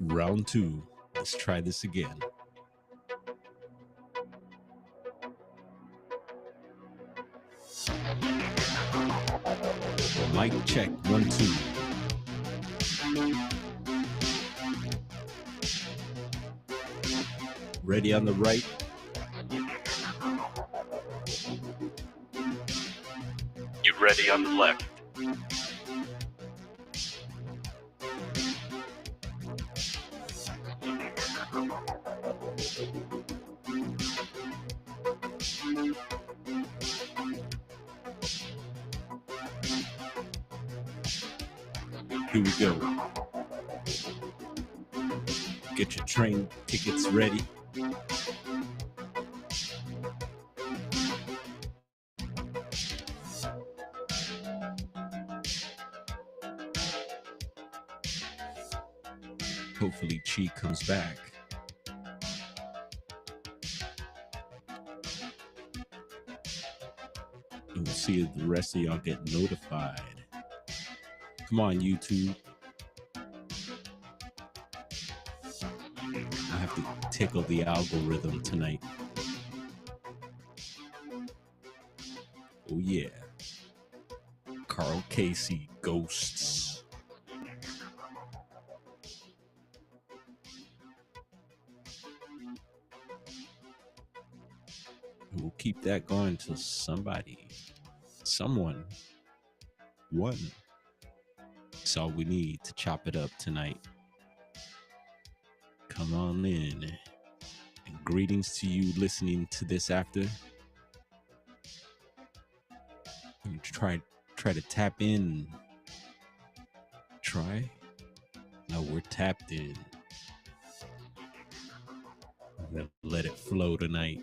Round two. Let's try this again. Mic check. 1, 2. Ready on the right. You ready on the left. Here we go. Get your train tickets ready. Hopefully Chi comes back. And we'll see if the rest of y'all get notified. Come on, YouTube. I have to tickle the algorithm tonight. Oh yeah. Carl Casey, Ghosts. We'll keep that going till someone won. That's all we need to chop it up tonight. Come on in. And greetings to you listening to this after. And try to tap in. Try? No, we're tapped in. I'm gonna let it flow tonight.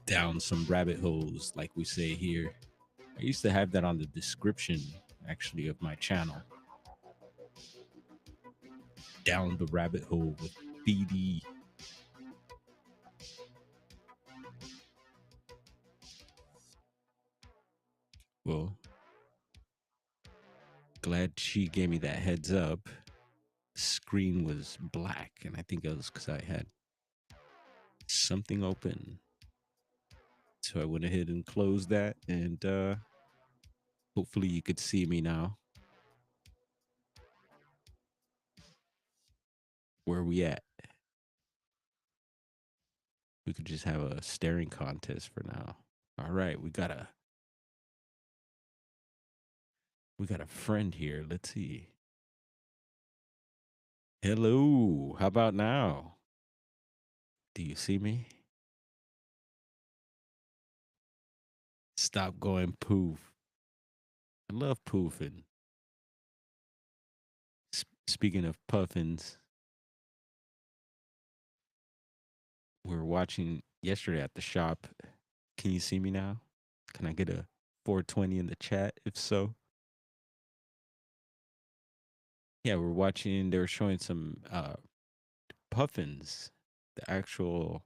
Down some rabbit holes, like we say here. I used to have that on the description, actually, of my channel. Down the rabbit hole with BD. Well, glad she gave me that heads up. The screen was black, and I think it was because I had something open. So I went ahead and closed that, and hopefully you could see me now. Where are we at? We could just have a staring contest for now. All right, we got a friend here. Let's see. Hello. How about now? Do you see me? Stop going poof. I love poofing. Speaking of puffins, we were watching yesterday at the shop. Can you see me now? Can I get a 420 in the chat? If so. Yeah, we're watching. They were showing some puffins, the actual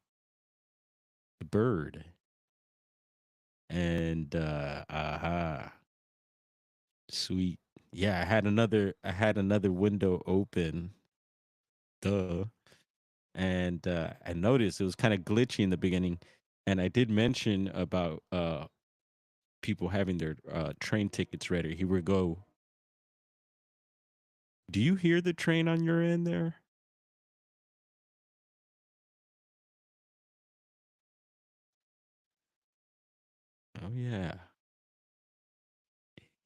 bird. And sweet. Yeah, I had another window open. Duh. And I noticed it was kind of glitchy in the beginning. And I did mention about people having their train tickets ready. Here we go. Do you hear the train on your end there? Oh yeah.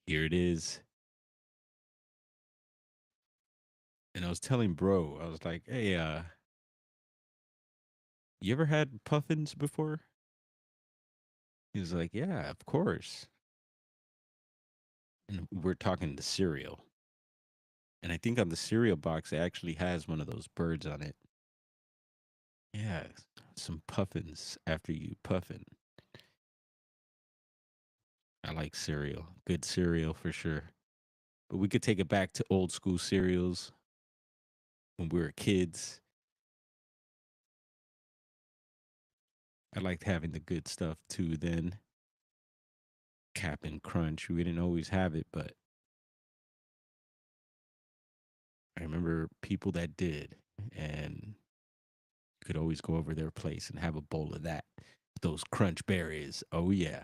Here it is. And I was telling bro, I was like, hey, you ever had puffins before? He was like, yeah, of course. And we're talking the cereal. And I think on the cereal box, it actually has one of those birds on it. Yeah, some puffins after you puffin. I like cereal. Good cereal for sure. But we could take it back to old school cereals when we were kids. I liked having the good stuff too then. Cap'n Crunch. We didn't always have it, but I remember people that did, and you could always go over their place and have a bowl of that. Those crunch berries. Oh yeah.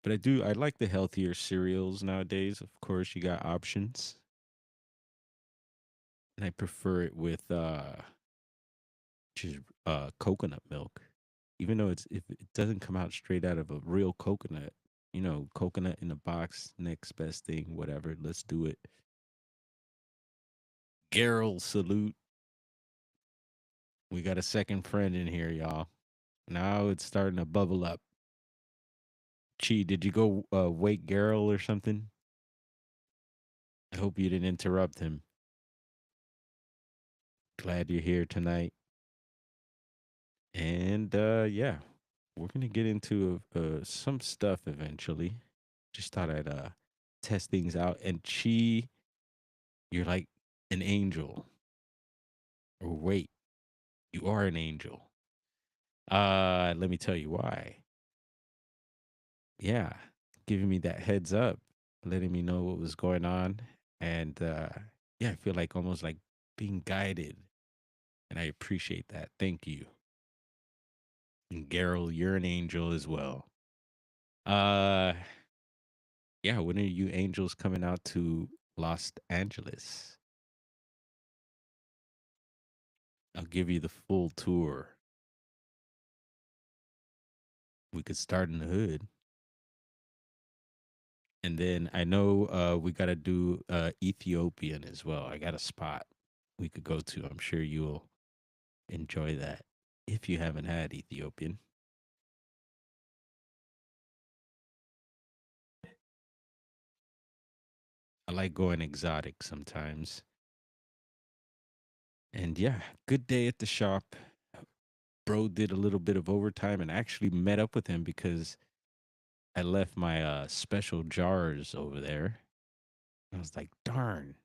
But I like the healthier cereals nowadays. Of course, you got options. And I prefer it with just coconut milk. Even though if it doesn't come out straight out of a real coconut, coconut in a box, next best thing, whatever. Let's do it. Gerald, salute. We got a second friend in here, y'all. Now it's starting to bubble up. Chi, did you go wake Gerald or something? I hope you didn't interrupt him. Glad you're here tonight. And yeah, we're gonna get into some stuff eventually. Just thought I'd test things out. And Chi, you're like an angel. Or wait, you are an angel. Let me tell you why. Yeah, giving me that heads up, letting me know what was going on. And yeah, I feel like almost like being guided. And I appreciate that. Thank you. And Gerald, you're an angel as well. Uh yeah, when are you angels coming out to Los Angeles? I'll give you the full tour. We could start in the hood. And then I know we got to do Ethiopian as well. I got a spot we could go to. I'm sure you'll enjoy that if you haven't had Ethiopian. I like going exotic sometimes. And yeah, good day at the shop. Bro did a little bit of overtime and actually met up with him because I left my special jars over there. I was like, darn,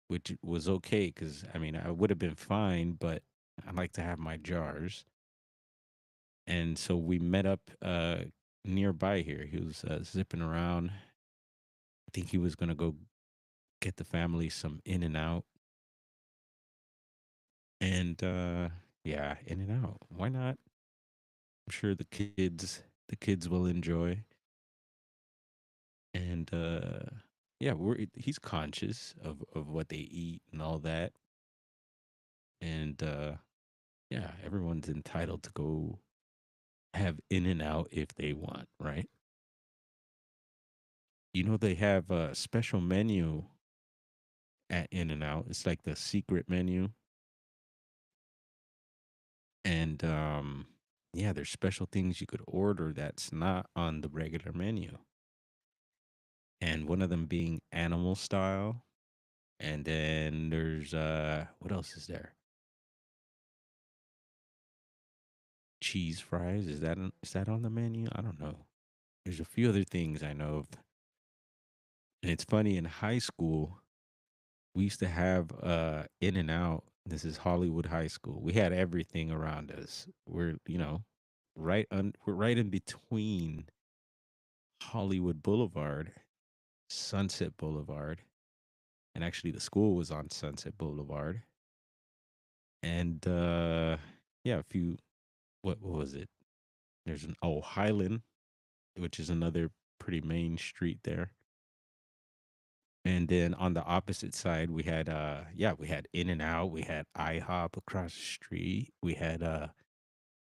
which was okay because I mean, I would have been fine, but I like to have my jars. And so we met up nearby here. He was zipping around. I think he was going to go get the family some In and Out. And yeah, In and Out. Why not? I'm sure the kids will enjoy. And yeah, he's conscious of what they eat and all that. And yeah, everyone's entitled to go have In and Out if they want, right? They have a special menu at In and Out. It's like the secret menu. And yeah, there's special things you could order that's not on the regular menu. And one of them being animal style. And then there's what else is there? Cheese fries. Is that on the menu? I don't know. There's a few other things I know of. And it's funny, in high school, we used to have In and Out. This is Hollywood High School. We had everything around us. We're right in between Hollywood Boulevard, Sunset Boulevard, and actually the school was on Sunset Boulevard. And yeah, a few what was it? There's an Highland, which is another pretty main street there. And then on the opposite side, we had yeah, we had In and Out, we had IHOP across the street, we had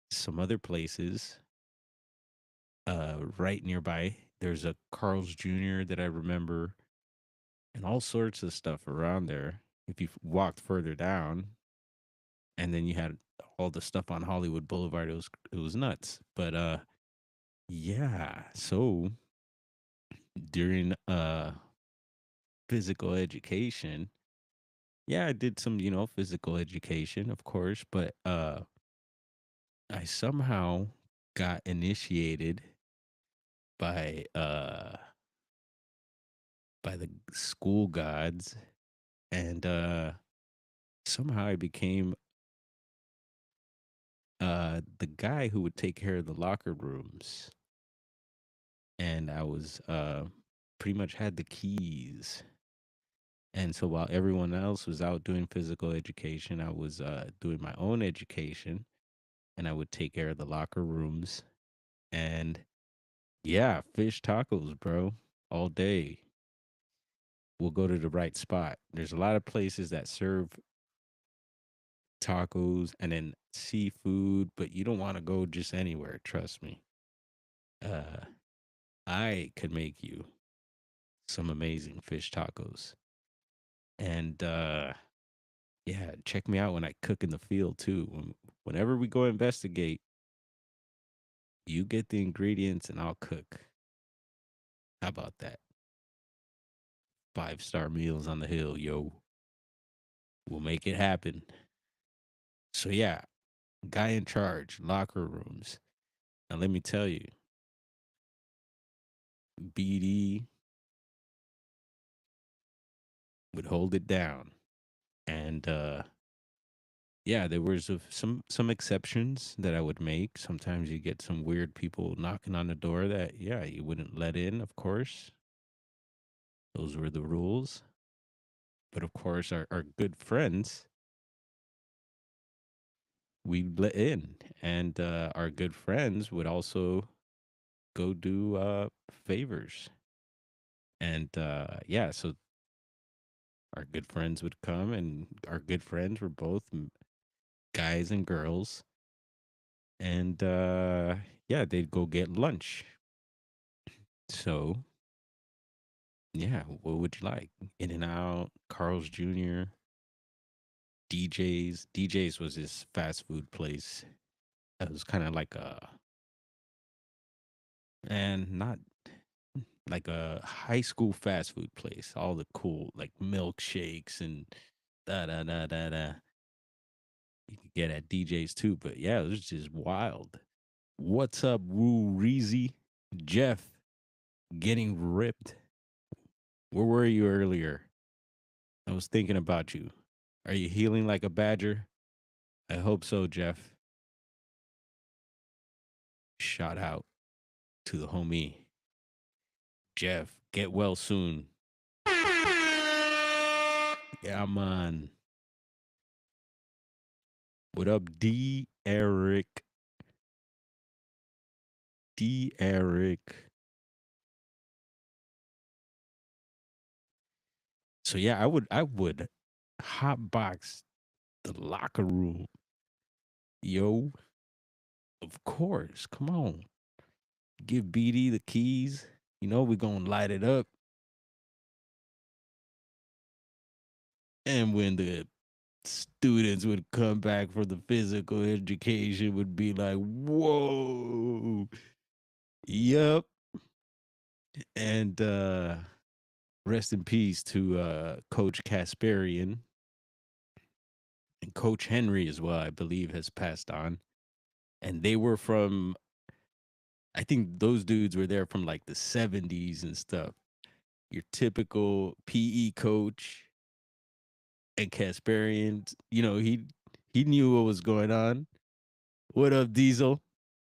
some other places right nearby. There's a Carl's Jr. that I remember, and all sorts of stuff around there. If you walked further down, and then you had all the stuff on Hollywood Boulevard, it was nuts. But yeah. So during physical education, yeah, I did some physical education, of course, but I somehow got initiated by the school gods, and somehow I became the guy who would take care of the locker rooms, and I was pretty much had the keys. And so while everyone else was out doing physical education, I was doing my own education, and I would take care of the locker rooms. And yeah, fish tacos, bro, all day. We'll go to the right spot. There's a lot of places that serve tacos and then seafood, but you don't want to go just anywhere. Trust me. Uh, I could make you some amazing fish tacos. And yeah, check me out when I cook in the field too. Whenever we go investigate, you get the ingredients and I'll cook. How about that? 5-star meals on the hill, yo. We'll make it happen. So yeah, guy in charge, locker rooms. Now let me tell you, BD would hold it down. And yeah, there was some exceptions that I would make. Sometimes you get some weird people knocking on the door that yeah, you wouldn't let in, of course. Those were the rules. But of course our good friends we let in. And our good friends would also go do favors. And yeah, so our good friends would come, and our good friends were both guys and girls. And yeah, they'd go get lunch. So yeah, what would you like? In and Out, Carl's Jr., DJ's. DJ's was this fast food place. It was kind of like a, and not like a high school fast food place. All the cool like milkshakes and da da da da da. You could get at DJ's too, but yeah, it was just wild. What's up, Woo Reezy? Jeff getting ripped. Where were you earlier? I was thinking about you. Are you healing like a badger? I hope so, Jeff. Shout out to the homie. Jeff, get well soon. Yeah, man. What up, D. Eric? D. Eric. So yeah, I would hotbox the locker room. Yo, of course. Come on. Give BD the keys. You know we're gonna light it up. And when the students would come back for the physical education would be like, whoa. Yep. And rest in peace to Coach Kasparian and Coach Henry as well, I believe has passed on. And they were from, I think those dudes were there from like the 70s and stuff. Your typical PE coach and Kasparian, he knew what was going on. What up, Diesel?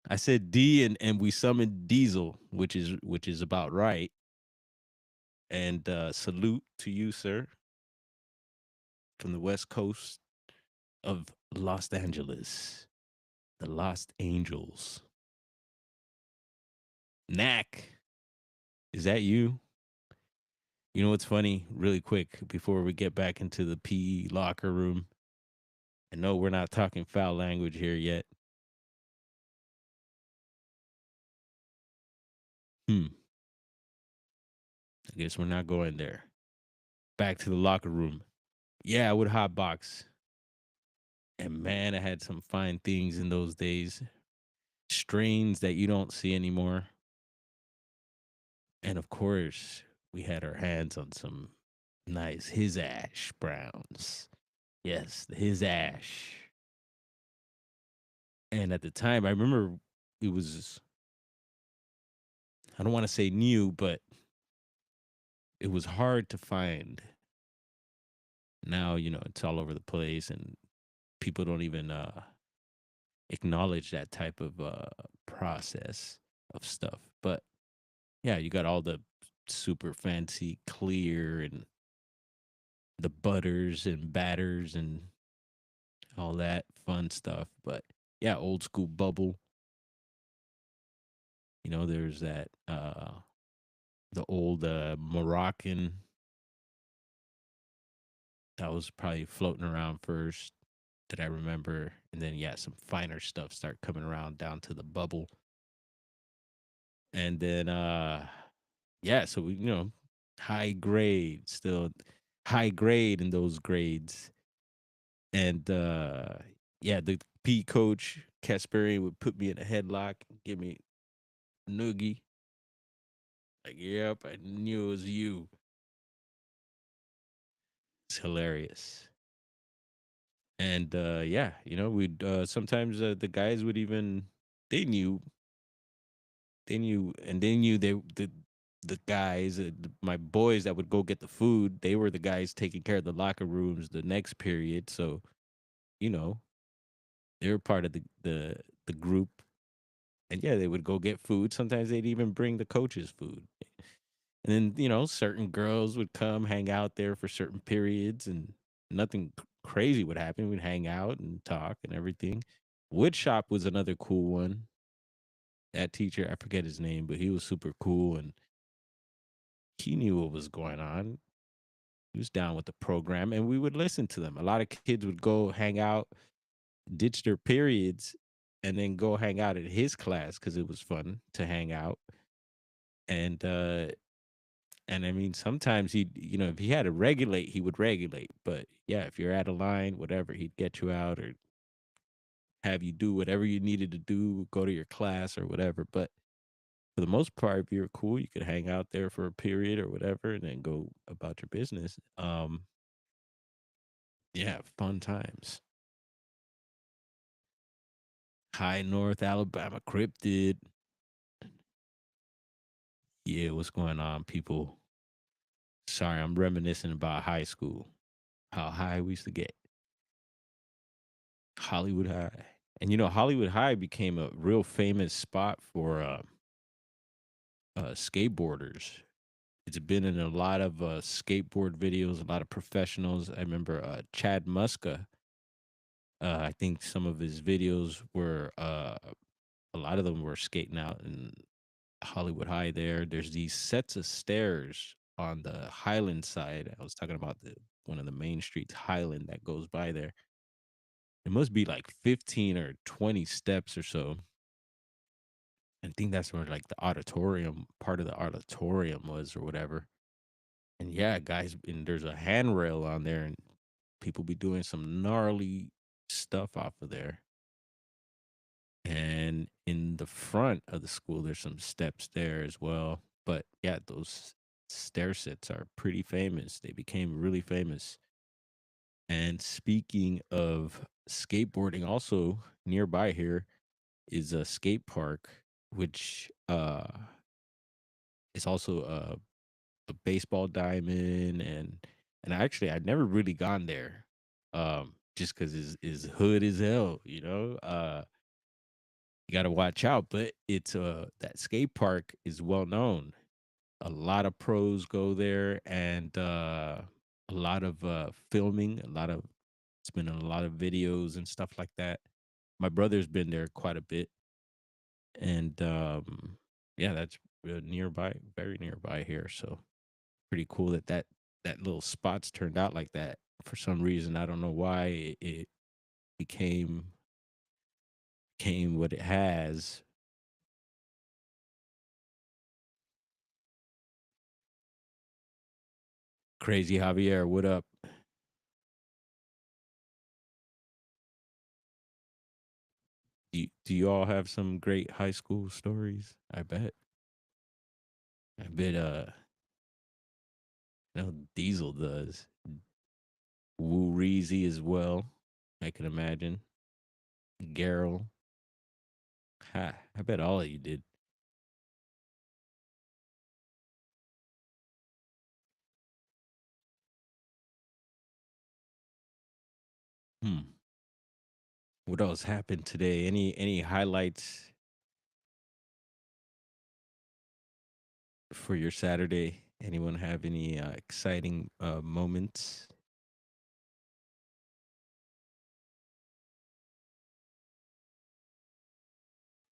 I said D, and we summoned Diesel, which is about right. And salute to you, sir, from the west coast of Los Angeles, the Lost Angels. Knack, is that you? You know what's funny? Really quick, before we get back into the PE locker room, I know we're not talking foul language here yet. Hmm. I guess we're not going there. Back to the locker room. Yeah, I would hotbox. And man, I had some fine things in those days. Strains that you don't see anymore. And of course, we had our hands on some nice his ash browns. Yes, the his ash. And at the time, I remember it was, I don't want to say new, but it was hard to find. Now, it's all over the place and people don't even acknowledge that type of process of stuff. But yeah, you got all the super fancy clear and the butters and batters and all that fun stuff. But yeah, old school bubble. There's that the old Moroccan that was probably floating around first that I remember, and then yeah, some finer stuff start coming around down to the bubble, and then yeah, so we high grade still high grade in those grades, and yeah, the P coach Kasperian would put me in a headlock, and give me a noogie, like yep, I knew it was you. It's hilarious. And yeah, we'd sometimes the guys would even they knew and they knew the guys my boys that would go get the food, they were the guys taking care of the locker rooms the next period, so you know they were part of the group, and yeah, they would go get food. Sometimes they'd even bring the coaches food, and then certain girls would come hang out there for certain periods, and nothing crazy would happen. We'd hang out and talk and everything. Wood shop was another cool one. That teacher, I forget his name, but he was super cool, and he knew what was going on. He was down with the program, and we would listen to them. A lot of kids would go hang out, ditch their periods, and then go hang out at his class because it was fun to hang out. And I mean, sometimes if he had to regulate, he would regulate. But yeah, if you're out of line, whatever, he'd get you out or have you do whatever you needed to do, go to your class or whatever. But for the most part, if you're cool, you could hang out there for a period or whatever, and then go about your business. Yeah, fun times. High North Alabama cryptid. Yeah, what's going on, people? Sorry, I'm reminiscing about high school. How high we used to get. Hollywood High. And Hollywood High became a real famous spot for skateboarders. It's been in a lot of skateboard videos, a lot of professionals. I remember Chad Muska. I think some of his videos were a lot of them were skating out in Hollywood High there. There's these sets of stairs on the Highland side. I was talking about the one of the main streets, Highland, that goes by there. It must be like 15 or 20 steps or so. I think that's where like the auditorium, part of the auditorium was or whatever. And yeah, guys, and there's a handrail on there, and people be doing some gnarly stuff off of there. And in the front of the school, there's some steps there as well. But yeah, those stair sets are pretty famous. They became really famous. And speaking of skateboarding, also nearby here is a skate park, which is also a baseball diamond, and actually I'd never really gone there. Just because is hood as hell, you got to watch out. But it's that skate park is well known. A lot of pros go there, and a lot of filming. It's been in a lot of videos and stuff like that. My brother's been there quite a bit, and yeah, that's nearby, very nearby here. So pretty cool that little spots turned out like that. For some reason, I don't know why it became what it has. Crazy Javier, what up? Do you all have some great high school stories? I bet. I bet Diesel does. Woo Reezy as well. I can imagine. Garrel. Ha, I bet all of you did. Hmm. What else happened today? Any highlights for your Saturday? Anyone have any exciting moments?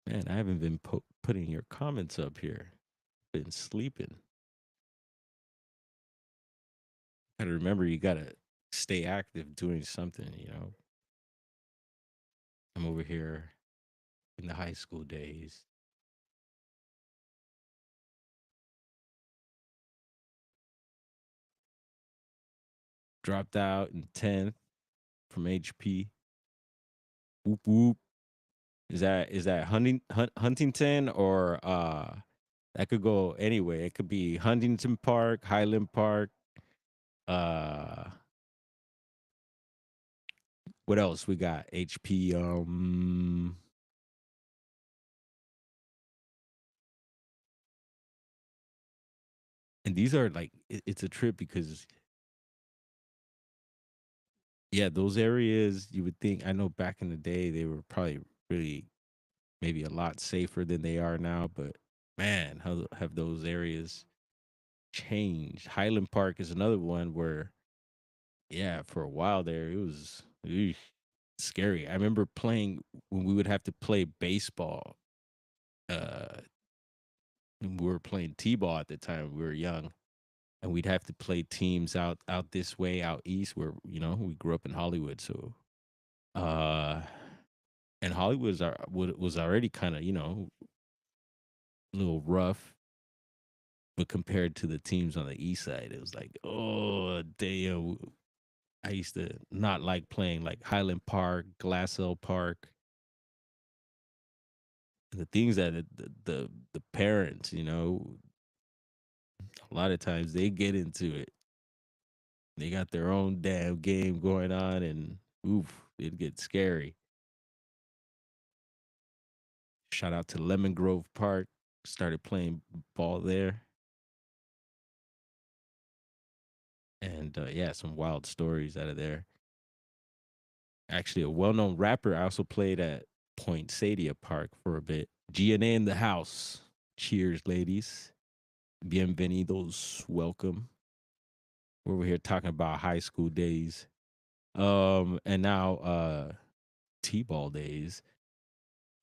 Man, I haven't been putting your comments up here. Been sleeping. Gotta remember, you gotta stay active doing something. I'm over here in the high school days. Dropped out in 10th from HP. Whoop whoop. Is that Huntington, or that could go anyway. It could be Huntington Park, Highland Park. Uh, what else we got? HP. And these are like it's a trip because yeah, those areas you would think. I know back in the day they were probably really maybe a lot safer than they are now, but man, how have those areas changed? Highland Park is another one where yeah, for a while there it was eesh, scary. I remember playing when we would have to play baseball. Uh, we were playing t-ball at the time. We were young, and we'd have to play teams out this way, out east, where we grew up in Hollywood. So, uh, and Hollywood was already kind of a little rough, but compared to the teams on the east side, it was like, oh damn. I used to not like playing like Highland Park, Glassell Park, and the things that the parents, a lot of times they get into it. They got their own damn game going on, and oof, it gets scary. Shout out to Lemon Grove Park. Started playing ball there, and yeah, some wild stories out of there. Actually, a well-known rapper. I also played at Point Sadia Park for a bit. GNA in the house. Cheers, ladies. Bienvenidos. Welcome. We're over here talking about high school days. And now T-ball days.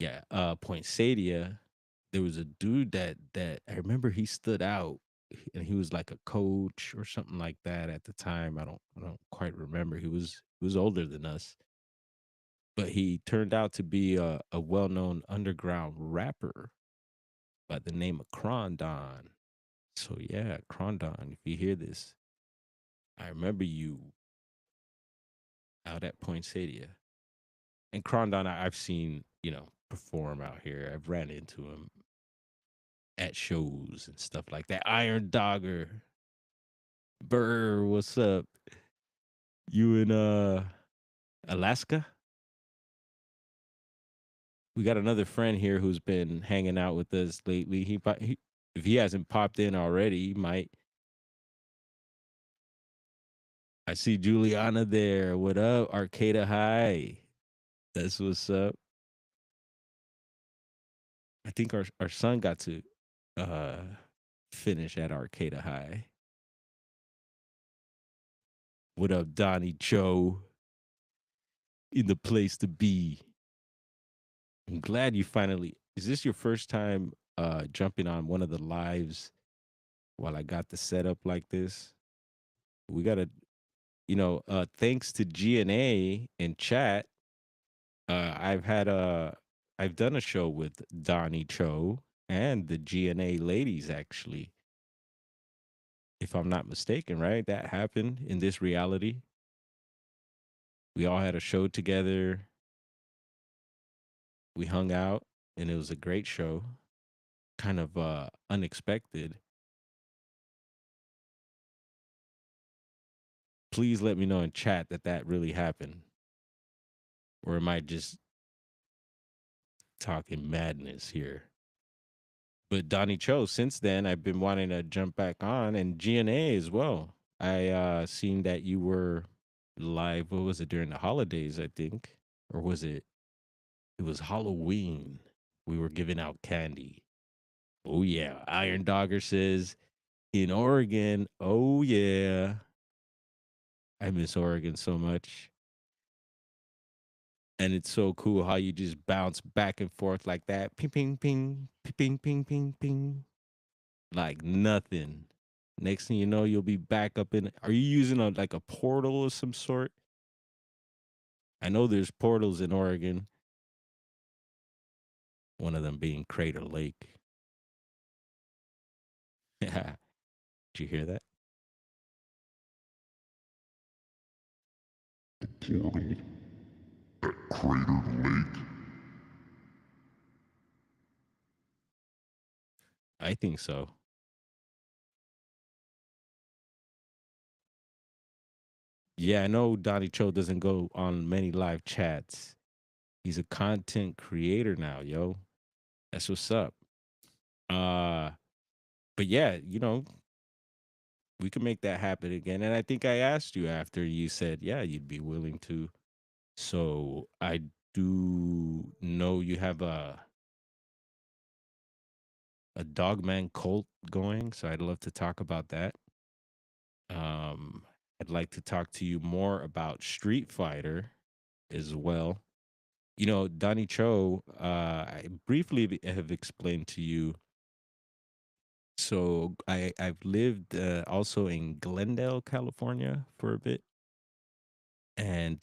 Yeah, Point Sadia, there was a dude that I remember he stood out, and he was like a coach or something like that at the time. I don't quite remember. He was older than us, but he turned out to be a well-known underground rapper by the name of Crondon. So yeah, Crondon, if you hear this, I remember you out at Point Sadia. And Crondon, I've seen, perform out here. I've ran into him at shows and stuff like that. Iron Dogger, Burr, what's up? You in Alaska? We got another friend here who's been hanging out with us lately. If he hasn't popped in already, he might. I see Juliana there. What up, Arcata High? That's what's up. I think our son got to uh finish at Arcata High. What up, Donnie Cho? In the place to be. I'm glad you finally. Is this your first time jumping on one of the lives while I got the setup like this? We gotta, thanks to GNA and chat, I've done a show with Donnie Cho and the GNA ladies actually, if I'm not mistaken, right? That happened in this reality. We all had a show together. We hung out, and it was a great show. Kind of unexpected. Please let me know in chat that that really happened, or am I just talking madness here? But Donnie Cho, since then, I've been wanting to jump back on, and GNA as well. I seen that you were live. What was it during the holidays? I think, or was it? It was Halloween. We were giving out candy. Oh yeah, Iron Dogger says in Oregon. Oh yeah, I miss Oregon so much. And it's so cool how you just bounce back and forth like that. Ping, ping, ping, ping, ping, ping, ping, ping. Like nothing. Next thing you know, you'll be back up in. Are you using a like a portal of some sort? I know there's portals in Oregon. One of them being Crater Lake. Did you hear that? Portal at Crater Lake. I think so. Yeah, I know Donnie Cho doesn't go on many live chats. He's a content creator now, yo. That's what's up. Uh, but yeah, we can make that happen again. And I think I asked you after you said, yeah, you'd be willing to. So I do know you have a dogman cult going, so I'd love to talk about that. Um, I'd like to talk to you more about Street Fighter as well. Donnie Cho, I briefly have explained to you. So I've lived also in Glendale, California for a bit. And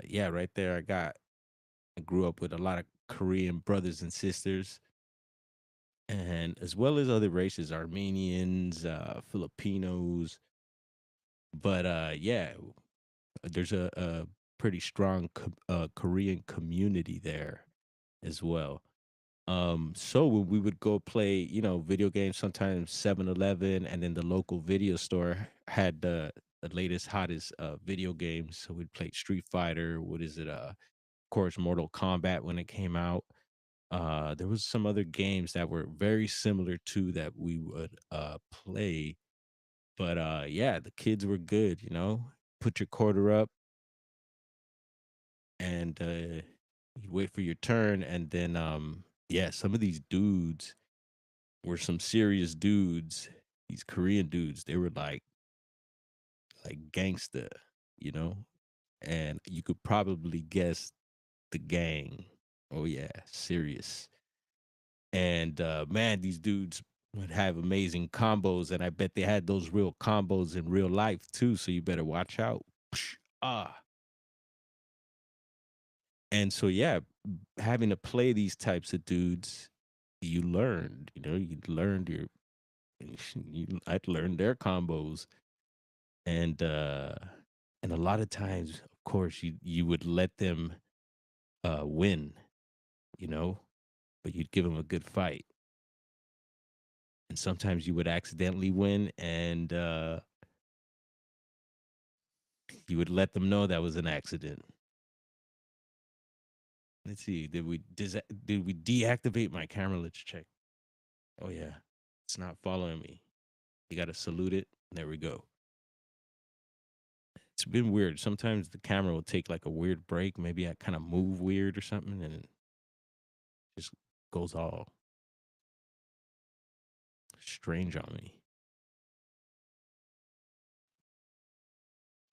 yeah, right there I grew up with a lot of Korean brothers and sisters, and as well as other races, Armenians, Filipinos. But yeah, there's a pretty strong Korean community there as well. So when we would go play, video games, sometimes 7-Eleven, and then the local video store had the latest, hottest video games. So we'd play Street Fighter. What is it? Of course, Mortal Kombat when it came out. There was some other games that were very similar to that we would play. But yeah, the kids were good. Put your quarter up and you wait for your turn, and then yeah, some of these dudes were some serious dudes. These Korean dudes, they were like gangsta, you know, and you could probably guess the gang. Oh yeah, serious. And man, these dudes would have amazing combos, and I bet they had those real combos in real life too. So you better watch out. Psh, ah, and so yeah, having to play these types of dudes, you learned. You learned your. I'd learned their combos, and a lot of times, of course, you would let them win, you know, but you'd give them a good fight, and sometimes you would accidentally win, and you would let them know that was an accident. Let's see, did we deactivate my camera? Let's check. Oh yeah, it's not following me. You got to salute it. There we go. It's been weird. Sometimes the camera will take like a weird break. Maybe I kind of move weird or something, and it just goes all strange on me.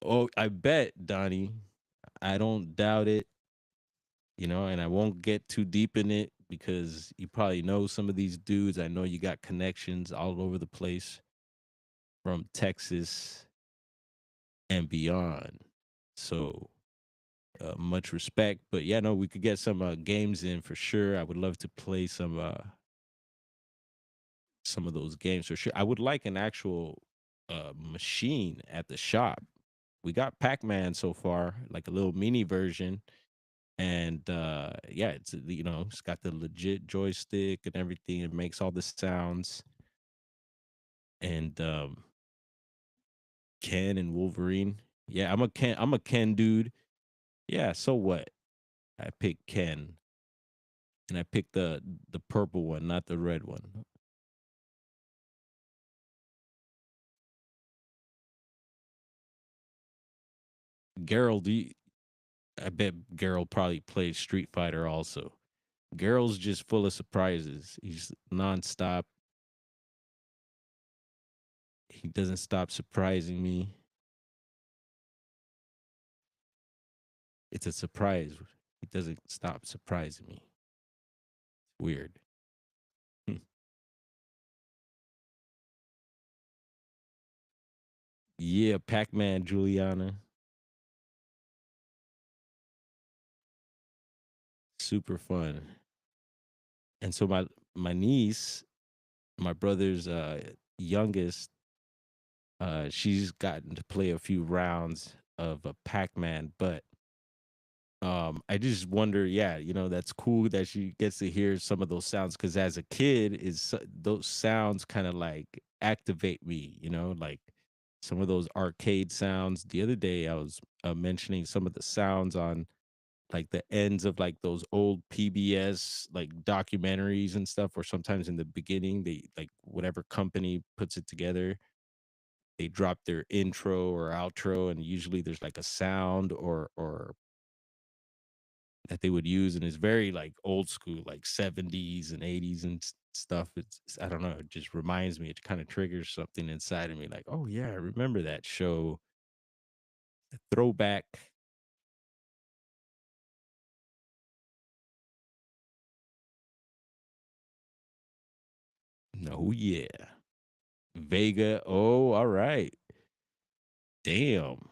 Oh, I bet, Donnie. I don't doubt it, and I won't get too deep in it because you probably know some of these dudes. I know you got connections all over the place from Texas and beyond. So, much respect. But yeah, no, we could get some games in for sure. I would love to play some of those games for sure. I would like an actual machine at the shop. We got Pac-Man so far, like a little mini version, and yeah, it's got the legit joystick and everything. It makes all the sounds, and Ken and Wolverine. Yeah, I'm a Ken dude. Yeah, so what? I picked Ken, and I picked the purple one, not the red one. Geralt, I bet Geralt probably plays Street Fighter also. Geralt's just full of surprises. He's nonstop. He doesn't stop surprising me. It's a surprise. He doesn't stop surprising me. Weird. Hmm. Yeah, Pac-Man, Juliana, super fun. And so my niece, my brother's youngest, she's gotten to play a few rounds of a Pac-Man, but I just wonder, yeah, that's cool that she gets to hear some of those sounds because as a kid, those sounds kind of like activate me, like some of those arcade sounds. The other day, I was mentioning some of the sounds on like the ends of like those old PBS like documentaries and stuff, or sometimes in the beginning, they like whatever company puts it together, they drop their intro or outro, and usually there's like a sound or that they would use, and it's very like old school, like 70s and 80s and stuff. I don't know, it just reminds me, it kind of triggers something inside of me, like, oh yeah, I remember that show. Throwback. No, yeah. Vega. Oh, all right. Damn.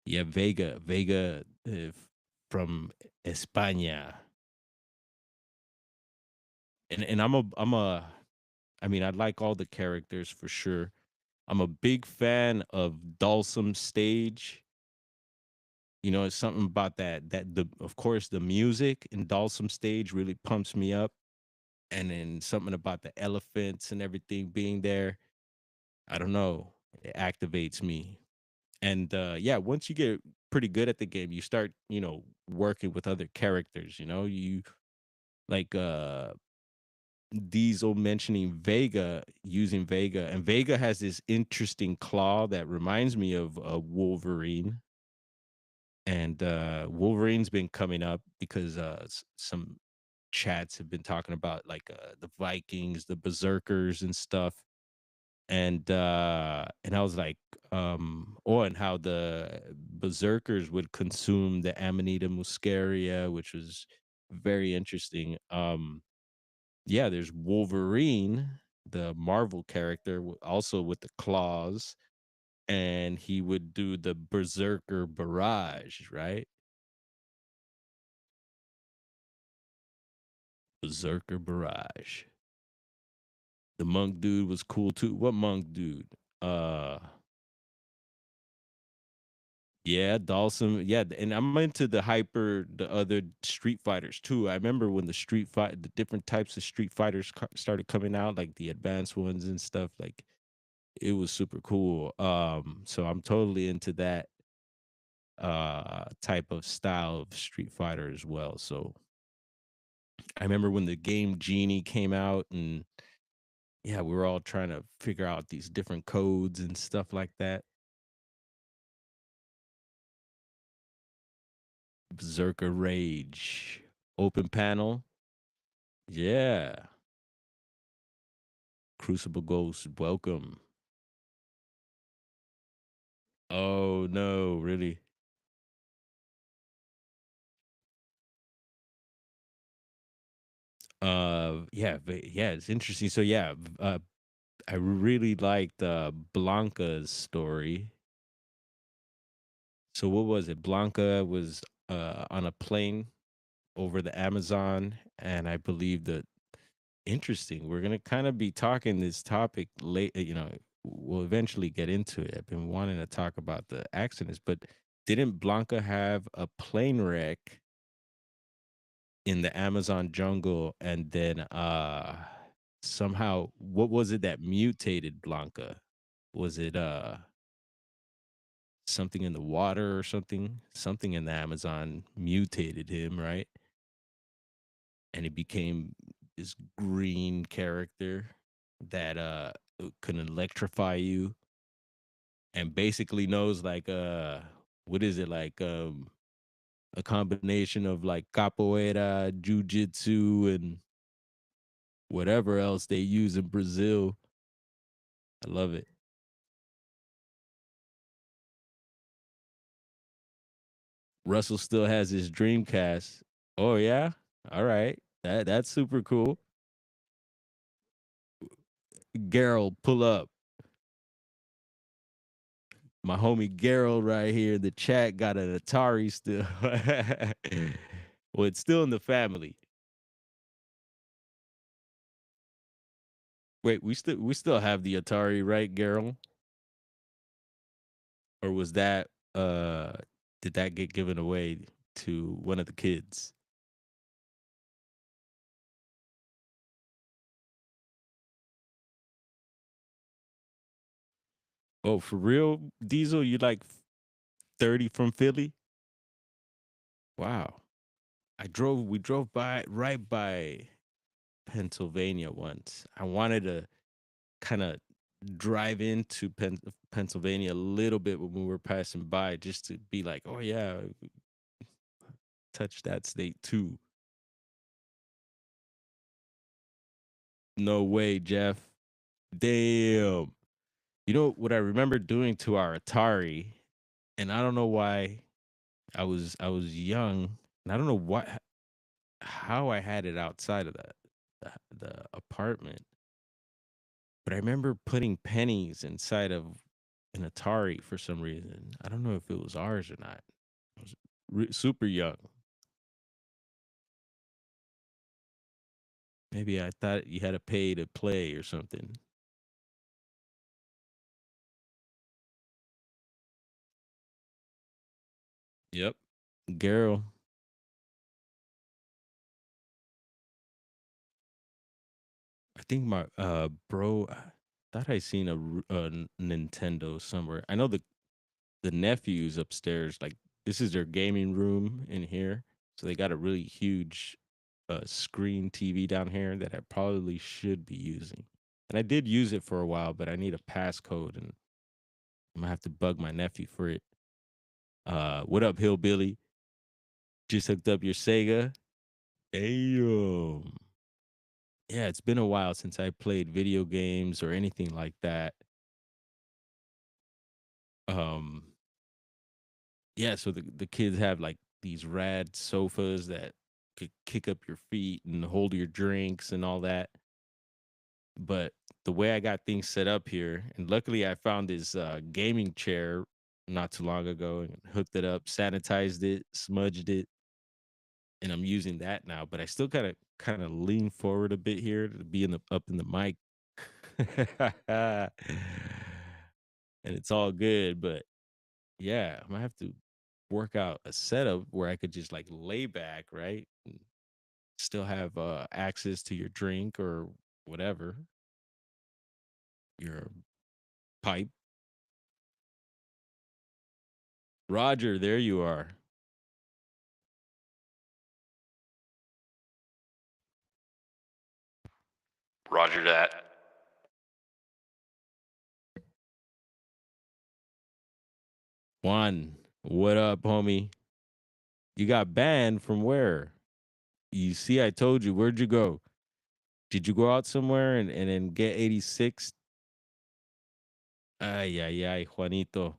Yeah, Vega, from España. And I mean, I like all the characters for sure. I'm a big fan of Dalsum Stage. It's something about the of course the music in Dalsum Stage really pumps me up, and then something about the elephants and everything being there. I don't know, it activates me. And yeah, once you get pretty good at the game, you start, working with other characters, you like Diesel mentioning Vega, using Vega, and Vega has this interesting claw that reminds me of Wolverine. And Wolverine's been coming up because some chats have been talking about like the Vikings, the Berserkers and stuff. And I was like, oh, and how the Berserkers would consume the Amanita muscaria, which was very interesting. Yeah, there's Wolverine, the Marvel character, also with the claws, and he would do the Berserker barrage, right? Berserker barrage. The monk dude was cool too. What monk dude? Uh yeah, Dawson. Yeah, and I'm into the other Street Fighters too. I remember when the different types of Street Fighters started coming out, like the advanced ones and stuff. Like it was super cool. So I'm totally into that type of style of Street Fighter as well. So I remember when the game Genie came out, and yeah, we were all trying to figure out these different codes and stuff like that. Berserker Rage, open panel. Yeah. Crucible Ghost, welcome. Oh no, really? Yeah, yeah, it's interesting. So yeah, I really liked Blanca's story. So what was it? Blanca was on a plane over the Amazon, and I believe that interesting. We're gonna kind of be talking this topic late. We'll eventually get into it. I've been wanting to talk about the accidents, but didn't Blanca have a plane wreck in the Amazon jungle, and then somehow what was it that mutated Blanca? Was it something in the water or something? Something in the Amazon mutated him, right? And he became this green character that can electrify you and basically knows like what is it, like a combination of like capoeira, jujitsu, and whatever else they use in Brazil. I love it. Russell still has his Dreamcast. Oh yeah, all right. That's super cool. Gerald, pull up. My homie Gerald right here in the chat got an Atari still. Well, it's still in the family. Wait, we still have the Atari, right, Gerald? Or was that did that get given away to one of the kids? Oh, for real, Diesel? You like 30 from Philly? Wow. We drove by right by Pennsylvania once. I wanted to kind of drive into Pennsylvania a little bit when we were passing by just to be like, oh yeah, touch that state too. No way, Jeff. Damn. You know what I remember doing to our Atari, and I don't know why. I was young, and I don't know what how I had it outside of the apartment. But I remember putting pennies inside of an Atari for some reason. I don't know if it was ours or not. I was super young. Maybe I thought you had to pay to play or something. Yep. Girl, I think my bro, I thought I seen a Nintendo somewhere. I know the nephews upstairs, like this is their gaming room in here, so they got a really huge screen TV down here that I probably should be using. And I did use it for a while, but I need a passcode, and I'm gonna have to bug my nephew for it. What up, hillbilly? Just hooked up your Sega. Damn. Yeah, it's been a while since I played video games or anything like that. Um, yeah, so the kids have like these rad sofas that could kick up your feet and hold your drinks and all that. But the way I got things set up here, and luckily I found this gaming chair not too long ago and hooked it up, sanitized it, smudged it, and I'm using that now. But I still kind of lean forward a bit here to be in the up in the mic, and it's all good. But yeah, I'm gonna have to work out a setup where I could just like lay back, right, and still have access to your drink or whatever, your pipe. Roger, there you are. Roger that. Juan, what up, homie? You got banned from where? You see, I told you. Where'd you go? Did you go out somewhere and then get 86? Ay, ay, ay, Juanito.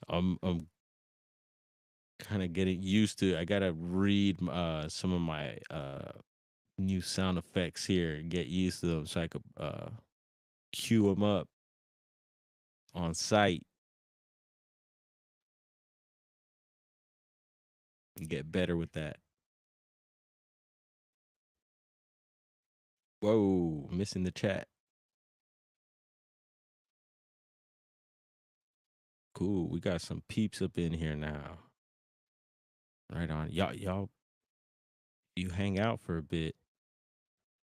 I'm kind of getting used to. I gotta read some of my new sound effects here and get used to them so I could cue them up on site and get better with that. Whoa, missing the chat. Cool. We got some peeps up in here now. Right on. Y'all, you hang out for a bit.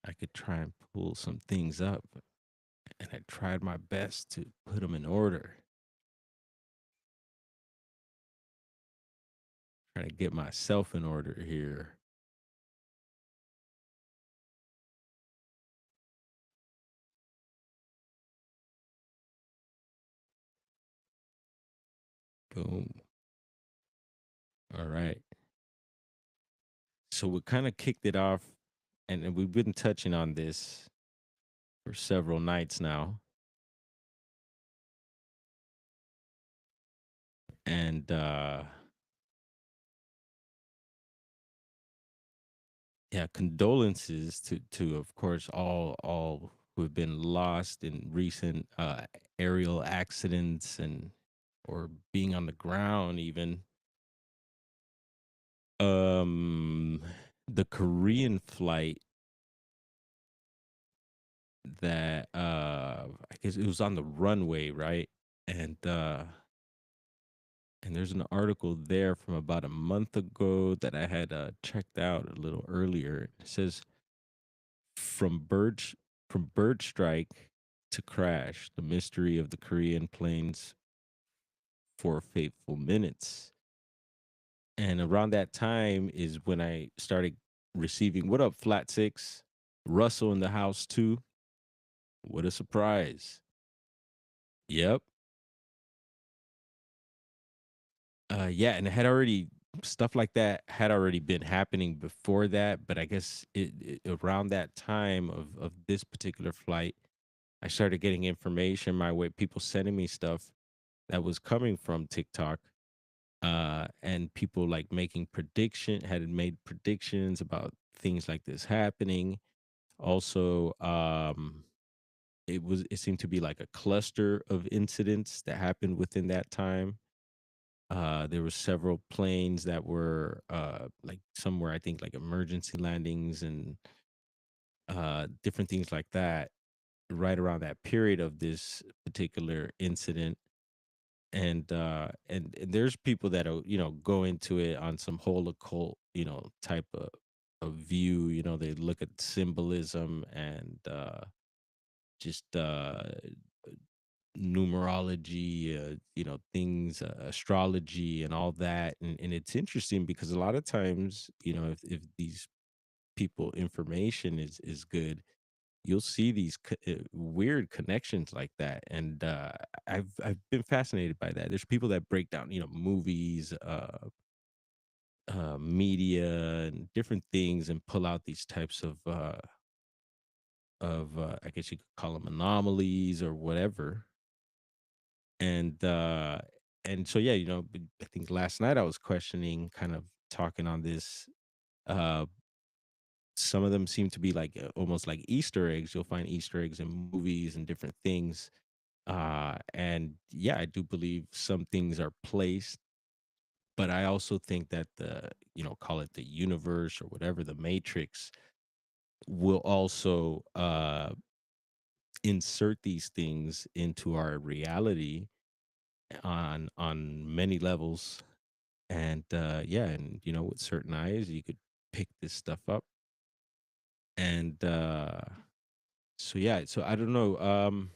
I could try and pull some things up. And I tried my best to put them in order. Trying to get myself in order here. Boom. All right. So we kind of kicked it off, and we've been touching on this for several nights now. And yeah, condolences to of course all who have been lost in recent aerial accidents and or being on the ground even. Um the Korean flight that I guess it was on the runway, right? And and there's an article there from about a month ago that I had checked out a little earlier. It says from bird strike to crash, the mystery of the Korean plane's four fateful minutes. And around that time is when I started receiving what up, Flat Six? Russell in the house too. What a surprise. Yep. Yeah, and it had already stuff like that had already been happening before that, but I guess around that time of this particular flight, I started getting information my way, people sending me stuff that was coming from TikTok, and people like making prediction had made predictions about things like this happening. Also, it seemed to be like a cluster of incidents that happened within that time. There were several planes that were like somewhere I think like emergency landings and different things like that right around that period of this particular incident. And there's people that are go into it on some whole occult type of view. They look at symbolism and just numerology, things, astrology, and all that. And it's interesting because a lot of times, if these people information is good, you'll see these weird connections like that. And I've been fascinated by that. There's people that break down, movies, media, and different things, and pull out these types of I guess you could call them anomalies or whatever. And so yeah, I think last night I was questioning, kind of talking on this. Uh, some of them seem to be like almost like Easter eggs. You'll find Easter eggs in movies and different things. And yeah, I do believe some things are placed, but I also think that call it the universe or whatever, the matrix will also insert these things into our reality on many levels. And yeah, and with certain eyes you could pick this stuff up. And so yeah, so I don't know,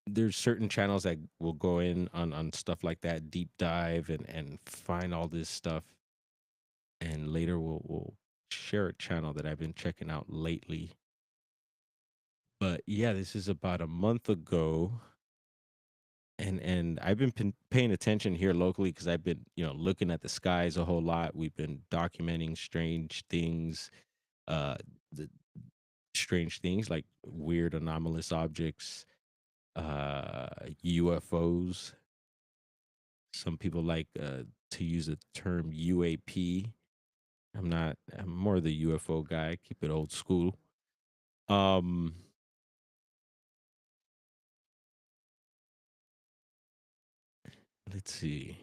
there's certain channels that will go in on stuff like that, deep dive and find all this stuff. And later we'll share a channel that I've been checking out lately. But yeah, this is about a month ago. And I've been paying attention here locally because I've been looking at the skies a whole lot. We've been documenting strange things, uh the strange things like weird anomalous objects, UFOs. Some people like to use the term UAP. I'm more the UFO guy, keep it old school. um let's see.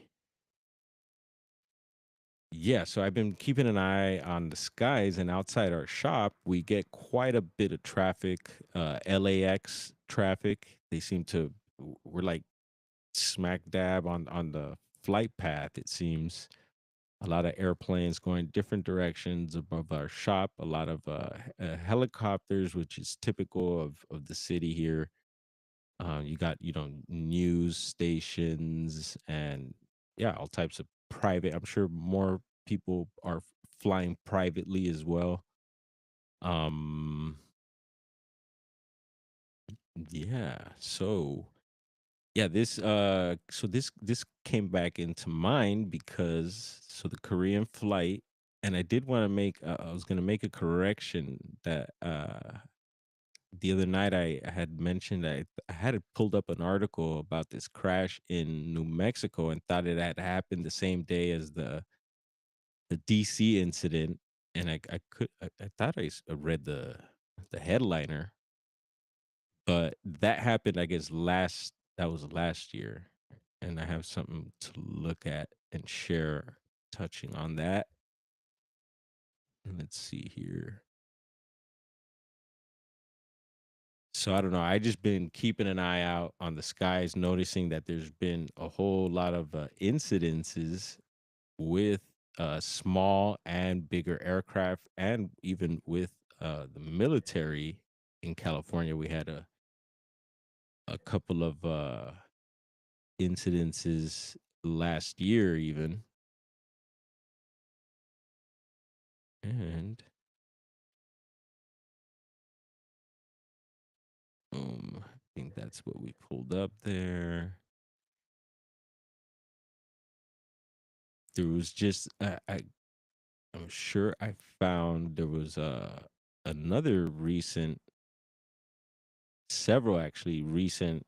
Yeah, so I've been keeping an eye on the skies, and outside our shop, we get quite a bit of traffic, LAX traffic. They seem to, we're like smack dab on the flight path, it seems. A lot of airplanes going different directions above our shop, a lot of helicopters, which is typical of the city here. You got, news stations and yeah, all types of private. I'm sure more people are flying privately as well. Um, yeah. So Yeah, this came back into mind because the Korean flight, and I did want to make I was going to make a correction that the other night I had mentioned I had pulled up an article about this crash in New Mexico and thought it had happened the same day as the DC incident, and I thought read the headliner, but that happened, I guess, that was last year, and I have something to look at and share touching on that. Let's see here. So I don't know. I just been keeping an eye out on the skies, noticing that there's been a whole lot of incidences with small and bigger aircraft, and even with the military in California. We had a couple of incidences last year, even, and I think that's what we pulled up there. There was just I'm sure I found there was another recent, several actually recent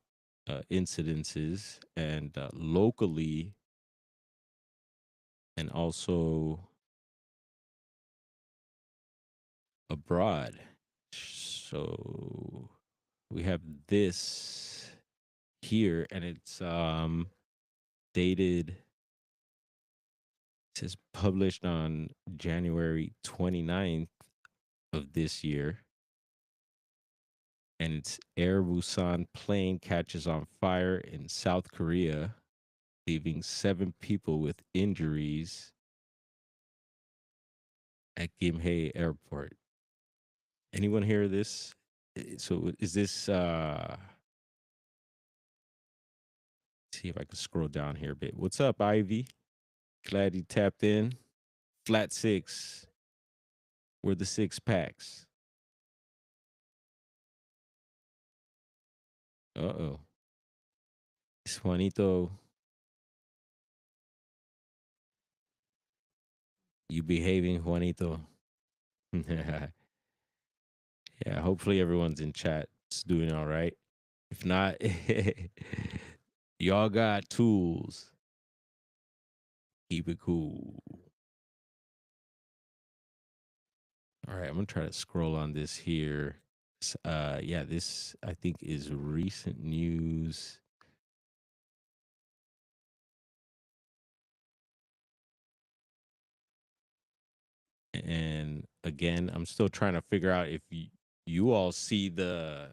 incidences, and locally, and also abroad. So we have this here, and it's dated. It says published on January 29th of this year, and it's Air Busan plane catches on fire in South Korea, leaving 7 people with injuries at Gimhae Airport. Anyone hear this? So is this see if I can scroll down here a bit. What's up, Ivy? Glad you tapped in. Flat six. We're the six packs. Uh-oh. It's Juanito. You behaving, Juanito. Yeah, hopefully everyone's in chat. It's doing all right. If not, y'all got tools. Keep it cool. All right, I'm gonna try to scroll on this here. Yeah, this I think is recent news. And again, I'm still trying to figure out if you all see the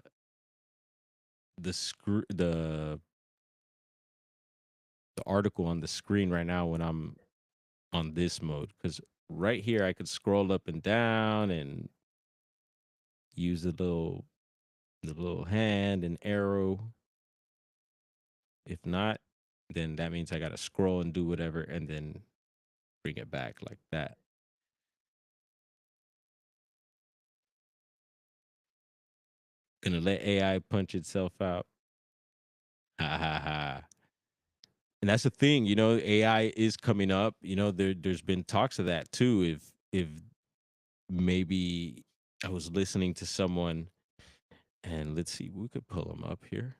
article on the screen right now when I'm on this mode, because right here I could scroll up and down and use the little hand and arrow. If not, then that means I gotta scroll and do whatever and then bring it back like that. Gonna let AI punch itself out. Ha ha ha. And that's the thing, AI is coming up. There's been talks of that too. If maybe I was listening to someone, and let's see, we could pull them up here.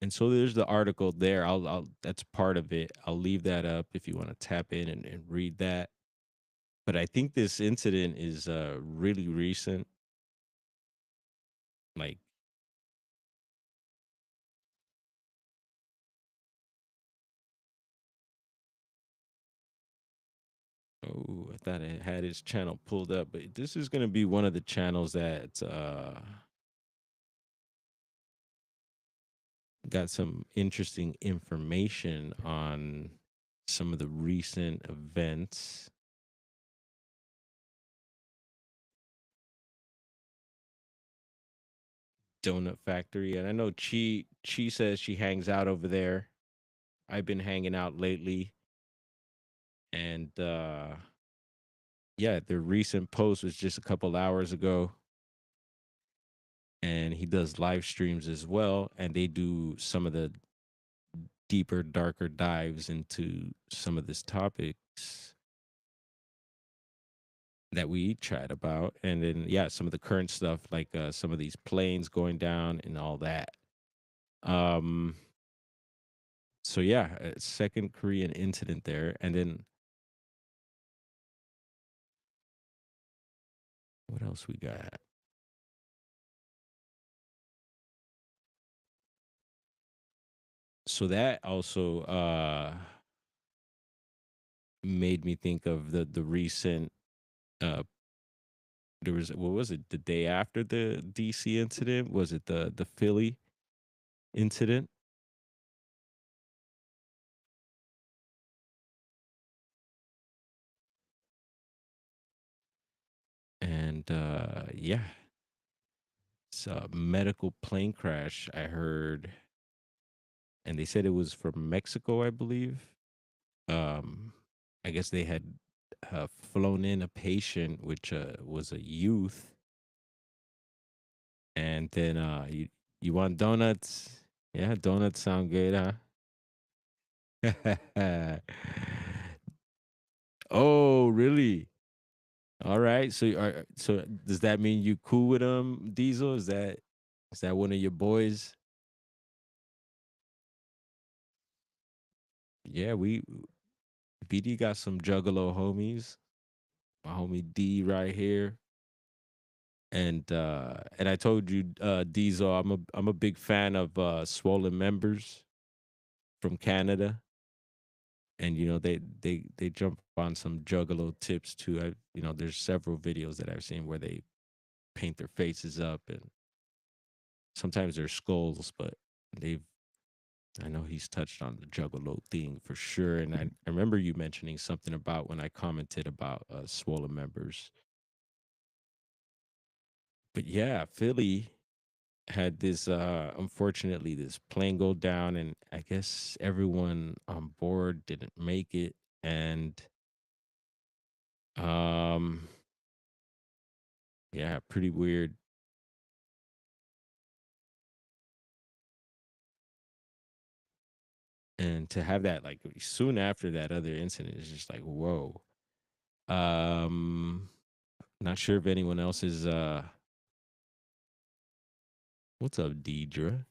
And so there's the article there. I'll that's part of it. I'll leave that up if you want to tap in and read that. But I think this incident is really recent. Like, oh, I thought I had his channel pulled up, but this is gonna be one of the channels that got some interesting information on some of the recent events. Donut Factory, and I know Chi says she hangs out over there. I've been hanging out lately, and yeah, their recent post was just a couple hours ago, and he does live streams as well, and they do some of the deeper, darker dives into some of these topics that we chat about, and then yeah, some of the current stuff like some of these planes going down and all that. Um, so yeah, second Korean incident there, and then what else we got? So that also made me think of the recent uh there was, what was it, the day after the DC incident, was it the Philly incident? And yeah, it's a medical plane crash I heard, and they said it was from Mexico, I believe. um I guess they had flown in a patient which was a youth, and then you want donuts? Yeah, donuts sound good, huh? Oh, really? All right. So so does that mean you cool with him, Diesel? Is that one of your boys? Yeah, we BD got some juggalo homies. My homie D right here. And I told you, Diesel, I'm a big fan of Swollen Members from Canada. And they jump on some juggalo tips too. There's several videos that I've seen where they paint their faces up, and sometimes they're skulls, but they've I know he's touched on the juggalo thing for sure. And I remember you mentioning something about when I commented about Swollen Members. But yeah, Philly had this unfortunately this plane go down, and I guess everyone on board didn't make it. And um yeah, pretty weird. And to have that like soon after that other incident is just like, whoa. Um Not sure if anyone else is what's up, Deidre?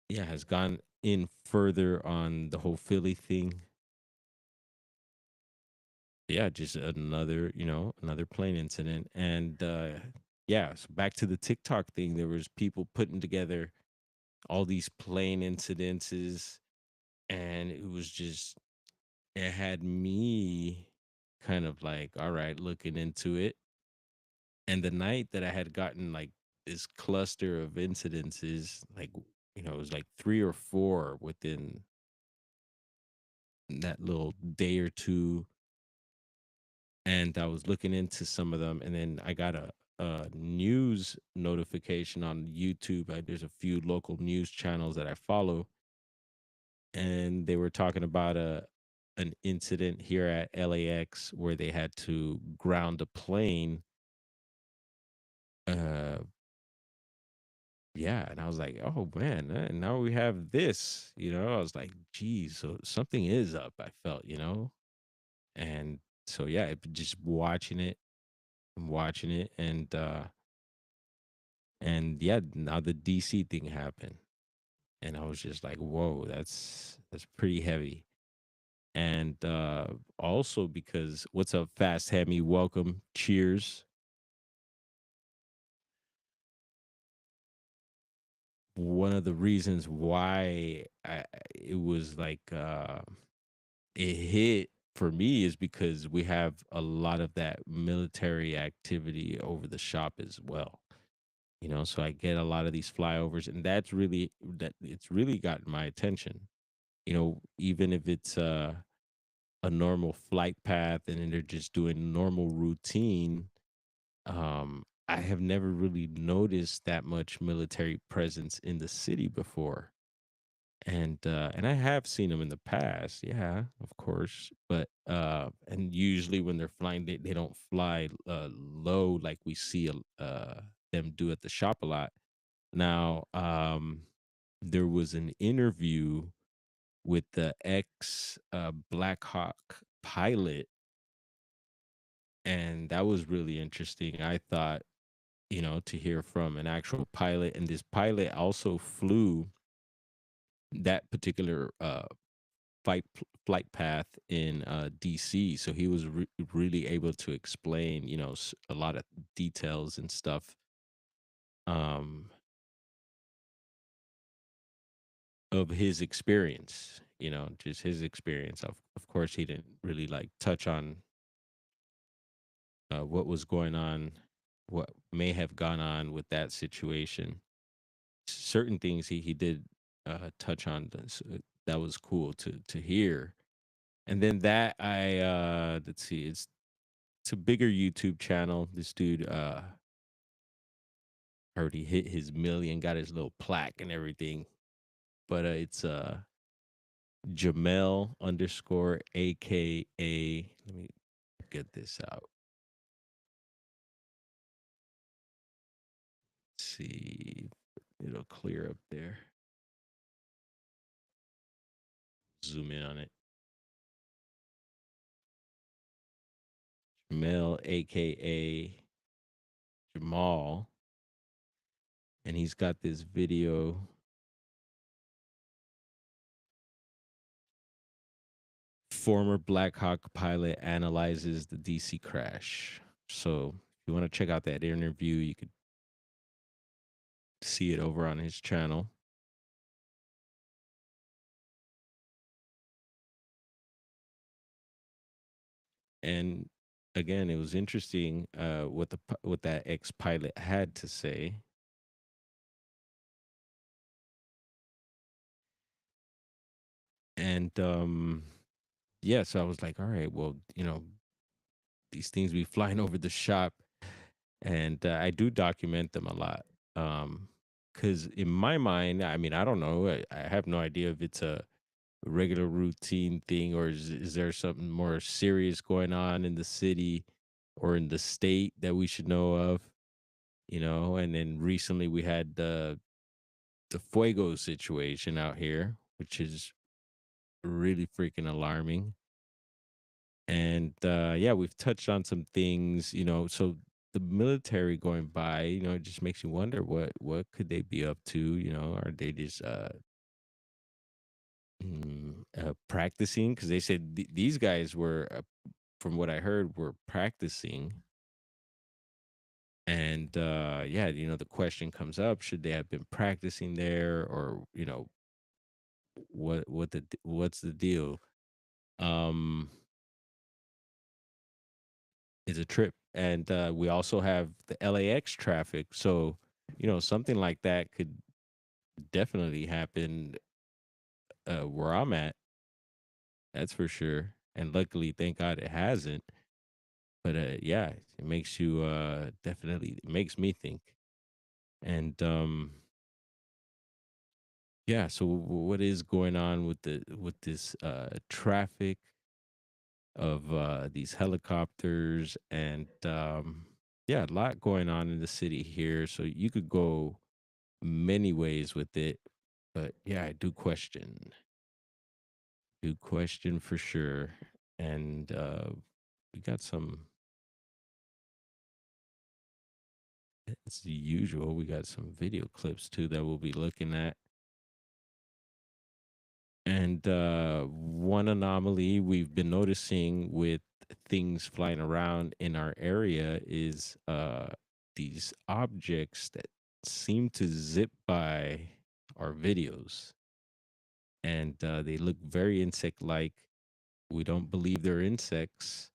Yeah, has gone in further on the whole Philly thing. Yeah, just another plane incident. And yeah, so back to the TikTok thing, there was people putting together all these plane incidences, and it had me kind of like, all right, looking into it. And the night that I had gotten like this cluster of incidences, like it was like three or four within that little day or two, and I was looking into some of them, and then I got a news notification on YouTube. There's a few local news channels that I follow, and they were talking about an incident here at LAX where they had to ground a plane. Uh, yeah, and I was like, oh man, now we have this. I was like, geez, so something is up. I felt. And so yeah, just watching it, and yeah, now the DC thing happened, and I was just like, whoa, that's pretty heavy. And also because, what's up, Fast Hammy? Welcome, cheers. One of the reasons why it was like it hit for me is because we have a lot of that military activity over the shop as well. So I get a lot of these flyovers, and that it's really gotten my attention. Even if it's a normal flight path and then they're just doing normal routine, I have never really noticed that much military presence in the city before. And I have seen them in the past, yeah, of course. But and usually when they're flying, they don't fly low like we see them do at the shop a lot. Now, there was an interview with the ex Black Hawk pilot, and that was really interesting. I thought, to hear from an actual pilot, and this pilot also flew that particular flight path in DC, so he was really able to explain, a lot of details and stuff. Um, of his experience, just his experience. Of course, he didn't really like touch on what was going on, what may have gone on with that situation. Certain things he did touch on. That was cool to hear. And then that let's see, it's a bigger YouTube channel. This dude heard he hit his million, got his little plaque and everything. But it's Jamel underscore AKA. Let me get this out. Let's see. It'll clear up there. Zoom in on it. Jamel AKA Jamal. And he's got this video. Former Black Hawk pilot analyzes the DC crash. So if you want to check out that interview, you could see it over on his channel. And again, it was interesting what that ex pilot had to say. And yeah, so I was like, all right, well, these things be flying over the shop, and I do document them a lot. Because in my mind, I mean, I don't know, I have no idea if it's a regular routine thing, or is there something more serious going on in the city or in the state that we should know of. And then recently we had the fuego situation out here, which is really freaking alarming. And yeah, we've touched on some things, so the military going by, it just makes you wonder what could they be up to. Are they just practicing? Because they said these guys were from what I heard, were practicing. And yeah, the question comes up, should they have been practicing there, or what's the deal? um it's a trip. And we also have the LAX traffic, so something like that could definitely happen where I'm at. That's for sure. And luckily, thank God, it hasn't. But yeah, it makes you definitely, it makes me think. And yeah, so what is going on with this traffic of these helicopters? And yeah, a lot going on in the city here, so you could go many ways with it. But yeah, I do question for sure. And we got some, it's the usual, we got some video clips too that we'll be looking at. And one anomaly we've been noticing with things flying around in our area is these objects that seem to zip by our videos. And they look very insect like. We don't believe they're insects.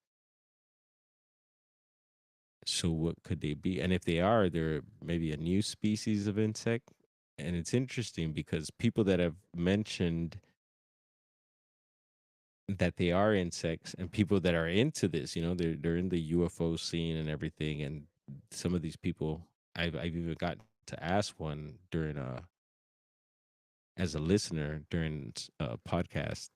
So what could they be? And if they are, they're maybe a new species of insect. And it's interesting because people that have mentioned that they are insects, and people that are into this, they're in the UFO scene and everything. And some of these people, I've even got to ask one during as a listener during a podcast,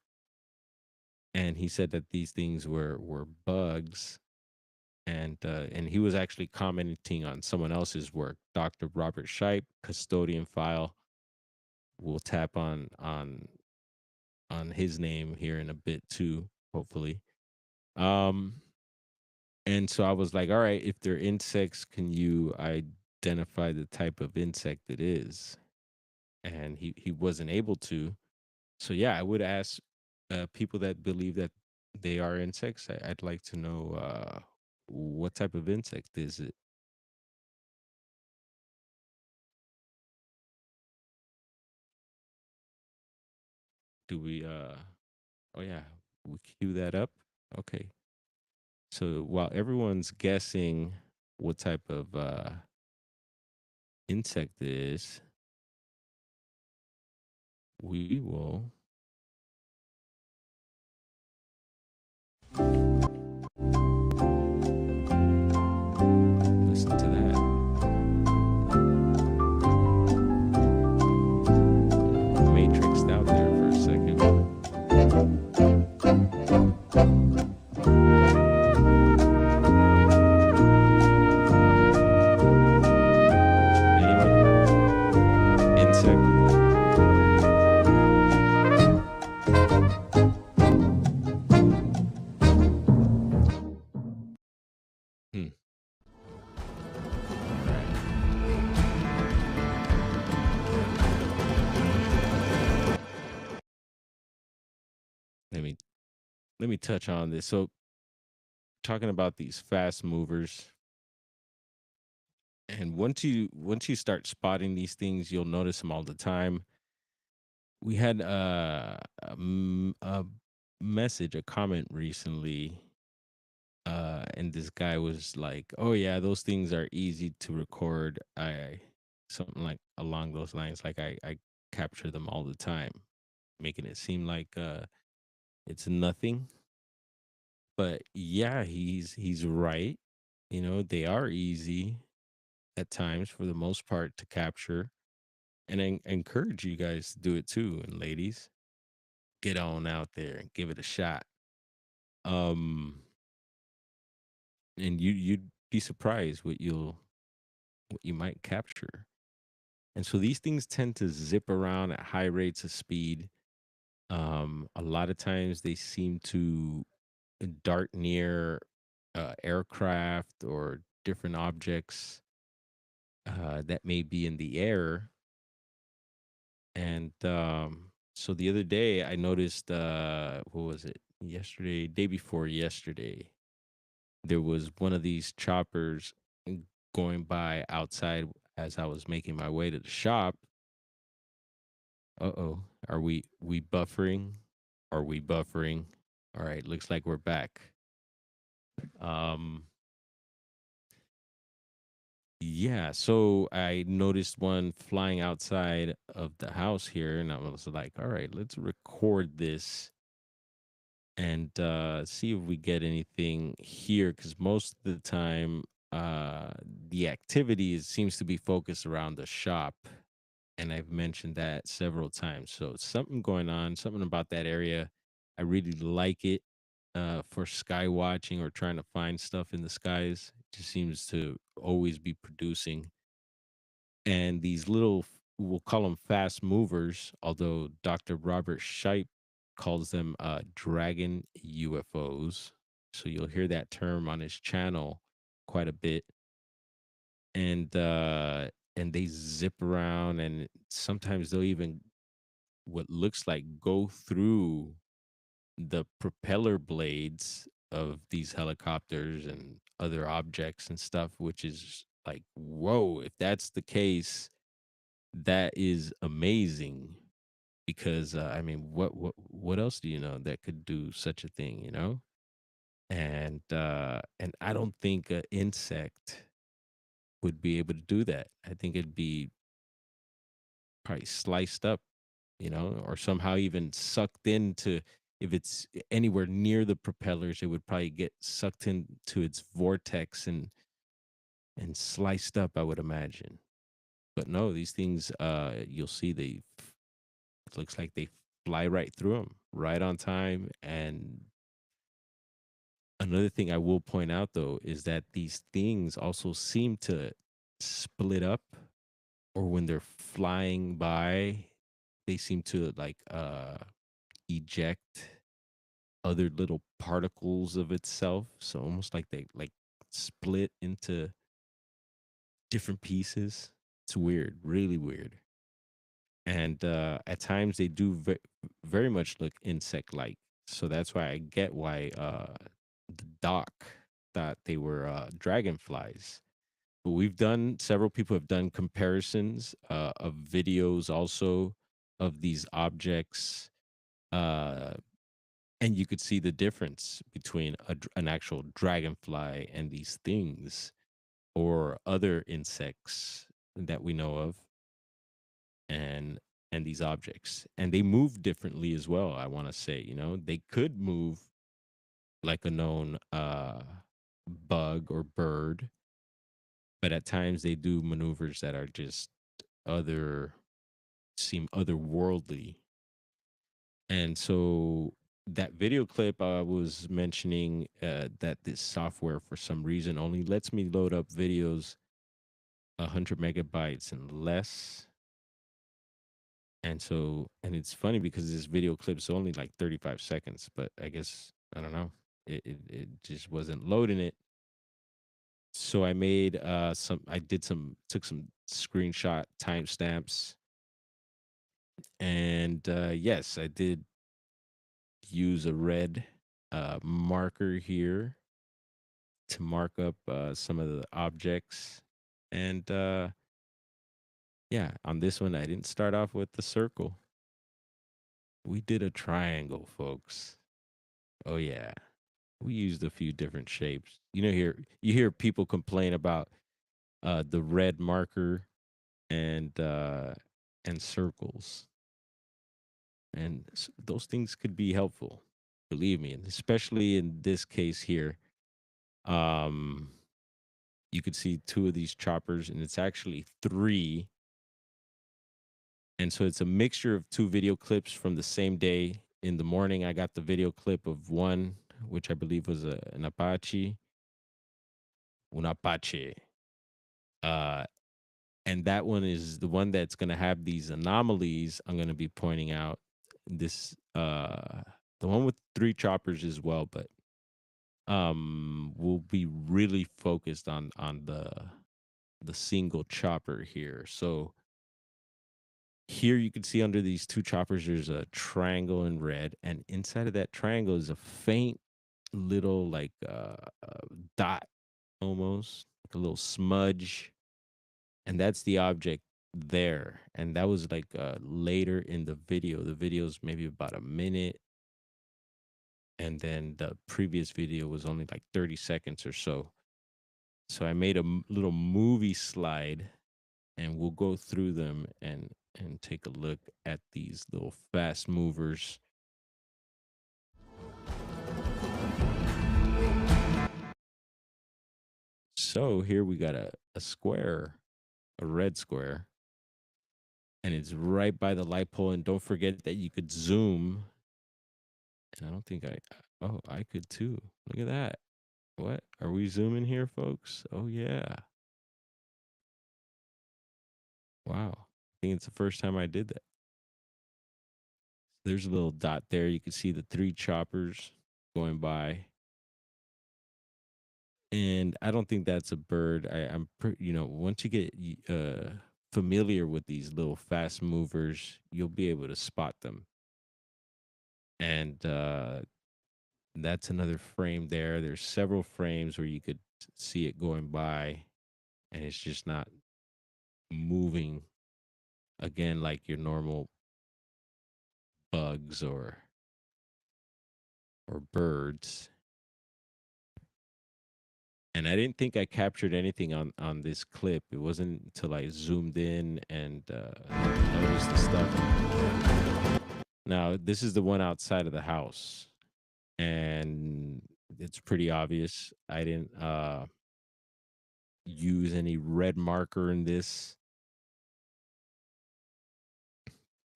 and he said that these things were bugs, and he was actually commenting on someone else's work, Dr. Robert Scheib, custodian file. We'll tap on his name here in a bit too, hopefully. Um, and so I was like, all right, if they're insects, can you identify the type of insect it is? And he wasn't able to. So yeah, I would ask people that believe that they are insects. I'd like to know what type of insect is it? Do we? Oh yeah, we cue that up. Okay. So while everyone's guessing what type of insect it is, we will listen to that. Matrixed out there for a second. Anyone? Insect? Hmm. All right. Let me let me touch on this. So talking about these fast movers, and once you start spotting these things, you'll notice them all the time. We had a message, a comment recently, and this guy was like, "Oh yeah, those things are easy to record." Something like along those lines, like I capture them all the time, making it seem like it's nothing. But yeah, he's right. You know, they are easy at times for the most part to capture, and I encourage you guys to do it too. And ladies, get on out there and give it a shot. Um, and you'd be surprised what you might capture. And so these things tend to zip around at high rates of speed. A lot of times they seem to dart near aircraft or different objects that may be in the air. And so the other day I noticed, what was it? Yesterday, day before yesterday, there was one of these choppers going by outside as I was making my way to the shop. Uh-oh. Are we buffering? Are we buffering? All right, looks like we're back. Um yeah, so I noticed one flying outside of the house here and I was like, "All right, let's record this and see if we get anything here cuz most of the time the activity seems to be focused around the shop and I've mentioned that several times. So something going on, something about that area. I really like it for sky watching or trying to find stuff in the skies. It just seems to always be producing. And these little, we'll call them fast movers, although Dr. Robert Scheib calls them dragon UFOs. So you'll hear that term on his channel quite a bit. And they zip around and sometimes they'll even what looks like go through the propeller blades of these helicopters and other objects and stuff, which is like, whoa, if that's the case, that is amazing. Because I mean, what else do you know that could do such a thing, you know? And I don't think an insect would be able to do that. I think it'd be probably sliced up, you know, or somehow even sucked into if it's anywhere near the propellers, it would probably get sucked into its vortex and sliced up, I would imagine. But no, these things you'll see it looks like they fly right through them, right on time and Another thing I will point out though is that these things also seem to split up, or when they're flying by, they seem to like eject other little particles of itself. So almost like they like split into different pieces. It's weird, really weird. And at times they do very much look insect like. So that's why I get why the doc thought they were dragonflies. But we've done, several people have done comparisons of videos also of these objects. Uh, and you could see the difference between an actual dragonfly and these things, or other insects that we know of, and these objects, and they move differently as well. I want to say, they could move like a known bug or bird, but at times they do maneuvers that are just other seem otherworldly. And so that video clip I was mentioning, that this software for some reason only lets me load up videos 100 megabytes and less. And so, and it's funny because this video clip's only like 35 seconds, but I guess, I don't know, it just wasn't loading it. So I made took some screenshot timestamps. And yes, I did use a red marker here to mark up some of the objects. And yeah, on this one, I didn't start off with the circle. We did a triangle, folks. Oh, yeah. We used a few different shapes. Here you hear people complain about the red marker and circles, and those things could be helpful. Believe me, and especially in this case here. Um, you could see two of these choppers, and it's actually three. And so it's a mixture of two video clips from the same day. In the morning, I got the video clip of one, which I believe was an Apache. Uh, and that one is the one that's going to have these anomalies I'm going to be pointing out. This, the one with three choppers as well, but we'll be really focused on the single chopper here. So here you can see under these two choppers, there's a triangle in red, and inside of that triangle is a faint little like dot, almost like a little smudge, and that's the object there. And that was like later in the video. The video's maybe about a minute, and then the previous video was only like 30 seconds or so. So I made a little movie slide, and we'll go through them and take a look at these little fast movers. So here we got a square, a red square, and it's right by the light pole. And don't forget that you could zoom. And I don't think oh, I could too. Look at that. What? Are we zooming here, folks? Oh, yeah. Wow. I think it's the first time I did that. There's a little dot there. You can see the three choppers going by. And I don't think that's a bird. Once you get familiar with these little fast movers, you'll be able to spot them. And that's another frame there. There's several frames where you could see it going by, and it's just not moving again like your normal bugs or birds. And I didn't think I captured anything on this clip. It wasn't until I zoomed in and noticed the stuff. Now, this is the one outside of the house, and it's pretty obvious. I didn't use any red marker in this,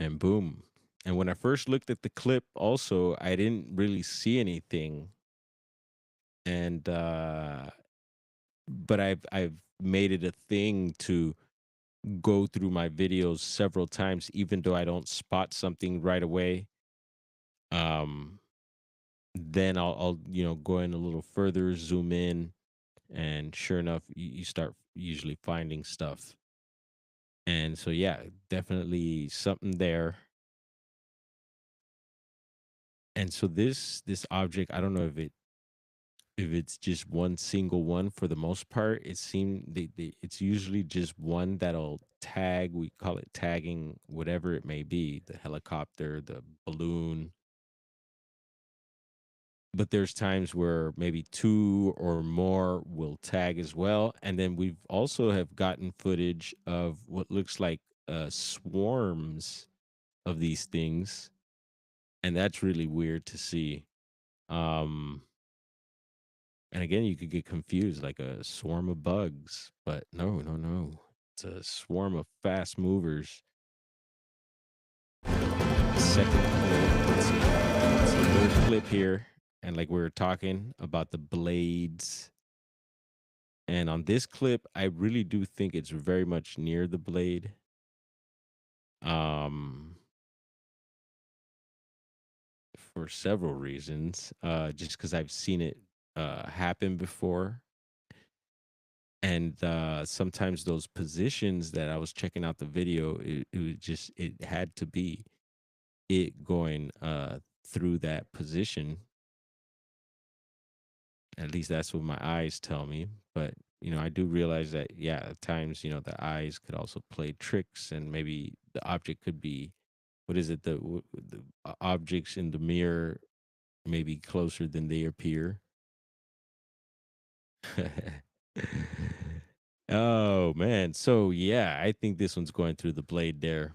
and boom. And when I first looked at the clip, also, I didn't really see anything and but I've made it a thing to go through my videos several times, even though I don't spot something right away. Um, then I'll go in a little further, zoom in, and sure enough, you start usually finding stuff. And so yeah, definitely something there. And so this object, I don't know if it's just one single one. For the most part, it seemed it's usually just one that'll tag. We call it tagging, whatever it may be, the helicopter, the balloon. But there's times where maybe two or more will tag as well. And then we've also have gotten footage of what looks like swarms of these things, and that's really weird to see. Um, and again, you could get confused, like a swarm of bugs, but no, no, no. It's a swarm of fast movers. Second clip, let's see. It's a little clip here, and like we were talking about the blades. And on this clip, I really do think it's very much near the blade. Um, for several reasons. Just because I've seen it happen before. And sometimes those positions that I was checking out the video, it was just it had to be it going through that position. At least that's what my eyes tell me. But I do realize that yeah, at times the eyes could also play tricks, and maybe the object could be what is it the objects in the mirror may be closer than they appear. Oh man. So yeah, I think this one's going through the blade there.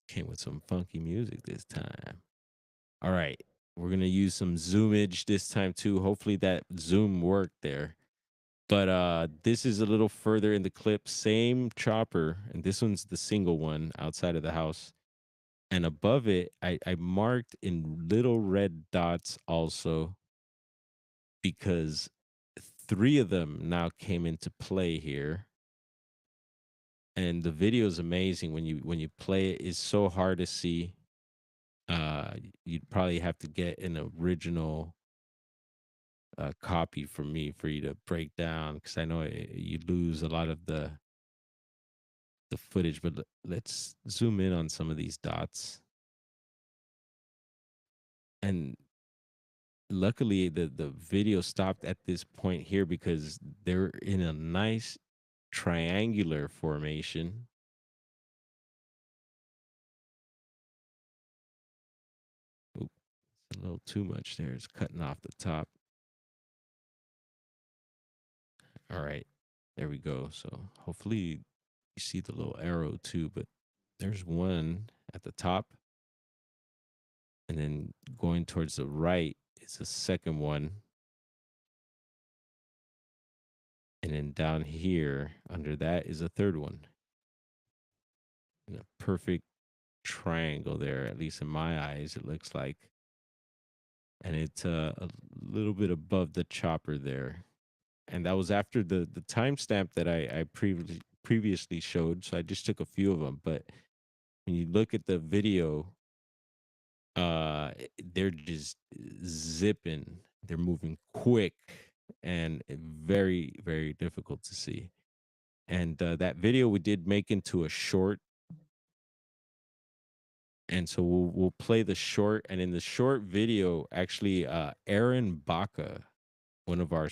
Came with some funky music this time. All right. We're gonna use some zoomage this time too. Hopefully that zoom worked there. But this is a little further in the clip. Same chopper, and this one's the single one outside of the house. And above it, I marked in little red dots also because three of them now came into play here. And the video is amazing when you play it. It's so hard to see. You'd probably have to get an original copy for me for you to break down because I know you lose a lot of the footage. But let's zoom in on some of these dots. And luckily, the video stopped at this point here because they're in a nice triangular formation. Oop, it's a little too much there. It's cutting off the top. All right. There we go. So hopefully you see the little arrow too, but there's one at the top. And then going towards the right is a second one. And then down here under that is a third one. In a perfect triangle there, at least in my eyes, it looks like. And it's a little bit above the chopper there. And that was after the timestamp that I previously showed. So I just took a few of them. But when you look at the video, they're just zipping. They're moving quick and very very difficult to see. And that video we did make into a short, and so we'll play the short. And in the short video, actually, Aaron Baca, one of our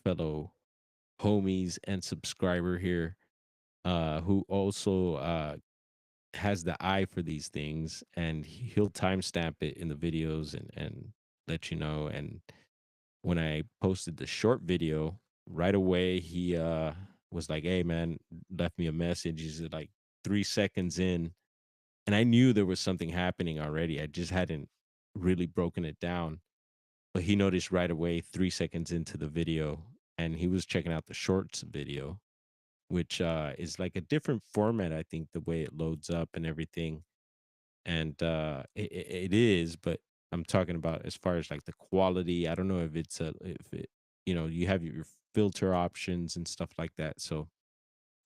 fellow homies and subscriber here, who also has the eye for these things, and he'll timestamp it in the videos and let you know. And when I posted the short video, right away he was like, "Hey man," left me a message. He's like 3 seconds in, and I knew there was something happening already. I just hadn't really broken it down, but he noticed right away 3 seconds into the video, and he was checking out the shorts video, which is like a different format. I think the way it loads up and everything. and it is, but I'm talking about as far as like the quality. I don't know if it's a if it, you have your filter options and stuff like that, so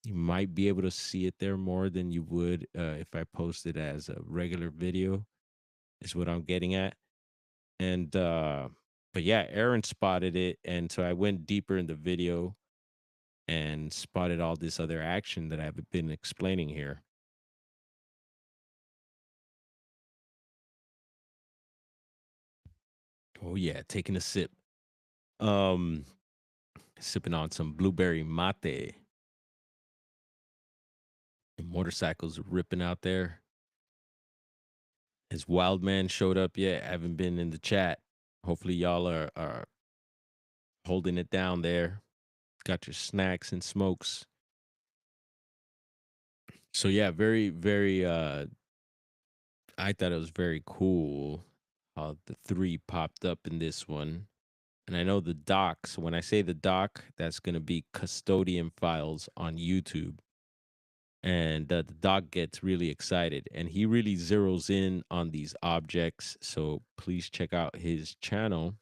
you might be able to see it there more than you would if I post it as a regular video. Is what I'm getting at. And but yeah, Aaron spotted it, and so I went deeper in the video and spotted all this other action that I've been explaining here. Oh yeah, taking a sip. Um Sipping on some blueberry mate. The motorcycles ripping out there. His wild man showed up yet. I haven't been in the chat. Hopefully y'all are holding it down there. Got your snacks and smokes. So yeah, very, very I thought it was very cool how the three popped up in this one. And I know the doc. So when I say the doc, that's going to be custodian files on YouTube. And the doc gets really excited and he really zeroes in on these objects. So please check out his channel.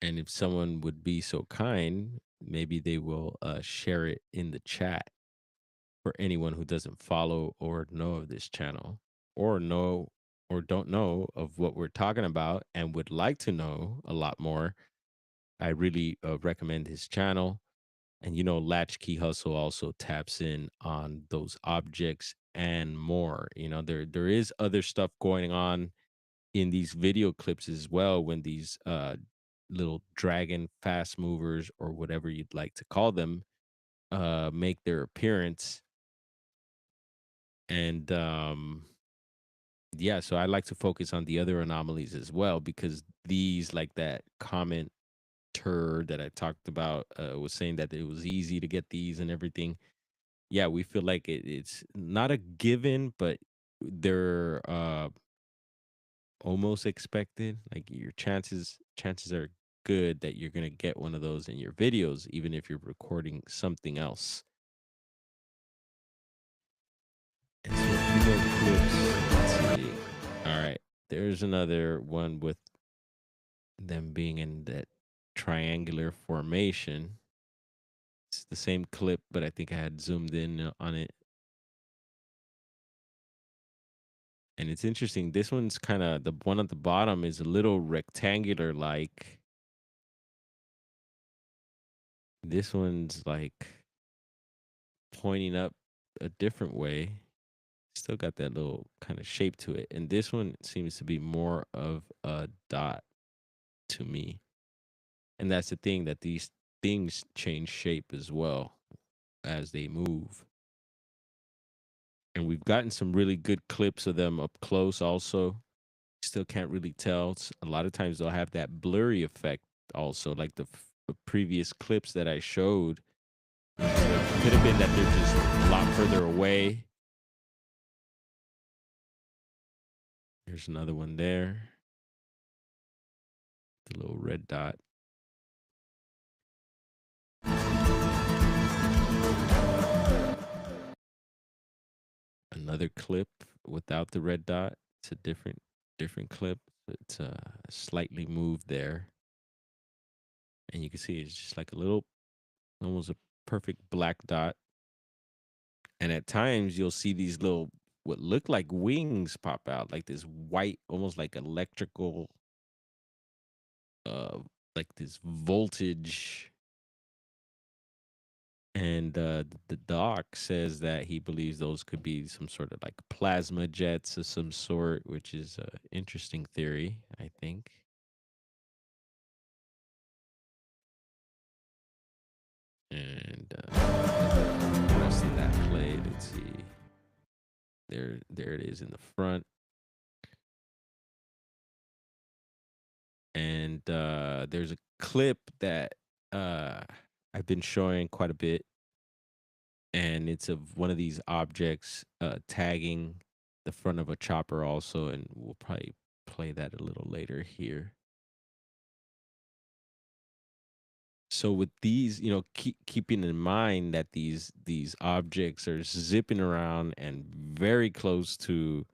And if someone would be so kind, maybe they will share it in the chat for anyone who doesn't follow or know of this channel or know or don't know of what we're talking about and would like to know a lot more. I really recommend his channel. And Latchkey Hustle also taps in on those objects and more. There is other stuff going on in these video clips as well when these little dragon fast movers or whatever you'd like to call them make their appearance. And yeah, so I like to focus on the other anomalies as well because these, like that commenter that I talked about, was saying that it was easy to get these and everything. Yeah, we feel like it's not a given, but they're almost expected. Like your chances are good that you're gonna get one of those in your videos, even if you're recording something else. And so a few more clips. Let's see. All right, there's another one with them being in that triangular formation. It's the same clip, but I think I had zoomed in on it. And it's interesting. This one's kind of the one at the bottom is a little rectangular like. This one's like pointing up a different way. Still got that little kind of shape to it. And this one seems to be more of a dot to me. And that's the thing that these things change shape as well as they move. And we've gotten some really good clips of them up close also. Still can't really tell. A lot of times they'll have that blurry effect also, like the previous clips that I showed. It could have been that they're just a lot further away. There's another one there. The little red dot. Another clip without the red dot. It's a different clip. It's slightly moved there. And you can see it's just like a little, almost a perfect black dot. And at times you'll see these little, what look like wings pop out, like this white, almost like electrical, uh, like this voltage. And the doc says that he believes those could be some sort of like plasma jets of some sort, which is an interesting theory, I think. And the rest of that play, let's see. There it is in the front. And there's a clip that uh, I've been showing quite a bit, and it's of one of these objects tagging the front of a chopper also, and we'll probably play that a little later here. So with these, keeping in mind that these objects are zipping around and very close to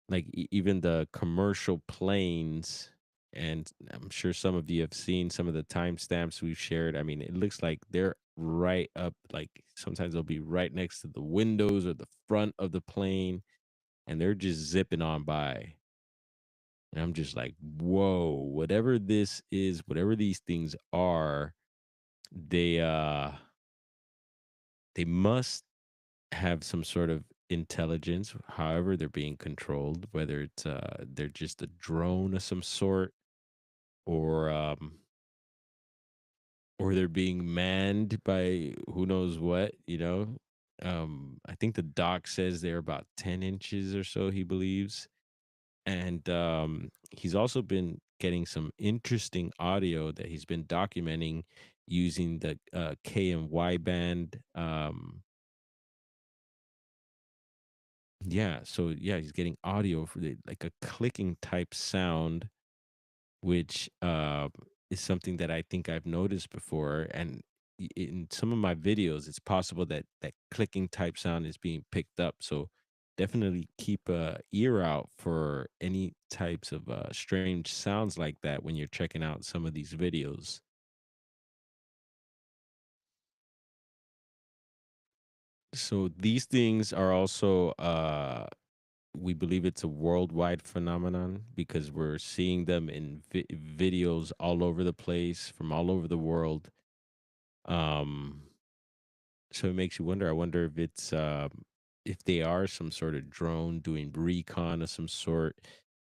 like even the commercial planes, and I'm sure some of you have seen some of the timestamps we've shared. I mean, it looks like they're right up, like sometimes they'll be right next to the windows or the front of the plane, and they're just zipping on by. And I'm just like, whoa, whatever this is, whatever these things are, they they must have some sort of intelligence, however they're being controlled, whether it's they're just a drone of some sort, or or they're being manned by who knows what, you know. I think the doc says they're about 10 inches or so, he believes. And he's also been getting some interesting audio that he's been documenting using the K and Y band. Yeah, so yeah, he's getting audio for the, like a clicking type sound, which is something that I think I've noticed before. And in some of my videos, it's possible that that clicking type sound is being picked up. So definitely keep a ear out for any types of strange sounds like that when you're checking out some of these videos. So these things are also we believe it's a worldwide phenomenon because we're seeing them in videos all over the place from all over the world. Um, so it makes you wonder. I wonder if it's if they are some sort of drone doing recon of some sort.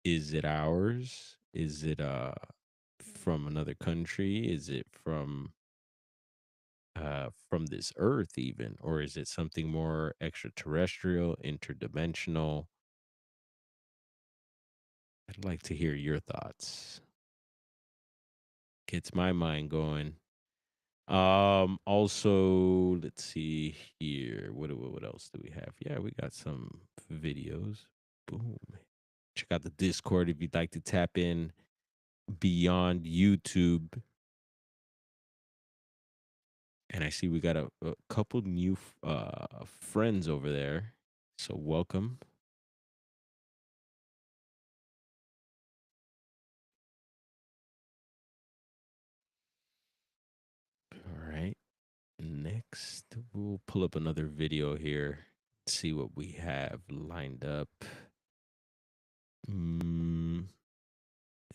Is it ours? Is it from another country? Is it from this earth even, or is it something more extraterrestrial, interdimensional? I'd like to hear your thoughts. Gets my mind going. Also, let's see here. What else do we have? Yeah, we got some videos. Boom. Check out the Discord if you'd like to tap in beyond YouTube. And I see we got a couple new friends over there. So welcome. All right. Next, we'll pull up another video here. See what we have lined up. Mm,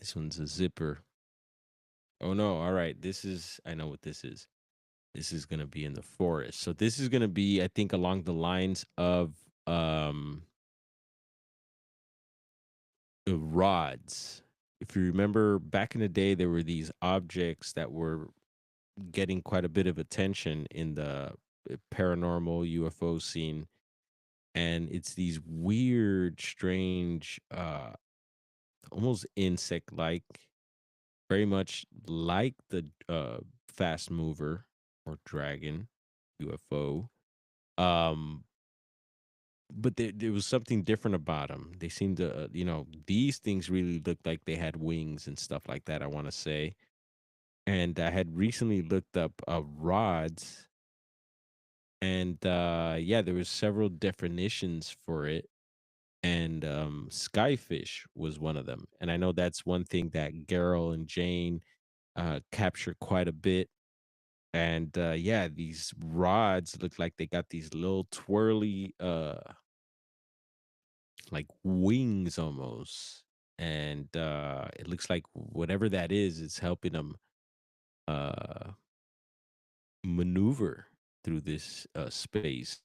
this one's a zipper. Oh no, all right. This is, I know what this is. This is gonna be in the forest. So this is gonna be, I think, along the lines of um rods. If you remember back in the day, there were these objects that were getting quite a bit of attention in the paranormal UFO scene. And it's these weird, strange, almost insect like, very much like the fast mover or dragon UFO. Um, but there was something different about them. They seemed to, these things really looked like they had wings and stuff like that. I want to say, and I had recently looked up rods, and yeah, there was several definitions for it, and skyfish was one of them. And I know that's one thing that Garrel and Jane captured quite a bit. And yeah, these rods look like they got these little twirly like wings almost. And it looks like whatever that is helping them uh maneuver through this space.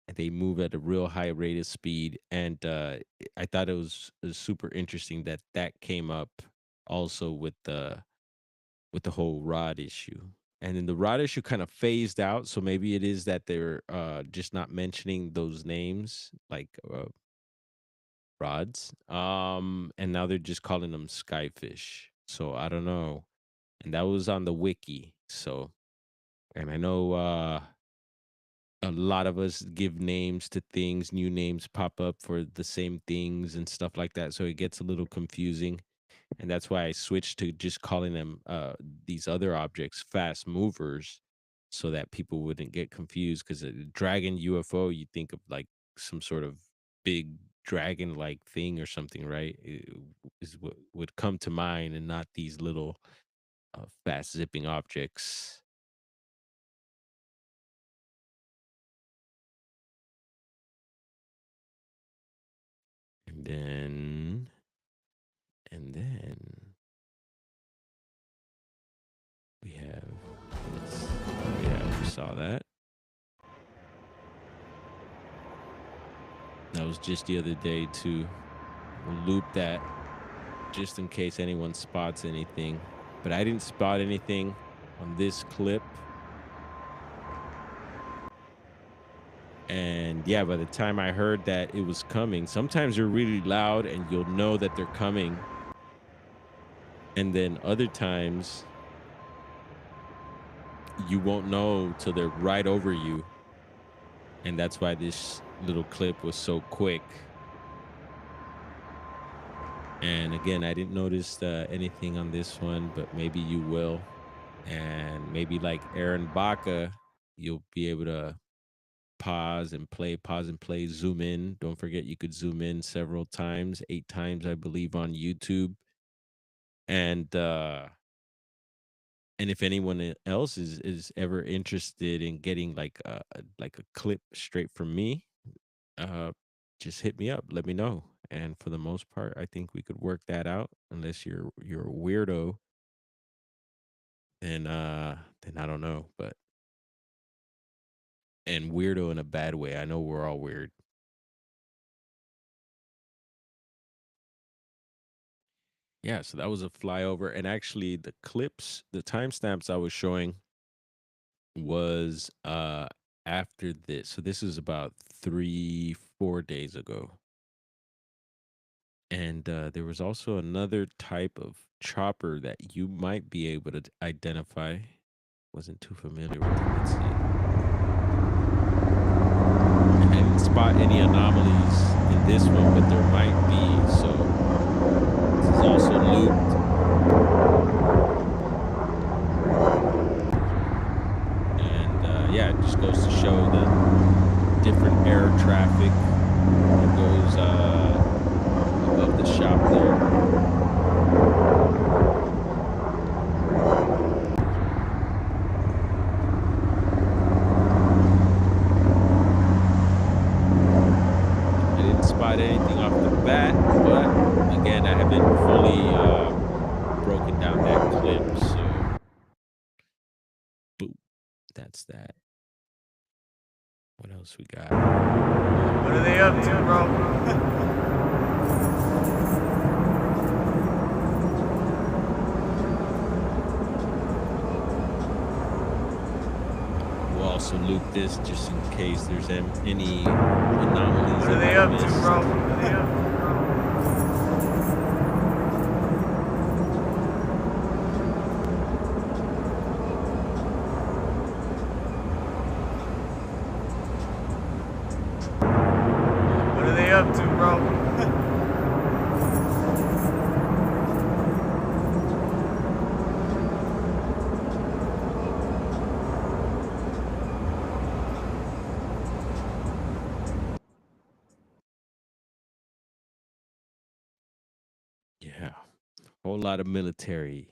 And they move at a real high rate of speed. And I thought it was super interesting that that came up also with the whole rod issue. And then the rod issue kind of phased out, so maybe it is that they're just not mentioning those names like rods. And now they're just calling them skyfish. So I don't know. And that was on the wiki. So, and I know a lot of us give names to things, new names pop up for the same things and stuff like that. So it gets a little confusing. And that's why I switched to just calling them these other objects fast movers, so that people wouldn't get confused. Because a dragon UFO, you think of like some sort of big dragon-like thing or something, right? Is what would come to mind, and not these little fast zipping objects. And then we have this. Oh yeah, we saw that. That was just the other day too. We'll loop that just in case anyone spots anything. But I didn't spot anything on this clip. And yeah, by the time I heard that it was coming, sometimes they're really loud and you'll know that they're coming. And then other times you won't know till they're right over you. And that's why this little clip was so quick. And again, I didn't notice anything on this one, but maybe you will. And maybe like Aaron Baca, you'll be able to pause and play, zoom in. Don't forget you could zoom in several times, 8 times, I believe, on YouTube. And if anyone else is ever interested in getting like a clip straight from me, uh just hit me up, let me know. And for the most part, I think we could work that out, unless you're a weirdo. Then I don't know, but and weirdo in a bad way. I know we're all weird. Yeah, so that was a flyover. And actually the clips, the timestamps I was showing was after this. So this is about 3, 4 days ago. And there was also another type of chopper that you might be able to identify. Wasn't too familiar with it. Let's see. I didn't spot any anomalies in this one, but there might be. So this is also looped. And yeah, it just goes to show the different air traffic that goes above the shop there. I didn't spot anything off the bat, but again, I haven't fully broken down that clip. So, boom, that's that. What else we got? What are they up to, bro? We'll also loop this just in case there's any anomalies. What are that they I up to, missed. bro? What are they up to, bro? What are they up to, bro? Yeah, whole lot of military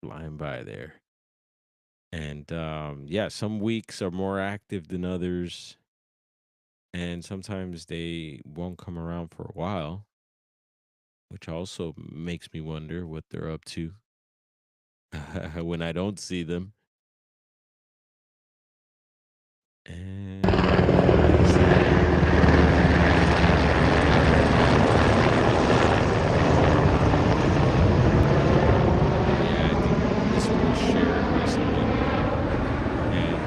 flying by there. And yeah, some weeks are more active than others, and sometimes they won't come around for a while, which also makes me wonder what they're up to when I don't see them. And let's see. Yeah, I think this one was shared recently. And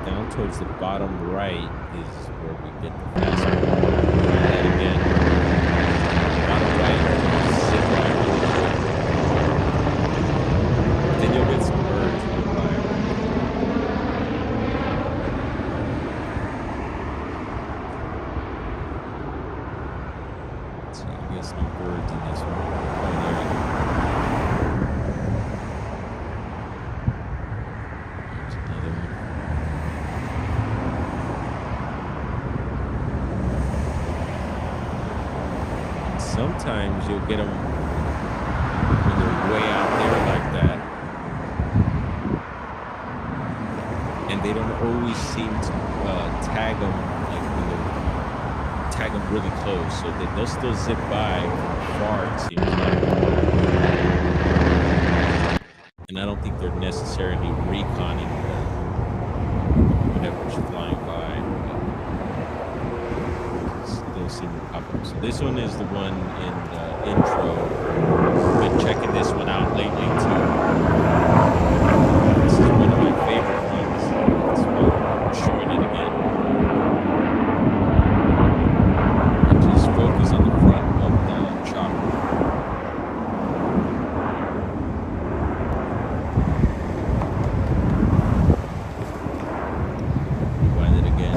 down towards the bottom right is where we get the fast one. Try that again. Bottom right, zip line real quick. Then you'll get some birds going by already. So you get some birds in this one. Oh, there you go. There's another one. sometimes you'll get them when they're way out there like that, and they don't always seem to tag them like when they're tag them really close, so they'll still zip by from far. It seems like, and I don't think they're necessarily reconning whatever's flying by. But still seem to pop up. So this one is the one in the intro. Been checking this one out lately too. This is one of my favorite ones. That's why I'm showing it again. And just focus on the front of the chopper. Rewind it again.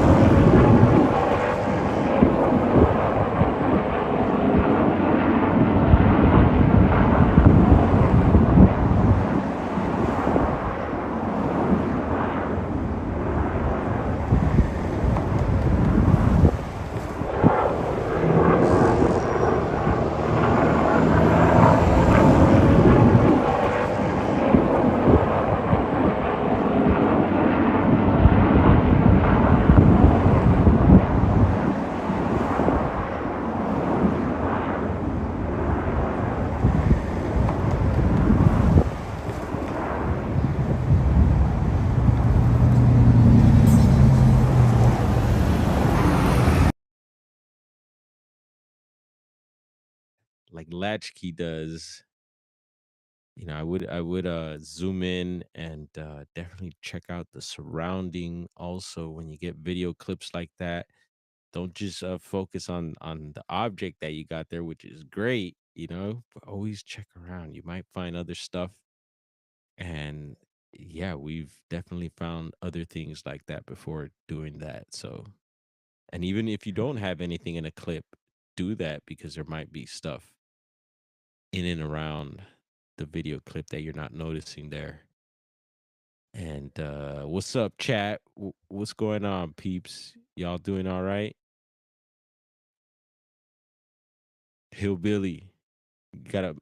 Like Latchkey does. I would zoom in and definitely check out the surrounding also when you get video clips like that. Don't just focus on the object that you got there, which is great, but always check around. You might find other stuff. And yeah, we've definitely found other things like that before doing that. So, and even if you don't have anything in a clip, do that because there might be stuff in and around the video clip that you're not noticing there. And what's up, chat? What's going on, peeps? Y'all doing all right? Hillbilly, you got a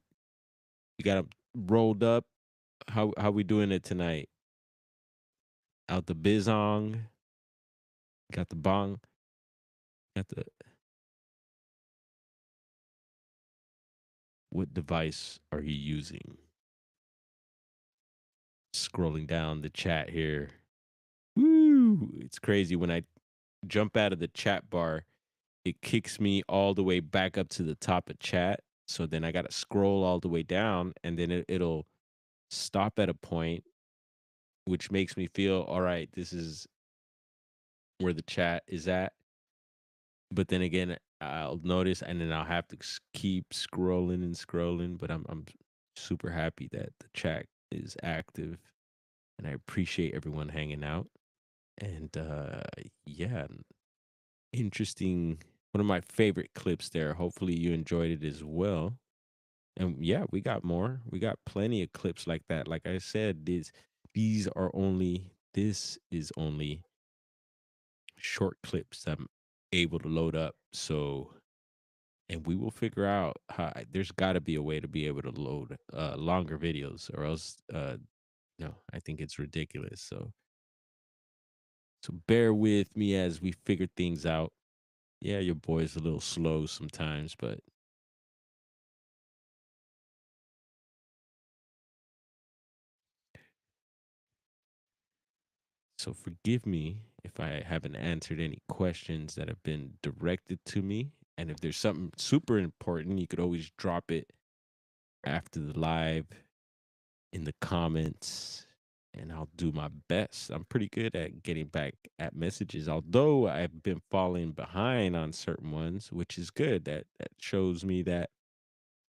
you got a rolled up. How we doing it tonight? Out the bizong, got the bong, got the what device are you using? Scrolling down the chat here. Woo! It's crazy when I jump out of the chat bar, it kicks me all the way back up to the top of chat. So then I got to scroll all the way down, and then it'll stop at a point, which makes me feel all right. This is where the chat is at. But then again, I'll notice, and then I'll have to keep scrolling and scrolling. But I'm super happy that the chat is active, and I appreciate everyone hanging out. And yeah, interesting. One of my favorite clips there. Hopefully you enjoyed it as well. And yeah, we got more. We got plenty of clips like that. Like I said, these are only this is only short clips that I'm able to load up. So and we will figure out how there's got to be a way to be able to load longer videos or else no, I think it's ridiculous. So bear with me as we figure things out. Yeah, your boy's a little slow sometimes, but so forgive me if I haven't answered any questions that have been directed to me. And if there's something super important, you could always drop it after the live in the comments and I'll do my best. I'm pretty good at getting back at messages, although I've been falling behind on certain ones, which is good. That shows me that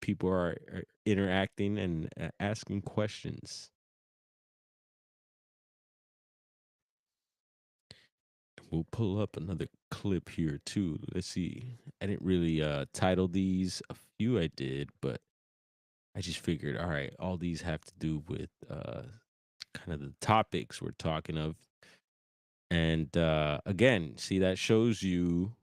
people are interacting and asking questions. We'll pull up another clip here too. Let's see. I didn't really title these. A few I did, but I just figured, all right, all these have to do with kind of the topics we're talking of. And again, see that shows you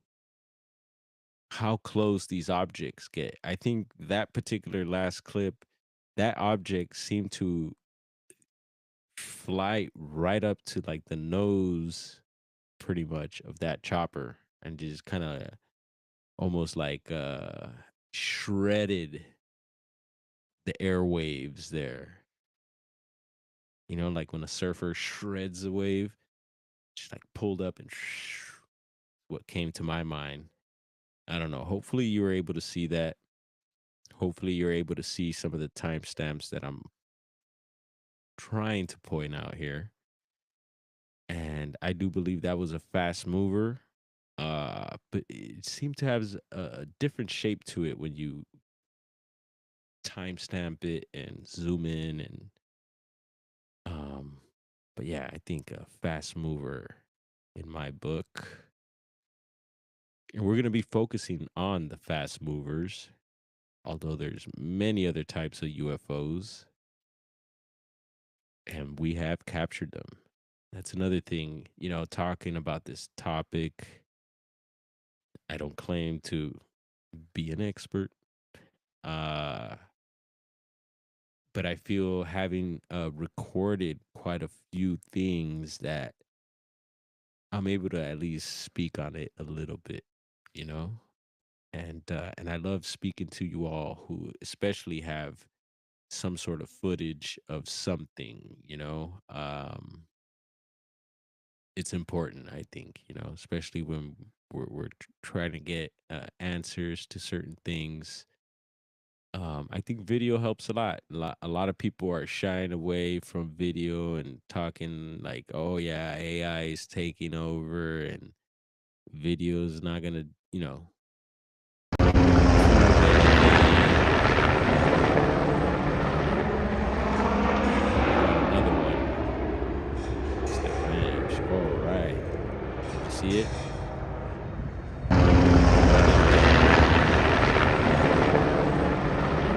how close these objects get. I think that particular last clip, that object seemed to fly right up to like the nose pretty much of that chopper and just kind of almost like shredded the airwaves there. You know, like when a surfer shreds a wave, just like pulled up and what came to my mind. I don't know. Hopefully you were able to see that. Hopefully you're able to see some of the timestamps that I'm trying to point out here. And I do believe that was a fast mover. But it seemed to have a different shape to it when you timestamp it and zoom in and um but yeah, I think a fast mover in my book. And we're going to be focusing on the fast movers, although there's many other types of UFOs and we have captured them. That's another thing, talking about this topic. I don't claim to be an expert. Uh but I feel having recorded quite a few things that I'm able to at least speak on it a little bit, you know? And I love speaking to you all who especially have some sort of footage of something, it's important, I think, especially when we're trying to get answers to certain things. I think video helps a lot. A lot of people are shying away from video and talking like, "Oh yeah, AI is taking over, and video is not gonna, prove anything." We got another one. It's the finish. All right, did you see it?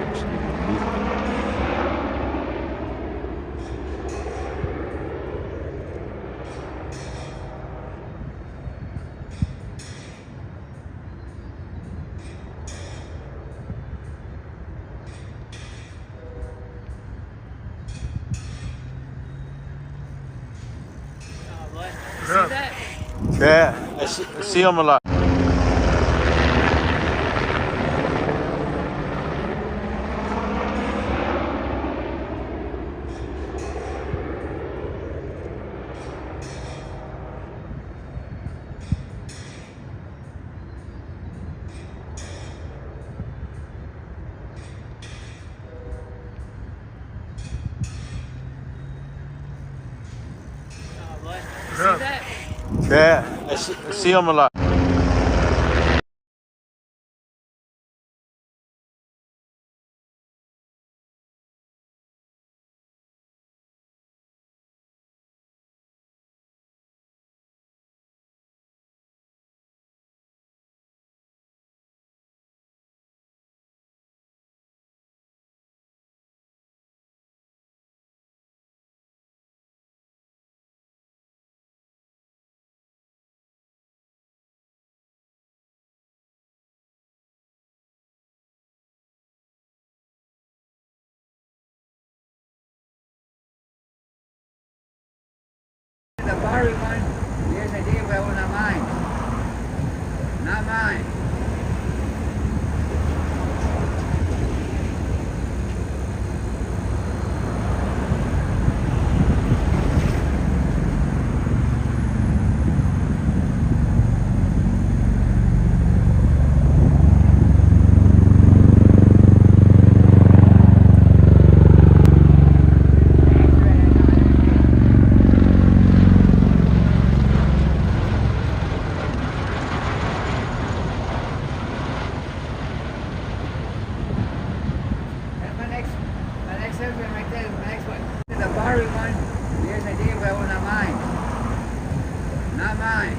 Actually looping. Yeah. Yeah, I see them a lot. Yeah. Yeah, I see them a lot. The Bari one, yes, I did, but not mine. Not mine. That's my next husband right there, my next one. The Bari one, yes, I did, but not mine. Not mine.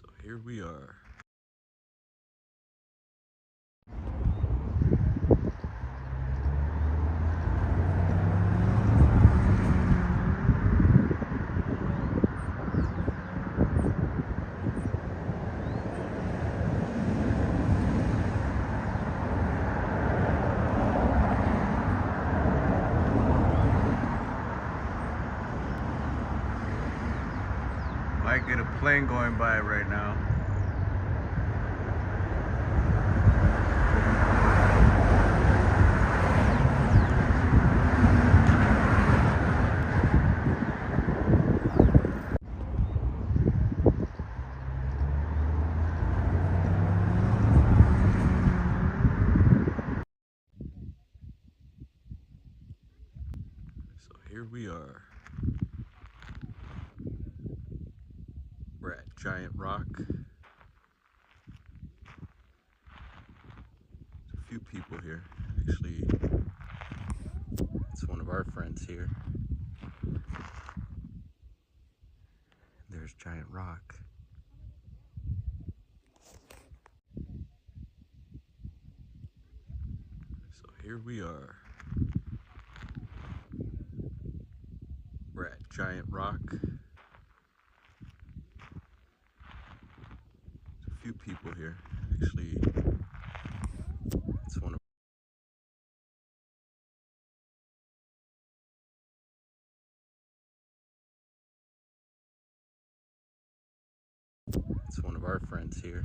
So here we are. Might get a plane going by right now. So here we are. We're at Giant Rock. There's a few people here. Actually, it's one of our friends here. There's Giant Rock. So here we are. We're at Giant Rock. There's a few people here. Actually, it's one of our friends here.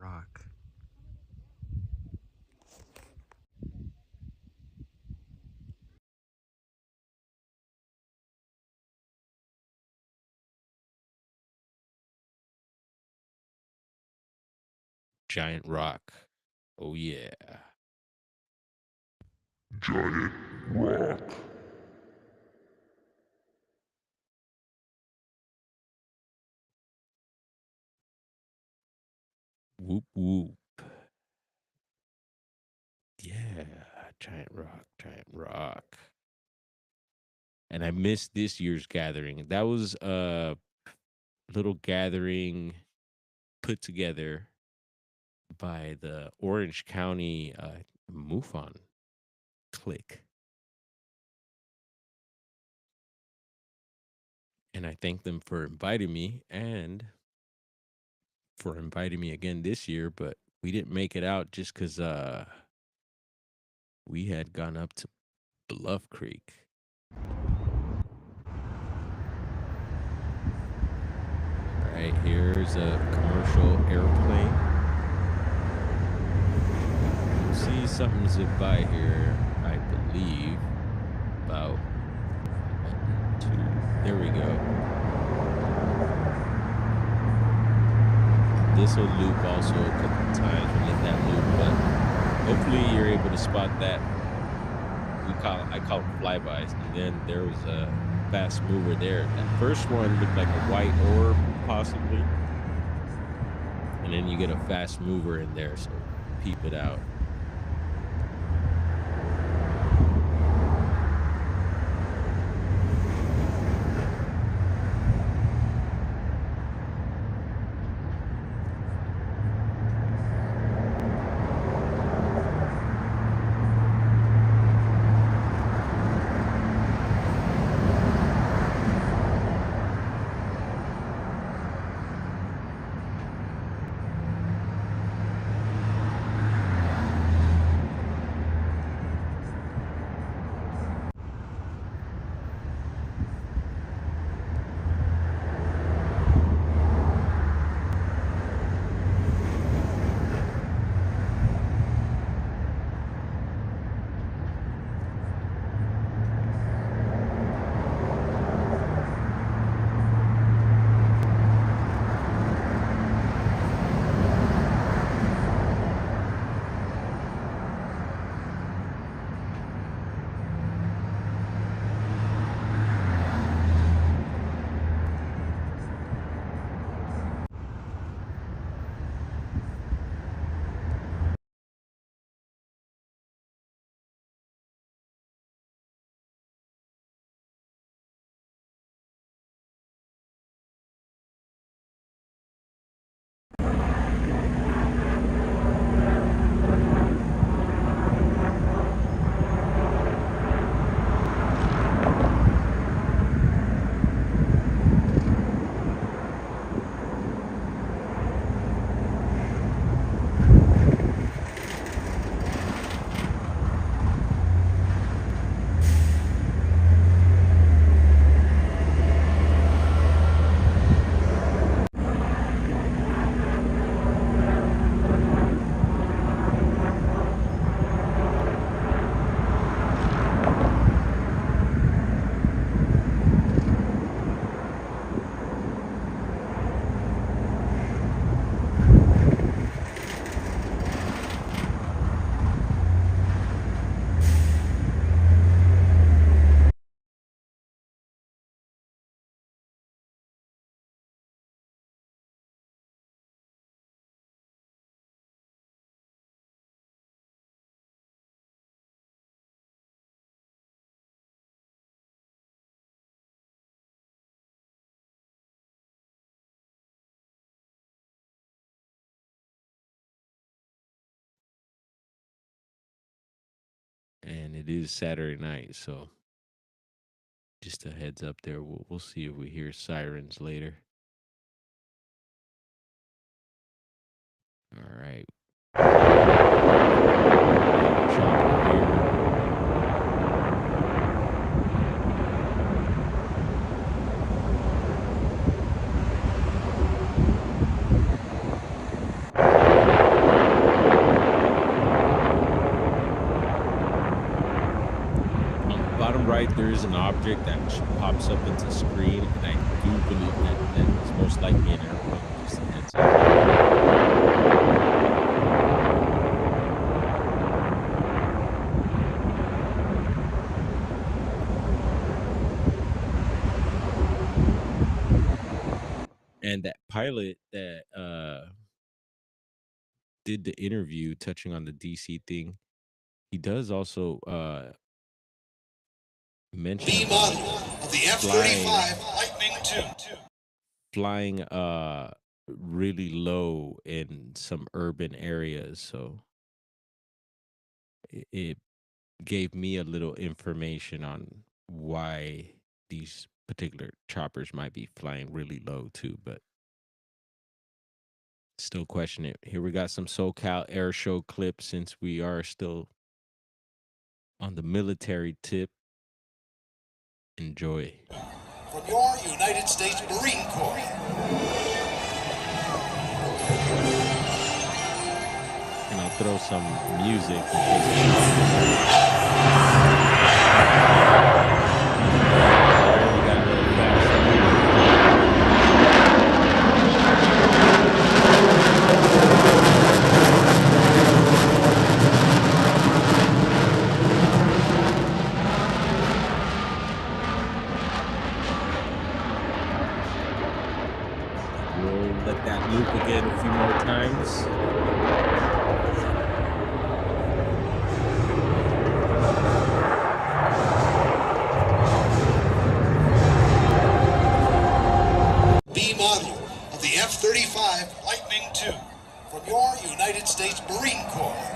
rock. Giant rock. Oh yeah. Giant rock. Whoop whoop. Yeah. Giant rock. Giant rock. And I missed this year's gathering. That was a little gathering put together by the Orange County MUFON clique. And I thank them for inviting me and for inviting me again this year, but we didn't make it out just because we had gone up to Bluff Creek. All right, here's a commercial airplane. See something zip by here, I believe. About 1, 2. There we go. This will loop also a couple of times. We'll let that loop, but hopefully you're able to spot that. I call it flybys, and then there was a fast mover there. That first one looked like a white orb, possibly, and then you get a fast mover in there, so peep it out. And it is Saturday night, so just a heads up there. We'll see if we hear sirens later. All right. Chopper here. right, there is an object that pops up into screen, and I do believe that is most likely an airplane. Just a heads up. And that pilot that did the interview touching on the DC thing, he does also mention B about model of the flying F-35 Lightning II. flying really low in some urban areas. So it gave me a little information on why these particular choppers might be flying really low too, but still question it. Here we got some SoCal Air Show clips since we are still on the military tip. Enjoy. From your United States Marine Corps. And I'll throw some music. We'll let that loop again a few more times. B model of the F-35 Lightning II. From your United States Marine Corps.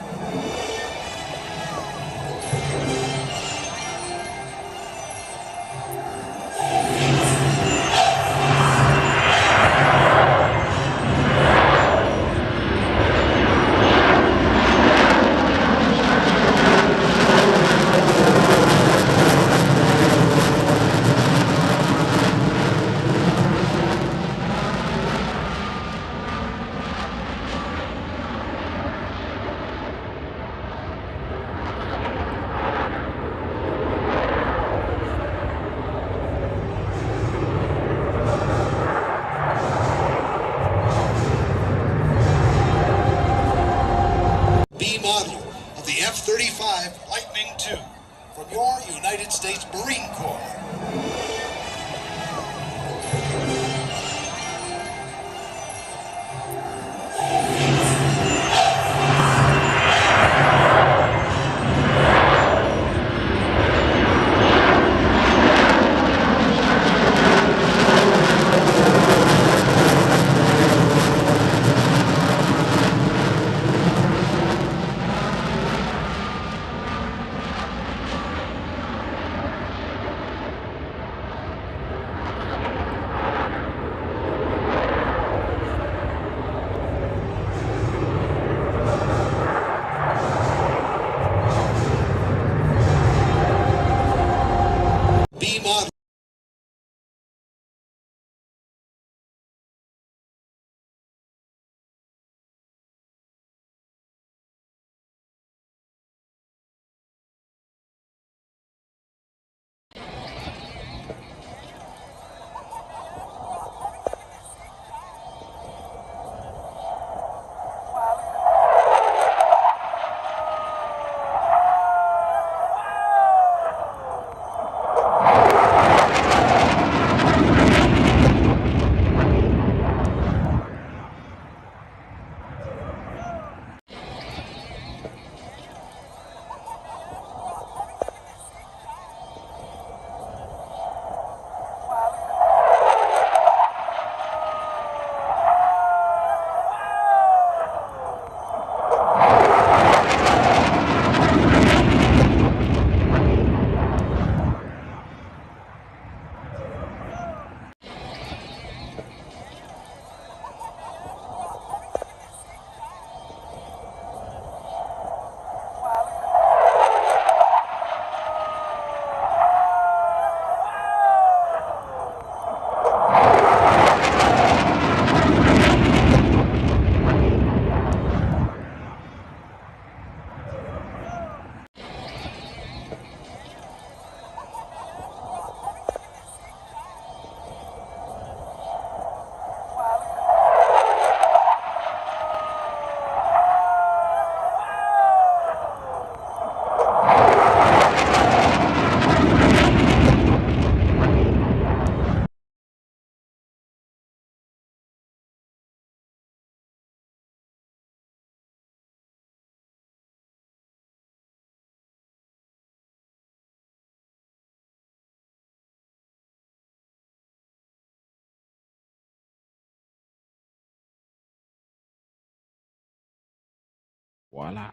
Voila.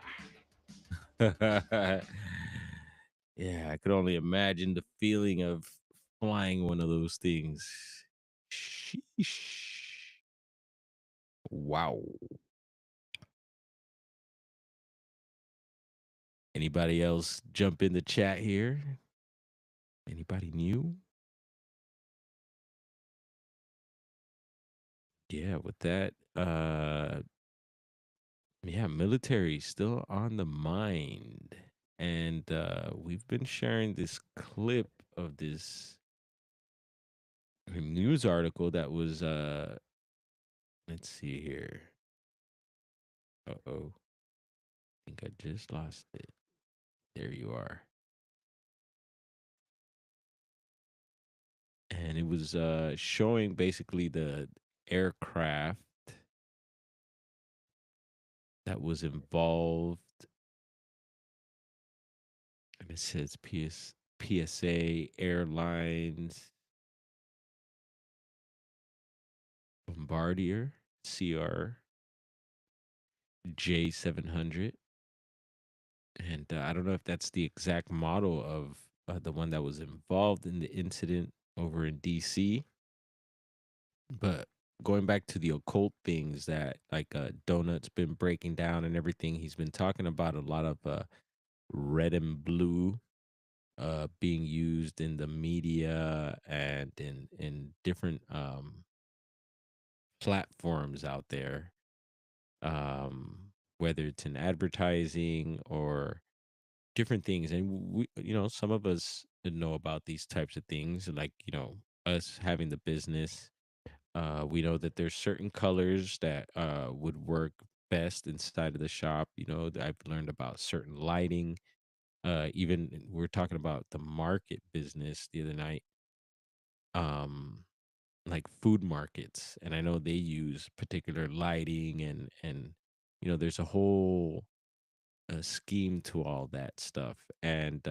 Yeah, I could only imagine the feeling of flying one of those things. Sheesh. Wow. Anybody else jump in the chat here? Anybody new? Yeah, with that, yeah, military still on the mind. And we've been sharing this clip of this news article that was let's see here. Uh-oh. I think I just lost it. There you are. And it was showing basically the aircraft that was involved. And it says PSA Airlines Bombardier CR J700. And I don't know if that's the exact model of the one that was involved in the incident over in DC. But going back to the occult things that like Donut's been breaking down and everything, he's been talking about a lot of red and blue being used in the media and in different platforms out there, whether it's in advertising or different things. And we, some of us know about these types of things, like us having the business. We know that there's certain colors that would work best inside of the shop. I've learned about certain lighting. Even we are talking about the market business the other night, um, like food markets, and I know they use particular lighting and there's a whole scheme to all that stuff. And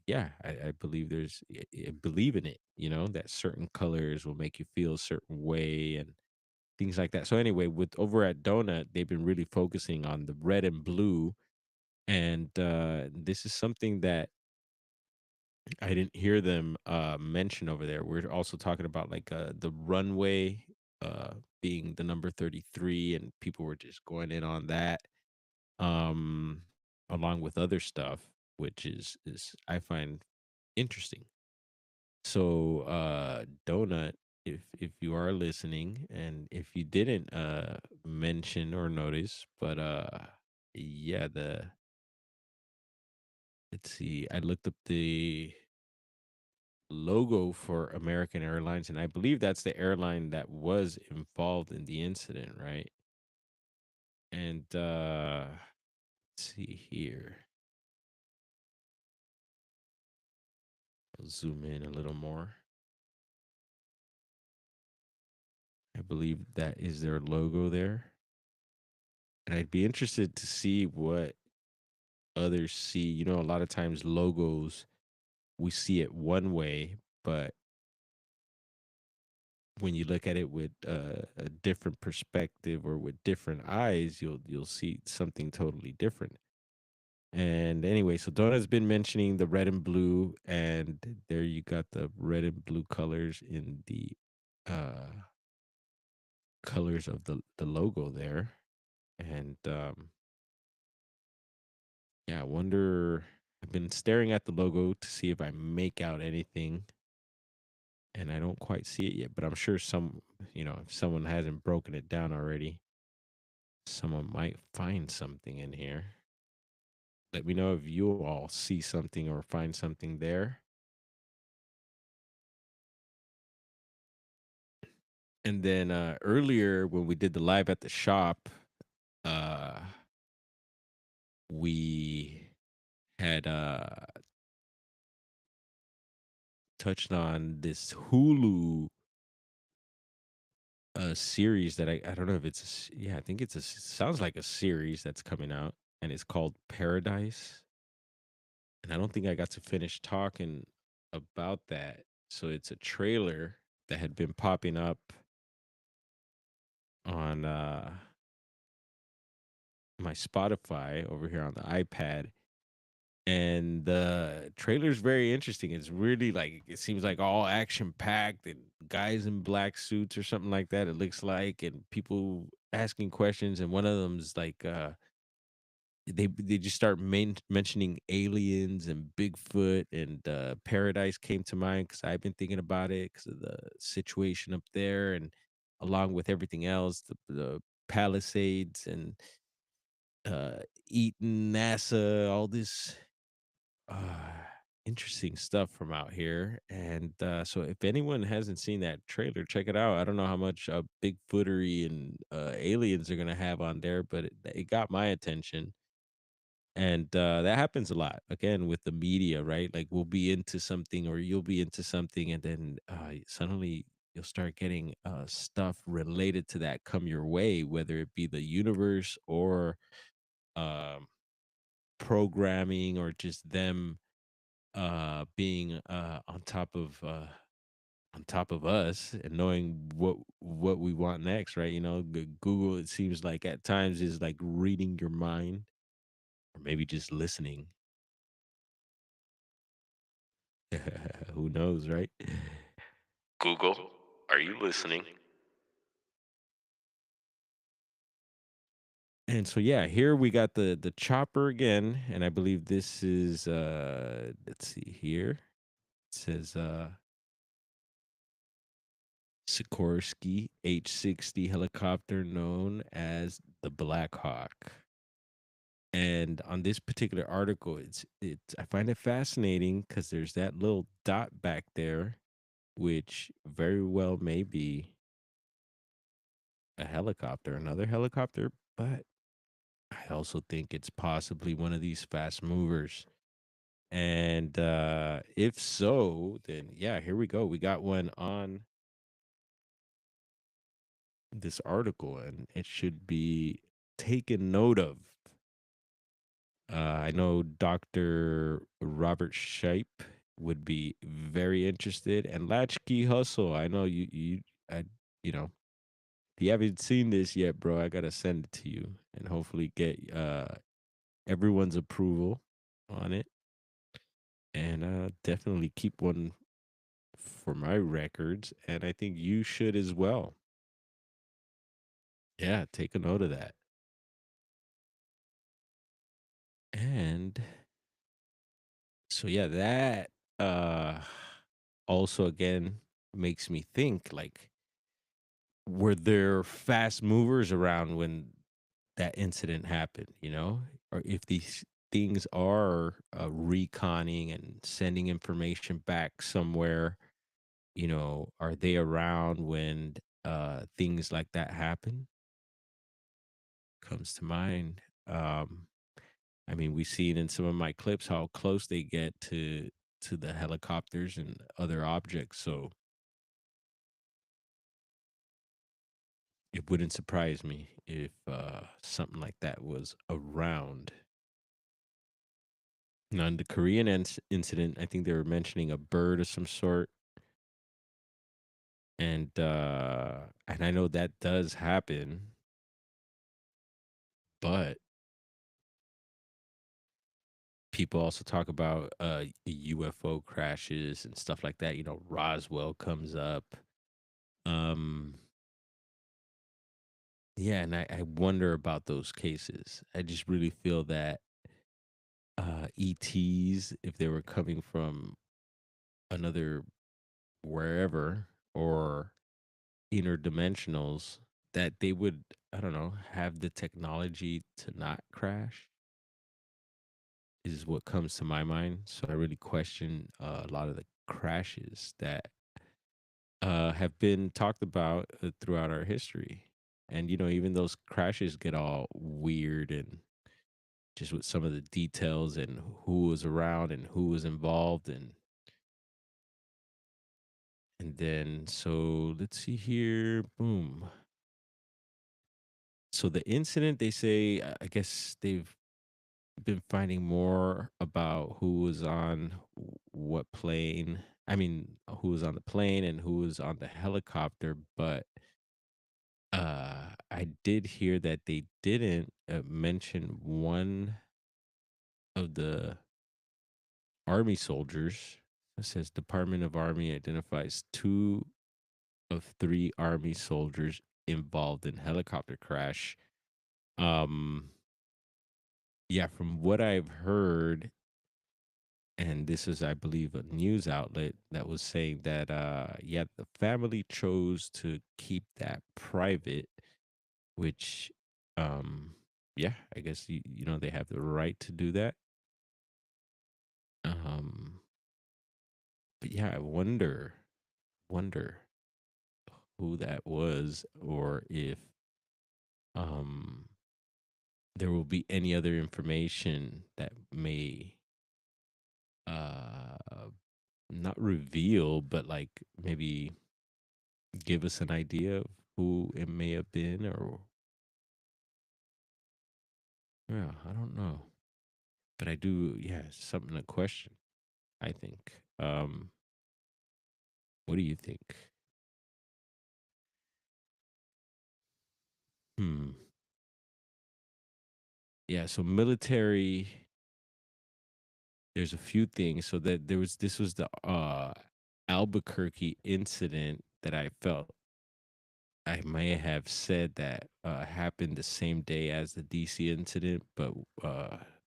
yeah, I believe I believe in it. That certain colors will make you feel a certain way and things like that. So anyway, with over at Donut, they've been really focusing on the red and blue, and this is something that I didn't hear them mention over there. We're also talking about like the runway being the number 33, and people were just going in on that, um, along with other stuff, which is I find interesting. So, Donut, if you are listening, and if you didn't mention or notice, but yeah, let's see, I looked up the logo for American Airlines, and I believe that's the airline that was involved in the incident, right? And let's see here. I'll zoom in a little more. I believe that is their logo there. And I'd be interested to see what others see. A lot of times logos, we see it one way, but when you look at it with a different perspective or with different eyes, you'll see something totally different. And anyway, so Donna's been mentioning the red and blue, and there you got the red and blue colors in the uh, colors of the logo there. And yeah, I wonder. I've been staring at the logo to see if I make out anything, and I don't quite see it yet. But I'm sure if someone hasn't broken it down already, someone might find something in here. Let me know if you all see something or find something there. And then earlier when we did the live at the shop, uh, we had touched on this Hulu series that I don't know if yeah, I think sounds like a series that's coming out, and it's called Paradise. And I don't think I got to finish talking about that. So it's a trailer that had been popping up on my Spotify over here on the iPad, and the trailer's very interesting. It's really like it seems like all action packed and guys in black suits or something like that. It looks like, and people asking questions, and one of them's like, they just start mentioning aliens and Bigfoot, and Paradise came to mind because I've been thinking about it because of the situation up there, and along with everything else, the Palisades and uh, Eaton, NASA, all this uh, interesting stuff from out here. And so, if anyone hasn't seen that trailer, check it out. I don't know how much Bigfootery and aliens are gonna have on there, but it got my attention. And that happens a lot again with the media, right? Like we'll be into something or you'll be into something, and then suddenly you'll start getting stuff related to that come your way, whether it be the universe or um, programming or just them being on top of us and knowing what we want next, right? Google, it seems like at times is like reading your mind or maybe just listening. Who knows, right? Google, are you listening? And so yeah, here we got the chopper again, and I believe this is let's see here. It says Sikorsky H-60 helicopter known as the Black Hawk. And on this particular article, it's I find it fascinating because there's that little dot back there, which very well may be a helicopter, another helicopter, but I also think it's possibly one of these fast movers. And if so, then yeah, here we go. We got one on this article, and it should be taken note of. I know Dr. Robert Shipe would be very interested, and Latchkey Hustle. I know I, you know, if you haven't seen this yet, bro, I gotta send it to you, and hopefully get everyone's approval on it, and definitely keep one for my records, and I think you should as well. Yeah, take a note of that. And so yeah, that uh also again makes me think like were there fast movers around when that incident happened, Or if these things are reconning and sending information back somewhere, are they around when things like that happen? Comes to mind. I mean, we've seen in some of my clips how close they get to the helicopters and other objects. So it wouldn't surprise me if something like that was around. Now, in the Korean incident, I think they were mentioning a bird of some sort, and I know that does happen, but people also talk about UFO crashes and stuff like that. Roswell comes up. Um, yeah, and I wonder about those cases. I just really feel that ETs, if they were coming from another wherever or interdimensionals, that they would, I don't know, have the technology to not crash is what comes to my mind. So I really question a lot of the crashes that have been talked about throughout our history. And, even those crashes get all weird and just with some of the details and who was around and who was involved and then so let's see here. Boom. So the incident, they say, I guess they've been finding more about who was on what plane. I mean, who was on the plane and who was on the helicopter, but I did hear that they didn't mention one of the Army soldiers. It says Department of Army identifies two of three Army soldiers involved in helicopter crash. Um, yeah, from what I've heard, and this is, I believe, a news outlet that was saying that, yeah, the family chose to keep that private, which, um, yeah, I guess they have the right to do that. Um, but yeah, I wonder who that was, or if um there will be any other information that may uh not reveal, but like maybe give us an idea of who it may have been, or yeah, I don't know. But I do, yeah, it's something to question, I think. What do you think? Hmm. Yeah, so military, there's a few things. So that this was the Albuquerque incident that I felt I may have said that happened the same day as the DC incident, but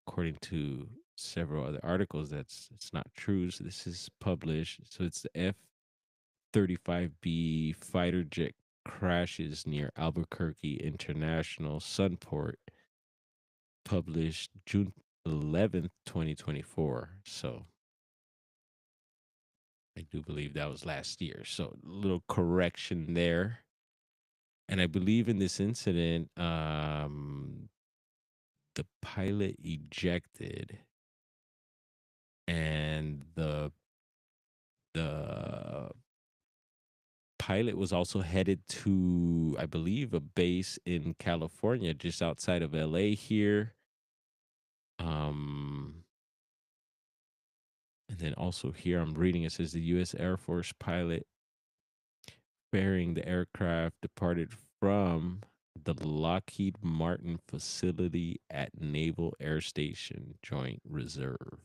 according to several other articles, it's not true. So this is published. So it's the F-35B fighter jet crashes near Albuquerque International Sunport, published June 11th, 2024. So I do believe that was last year. So a little correction there. And I believe in this incident, the pilot ejected, and the pilot was also headed to, I believe, a base in California, just outside of LA here. Um, and then also here I'm reading, it says the U.S. Air Force pilot ferrying the aircraft departed from the Lockheed Martin facility at Naval Air Station Joint Reserve.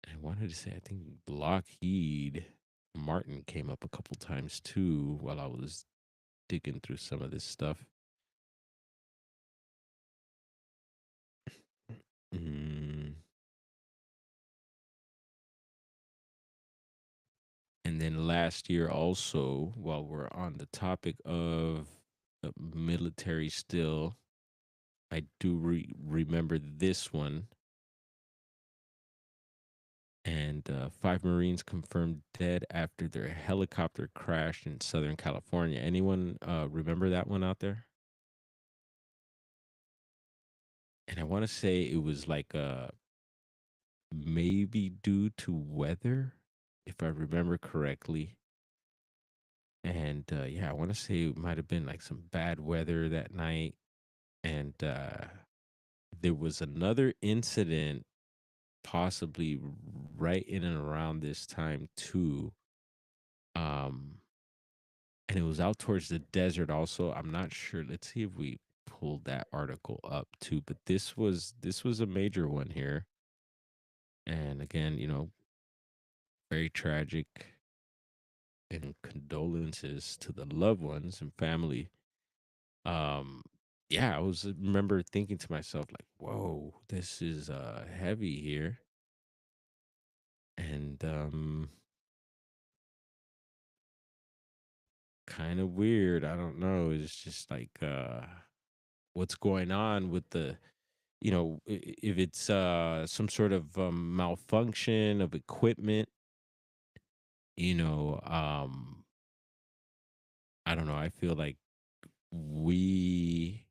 I wanted to say, I think Lockheed Martin came up a couple times too while I was digging through some of this stuff. Mm. And then last year, also, while we're on the topic of military still, I do remember this one. And five Marines confirmed dead after their helicopter crashed in Southern California. Anyone remember that one out there? And I want to say it was like maybe due to weather, if I remember correctly. And yeah, I want to say it might have been like some bad weather that night. And there was another incident, possibly right in and around this time too. Um, and it was out towards the desert also. I'm not sure. Let's see if we pulled that article up too. But this was a major one here. And again, very tragic, and condolences to the loved ones and family. Um, yeah, I was remember thinking to myself like, "Whoa, this is heavy here," and kind of weird. I don't know. It's just like what's going on with the, if it's some sort of malfunction of equipment, you know, I don't know. I feel like we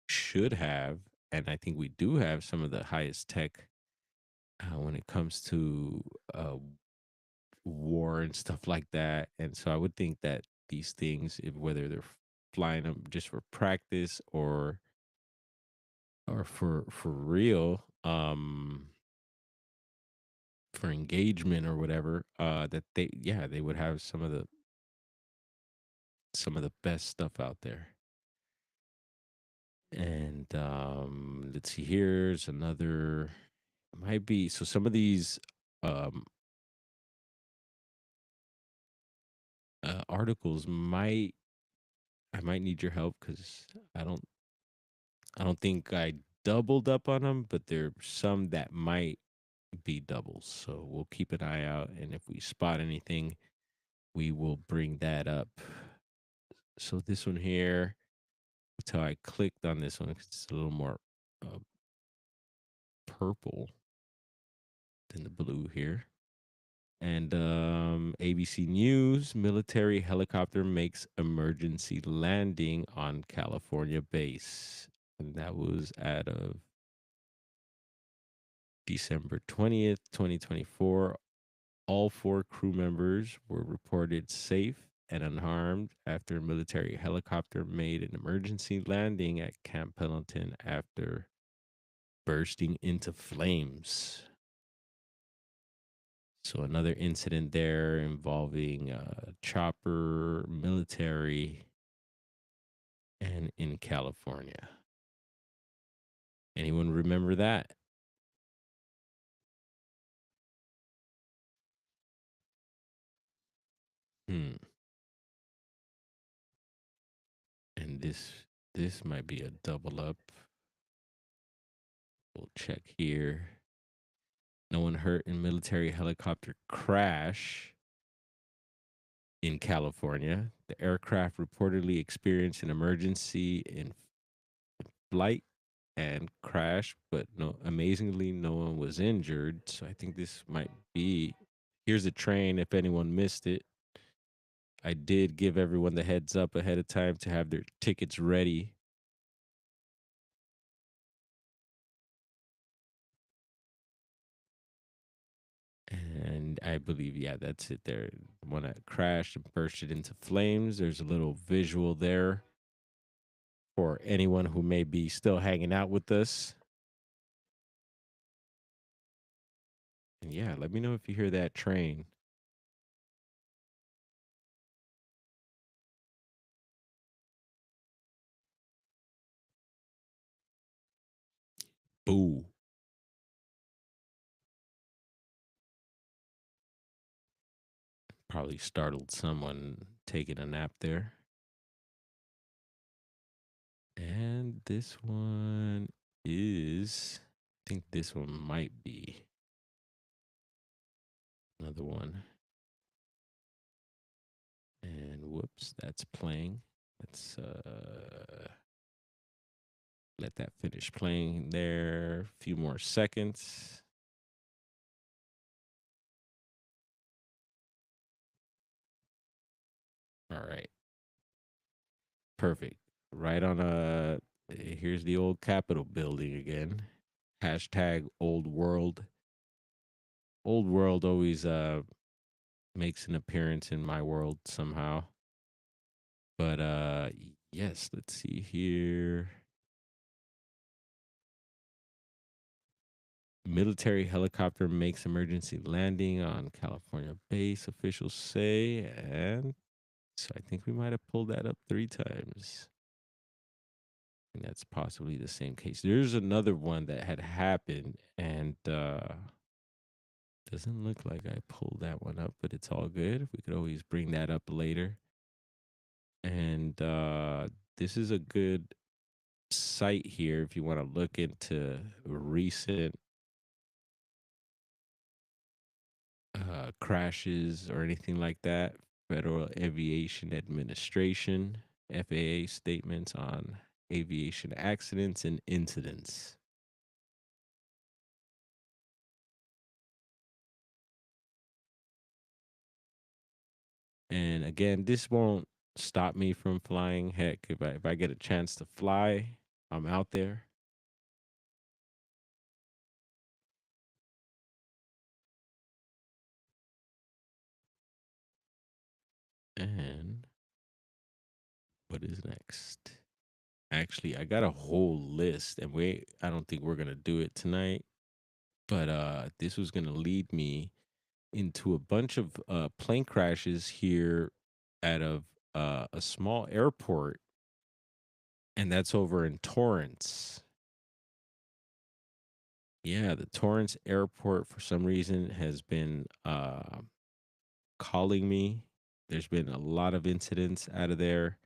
should have, and I think we do have some of the highest tech when it comes to war and stuff like that. And so I would think that these things, if whether they're flying them just for practice or for real, for engagement or whatever, that they would have some of the some of the best stuff out there. And let's see, here's another, might be, so some of these um, articles might, I might need your help because I don't, I don't think I doubled up on them, but there are some that might be doubles. So we'll keep an eye out. And if we spot anything, we will bring that up. So this one here, that's how I clicked on this one 'cause it's a little more uh, purple than the blue here. And ABC News, military helicopter makes emergency landing on California base. And that was out of December 20th, 2024. All 4 crew members were reported safe and unharmed after a military helicopter made an emergency landing at Camp Pendleton after bursting into flames. So another incident there involving chopper, military, and in California. Anyone remember that? Hmm. And this might be a double up. We'll check here. No one hurt in military helicopter crash in California. The aircraft reportedly experienced an emergency in flight and crash, but no, amazingly, no one was injured. So I think this might be. Here's a train. If anyone missed it, I did give everyone the heads up ahead of time to have their tickets ready. And I believe, yeah, that's it there. The one that crashed and bursted into flames. There's a little visual there for anyone who may be still hanging out with us. And yeah, let me know if you hear that train. Boo. Probably startled someone taking a nap there. And this one is, I think this one might be another one. And whoops, that's playing. Let's let that finish playing there. A few more seconds. All right. Perfect. Right on here's the old Capitol building again. Hashtag old world. Old world always makes an appearance in my world somehow. But yes, let's see here. Military helicopter makes emergency landing on California base, officials say. And so I think we might have pulled that up 3 times. And that's possibly the same case. There's another one that had happened and doesn't look like I pulled that one up, but it's all good. We could always bring that up later. And this is a good site here if you want to look into recent crashes or anything like that. Federal Aviation Administration, FAA statements on aviation accidents and incidents. And again, this won't stop me from flying. Heck, if I get a chance to fly, I'm out there. And what is next? Actually, I got a whole list, and I don't think we're gonna do it tonight. But this was gonna lead me into a bunch of plane crashes here out of a small airport, and that's over in Torrance. Yeah, the Torrance airport for some reason has been calling me. There's been a lot of incidents out of there,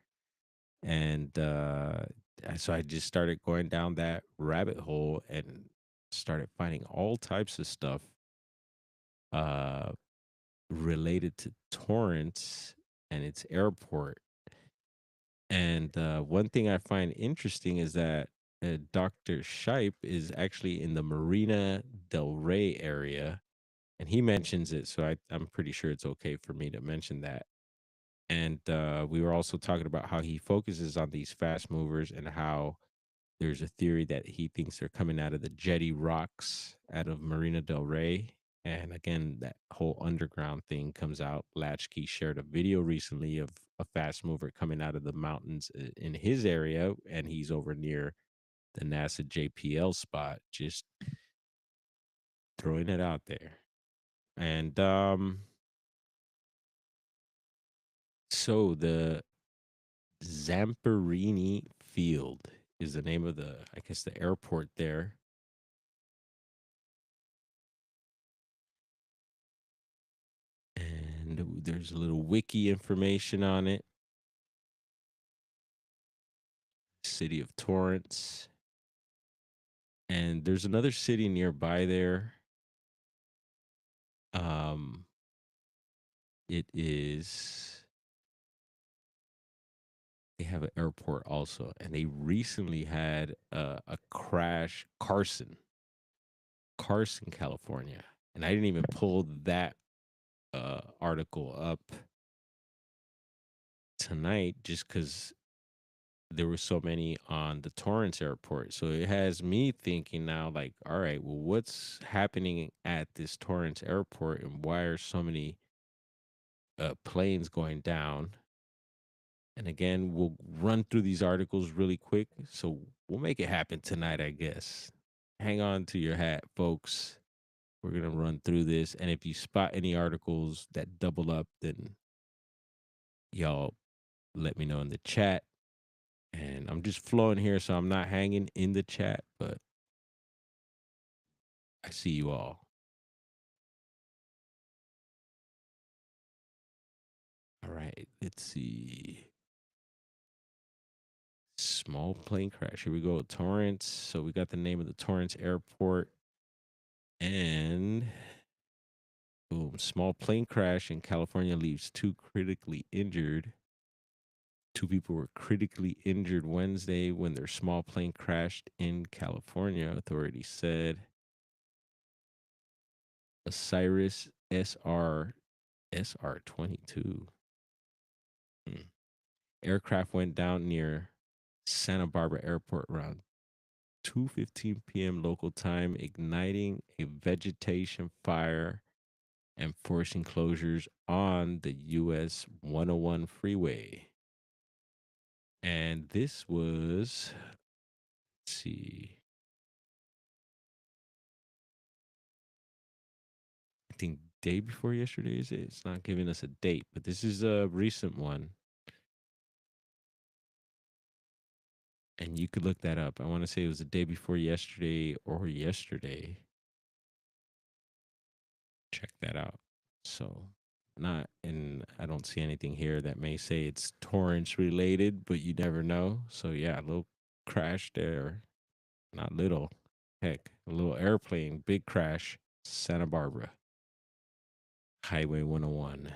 and so I just started going down that rabbit hole and started finding all types of stuff uh related to Torrance and its airport. And one thing I find interesting is that Dr. Shipe is actually in the Marina Del Rey area, and he mentions it, so I'm pretty sure it's okay for me to mention that. And we were also talking about how he focuses on these fast movers and how there's a theory that he thinks they're coming out of the Jetty Rocks out of Marina Del Rey. And again, that whole underground thing comes out. Latchkey shared a video recently of a fast mover coming out of the mountains in his area, and he's over near the NASA JPL spot. Just throwing it out there. And so the Zamperini Field is the name of I guess, the airport there. And there's a little wiki information on it. City of Torrance. And there's another city nearby there. Um, it is, they have an airport also, and they recently had a crash, Carson, California. And I didn't even pull that article up tonight just because there were so many on the Torrance airport. So it has me thinking now, like, all right, well, what's happening at this Torrance airport, and why are so many planes going down? And again, we'll run through these articles really quick. So we'll make it happen tonight, I guess. Hang on to your hat, folks. We're going to run through this. And if you spot any articles that double up, then y'all let me know in the chat. And I'm just flowing here, so I'm not hanging in the chat, but I see you all. All right, let's see. Small plane crash. Here we go. Torrance. So we got the name of the Torrance airport. And boom, small plane crash in California leaves two critically injured. Two people were critically injured Wednesday when their small plane crashed in California, authorities said. A Cirrus SR-22 aircraft went down near Santa Barbara Airport around 2:15 p.m. local time, igniting a vegetation fire and forcing closures on the US 101 freeway. And this was, let's see, I think day before yesterday, is it? It's not giving us a date, but this is a recent one. And you could look that up. I want to say it was the day before yesterday or yesterday. Check that out. So, not, and I don't see anything here that may say it's Torrance related, but you never know. So, yeah, a little crash there. Not little. Heck, a little airplane, big crash, Santa Barbara, Highway 101.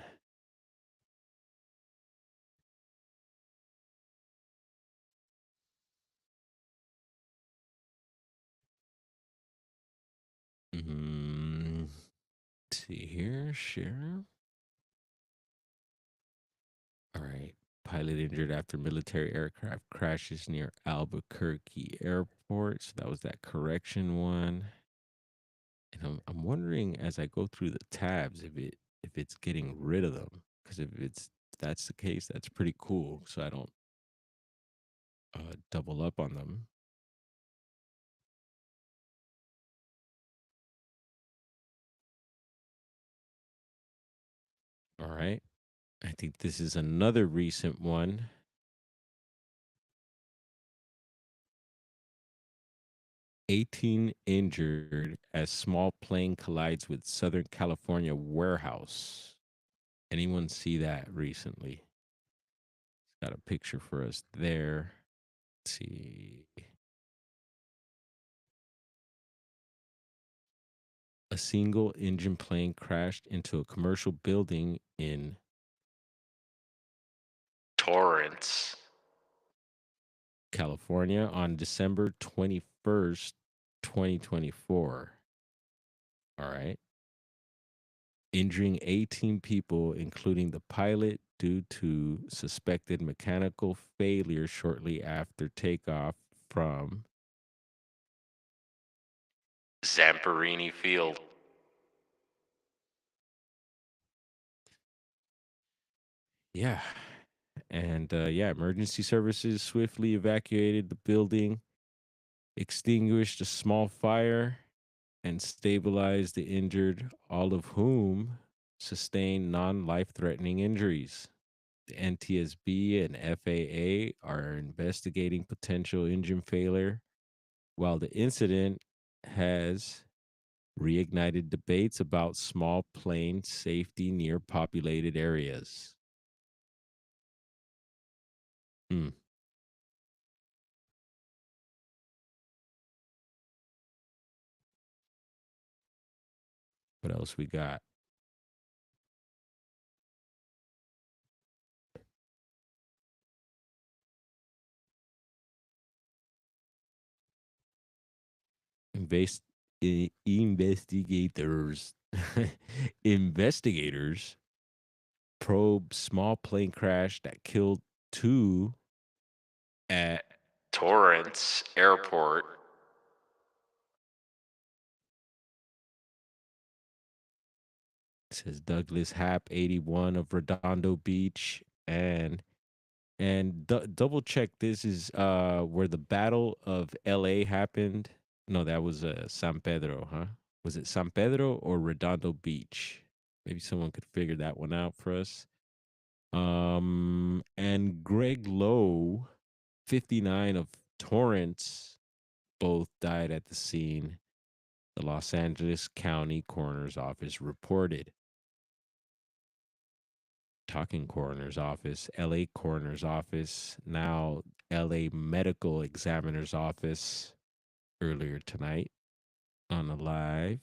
Let's see here, share. All right. Pilot injured after military aircraft crashes near Albuquerque Airport. So that was that correction one. And I'm wondering as I go through the tabs if it's getting rid of them. Because if that's the case, that's pretty cool. So I don't double up on them. All right. I think this is another recent one. "18 injured as small plane collides with Southern California warehouse." Anyone see that recently? Got a picture for us there. Let's see. A single engine plane crashed into a commercial building in Torrance. California on December 21st, 2024. All right. Injuring 18 people, including the pilot, due to suspected mechanical failure shortly after takeoff from. Zamperini Field. Yeah. And yeah, emergency services swiftly evacuated the building, extinguished a small fire, and stabilized the injured, all of whom sustained non life threatening injuries. The NTSB and FAA are investigating potential engine failure, while the incident has reignited debates about small plane safety near populated areas. Hmm. What else we got? Invest- investigators investigators probe small plane crash that killed two at. Torrance Airport. It says Douglas Hap, 81 of Redondo Beach, and double check. This is where the Battle of L.A. happened. No, that was San Pedro, huh? Was it San Pedro or Redondo Beach? Maybe someone could figure that one out for us. And Greg Lowe, 59 of Torrance, both died at the scene. The Los Angeles County Coroner's Office reported. Talking Coroner's Office, LA Coroner's Office, now LA Medical Examiner's Office earlier tonight on the live.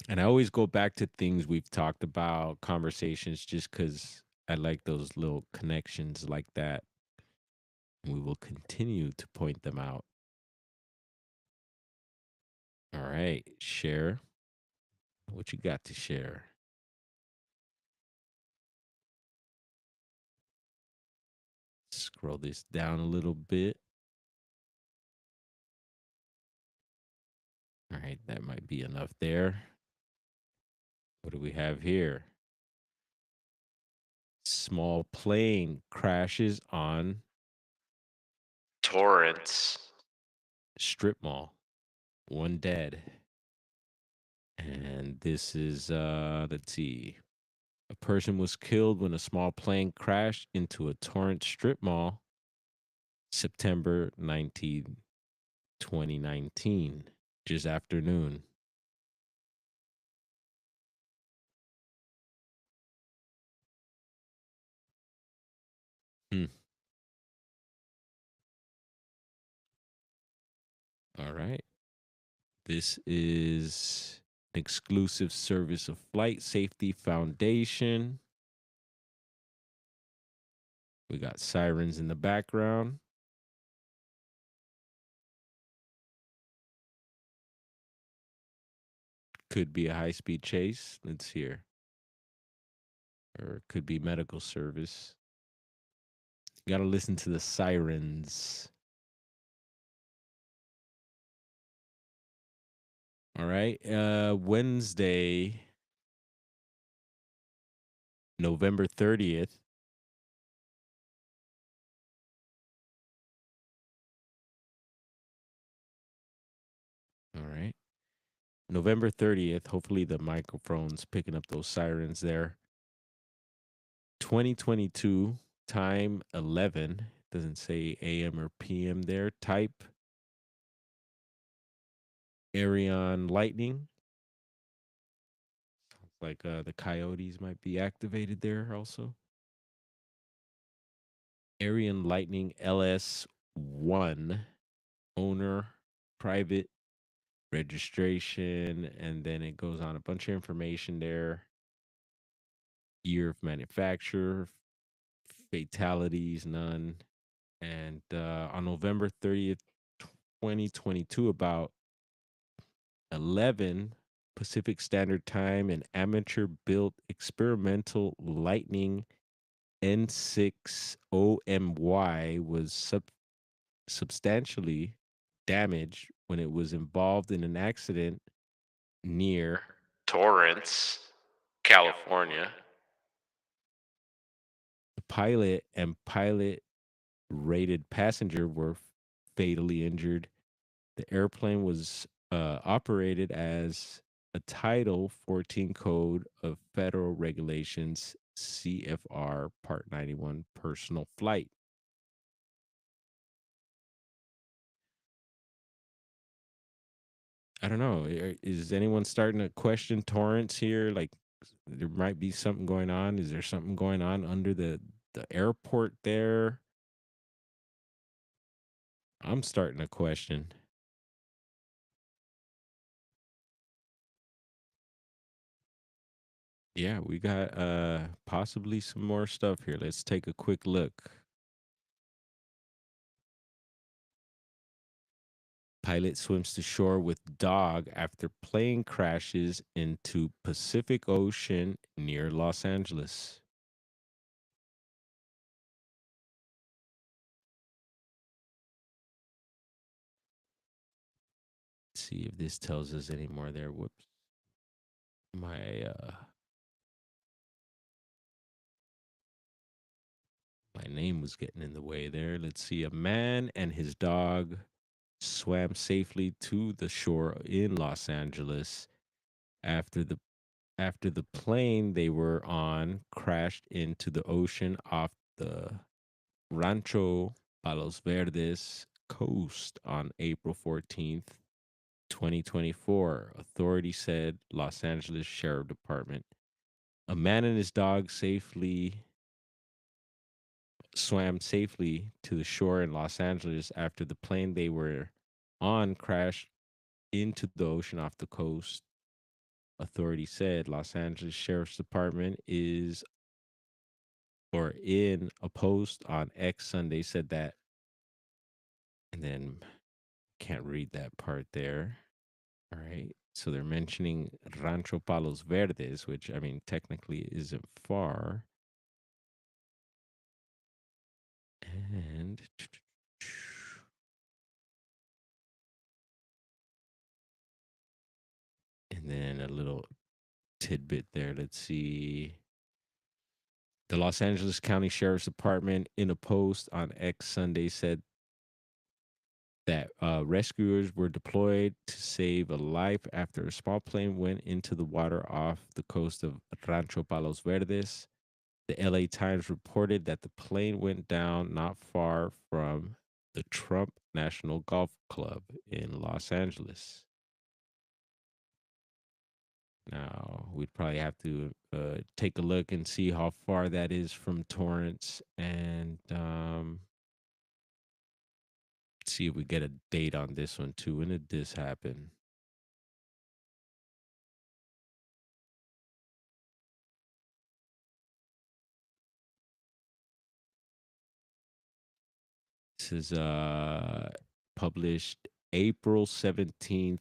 And I always go back to things we've talked about, conversations, just because I like those little connections like that. We will continue to point them out. All right, share. What you got to share? Scroll this down a little bit. All right, that might be enough there. What do we have here? Small plane crashes on Torrance. strip mall. One dead. And this is let's see. A person was killed when a small plane crashed into a Torrance strip mall September 19, 2019, just afternoon. Hmm. All right. This is an exclusive service of Flight Safety Foundation. We got sirens in the background. Could be a high speed chase. Let's hear. Or it could be medical service. You got to listen to the sirens. All right. Wednesday, November 30th. All right. November 30th. Hopefully the microphone's picking up those sirens there. 2022, time 11. Doesn't say AM or PM there. Type Arion lightning. Sounds like the coyotes might be activated there also. Arion lightning LS1, owner, private, registration, and then it goes on a bunch of information there. Year of manufacture, fatalities, none. And on November 30th, 2022, about 11 Pacific Standard Time, an amateur built experimental Lightning N6OMY was substantially damaged when it was involved in an accident near Torrance, California. the pilot and pilot rated passenger were fatally injured. The airplane was operated as a Title 14 code of federal regulations, CFR Part 91 personal flight. I don't know. Is anyone starting to question torrents here? Like there might be something going on. Is there something going on under the airport there? I'm starting to question. Yeah, we got possibly some more stuff here. Let's take a quick look. Pilot swims to shore with dog after plane crashes into Pacific Ocean near Los Angeles. Let's see if this tells us any more there. Whoops. My name was getting in the way there. Let's see. A man and his dog swam safely to the shore in Los Angeles after the plane they were on crashed into the ocean off the Rancho Palos Verdes coast on April 14th, 2024. Authorities said Los Angeles Sheriff Department. A man and his dog swam safely to the shore in Los Angeles after the plane they were on crashed into the ocean off the coast. Authorities said Los Angeles Sheriff's Department is or in a post on X Sunday said that, and then can't read that part there. All right. So they're mentioning Rancho Palos Verdes, which I mean technically isn't far. And then a little tidbit there. Let's see. The Los Angeles County Sheriff's Department, in a post on X Sunday, said that rescuers were deployed to save a life after a small plane went into the water off the coast of Rancho Palos Verdes. The LA Times reported that the plane went down not far from the Trump National Golf Club in Los Angeles. Now, we'd probably have to take a look and see how far that is from Torrance and see if we get a date on this one too. When did this happen? This is published April 17th.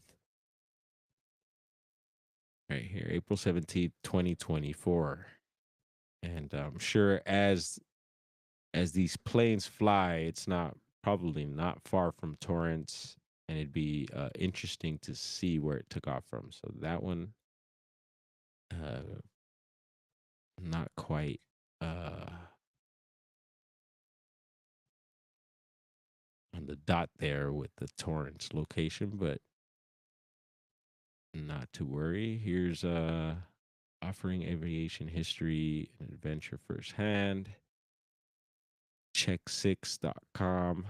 Right here, April 17th, 2024. And I'm sure as these planes fly, it's not probably not far from Torrance, and it'd be interesting to see where it took off from. So that one, not quite on the dot there with the Torrance location, but Not to worry. Here's offering aviation history and adventure firsthand. Check6.com.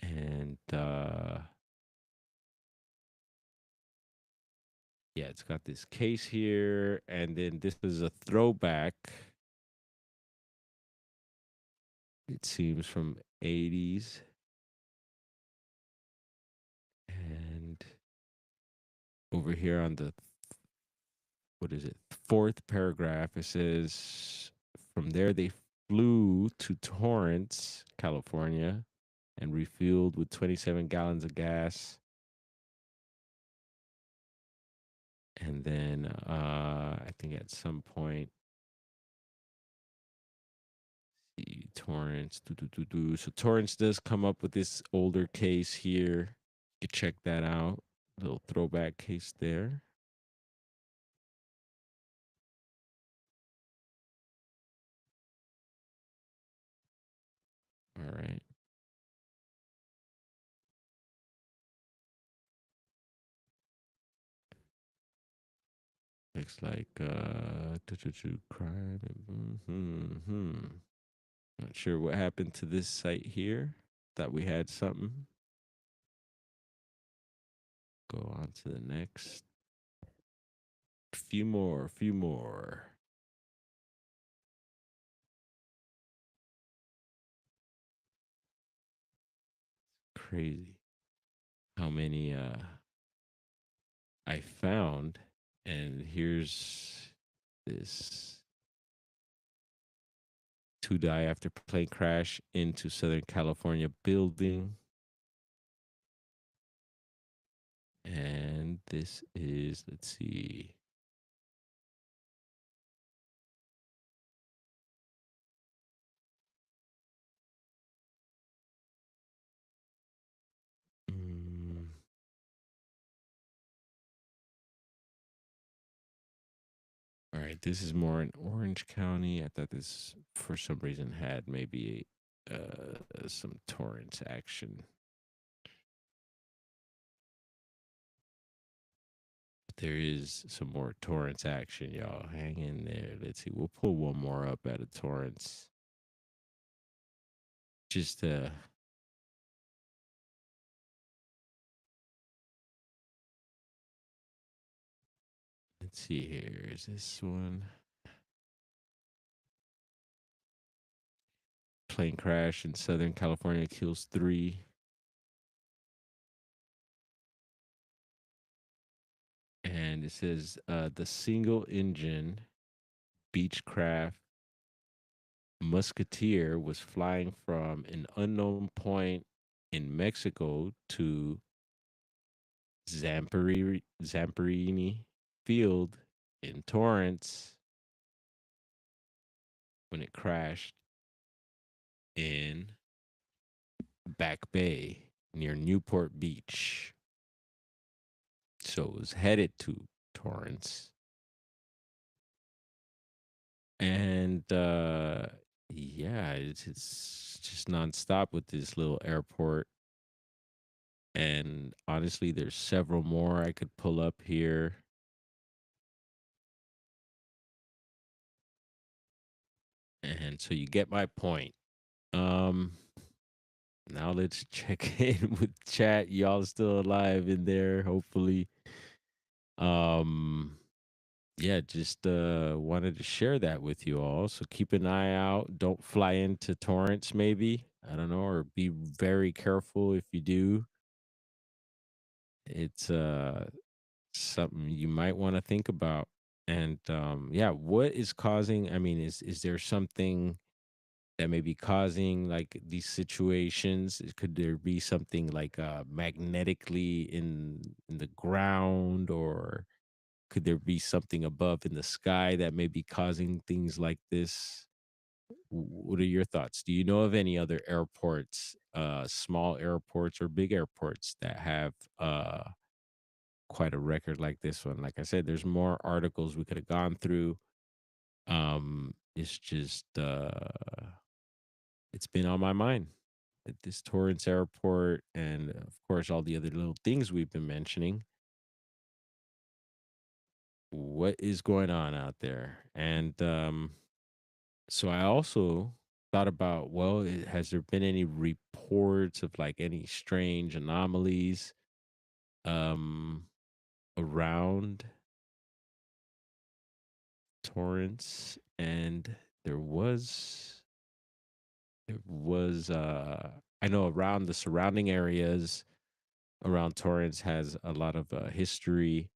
And yeah, it's got this case here, and then this is a throwback. It seems from 80s. And over here on the what is it? Fourth paragraph, it says from there they flew to Torrance, California, and refueled with 27 gallons of gas. And then I think at some point, see Torrance. So Torrance does come up with this older case here. You can check that out. Little throwback case there. All right. Looks like crime. Not sure what happened to this site here. Thought we had something. Go on to the next. Few more. Crazy how many I found. And here's this: two die after plane crash into Southern California building. And this is, let's see. Mm, all right, this is more in Orange County. I thought this, for some reason, had maybe some Torrance action. There is some more Torrance action, y'all. Hang in there. Let's see. We'll pull one more up out of Torrance. Just let's see here. Is this one? Plane crash in Southern California kills 3. And it says the single engine Beechcraft Musketeer was flying from an unknown point in Mexico to Zamperini Field in Torrance when it crashed in Back Bay near Newport Beach. So it was headed to Torrance. And yeah, it's just nonstop with this little airport. And honestly, there's several more I could pull up here. And so you get my point. Now let's check in with chat. Y'all still alive in there, hopefully. Um yeah, just wanted to share that with you all. So keep an eye out. Don't fly into Torrance, maybe. I don't know, or be very careful if you do. It's something you might want to think about. And yeah, what is causing, I mean, is there something that may be causing like these situations? Could there be something like magnetically in the ground, or could there be something above in the sky that may be causing things like this? What are your thoughts? Do you know of any other airports, small airports or big airports that have quite a record like this one? Like I said, there's more articles we could have gone through. It's just it's been on my mind. at this Torrance Airport, and of course, all the other little things we've been mentioning. What is going on out there? And so I also thought about, well, has there been any reports of like any strange anomalies um around Torrance? And there was I know around the surrounding areas around Torrance has a lot of history.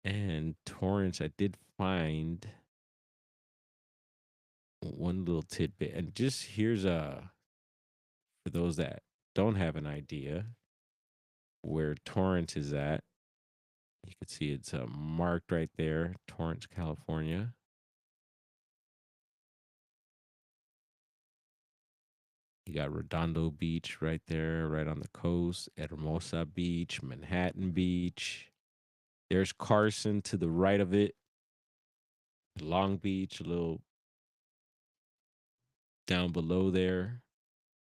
And Torrance, I did find one little tidbit, and just here's a for those that don't have an idea where Torrance is at. You can see it's marked right there, Torrance, California. You got Redondo Beach right there, right on the coast, Hermosa Beach, Manhattan Beach. There's Carson to the right of it, Long Beach, a little down below there.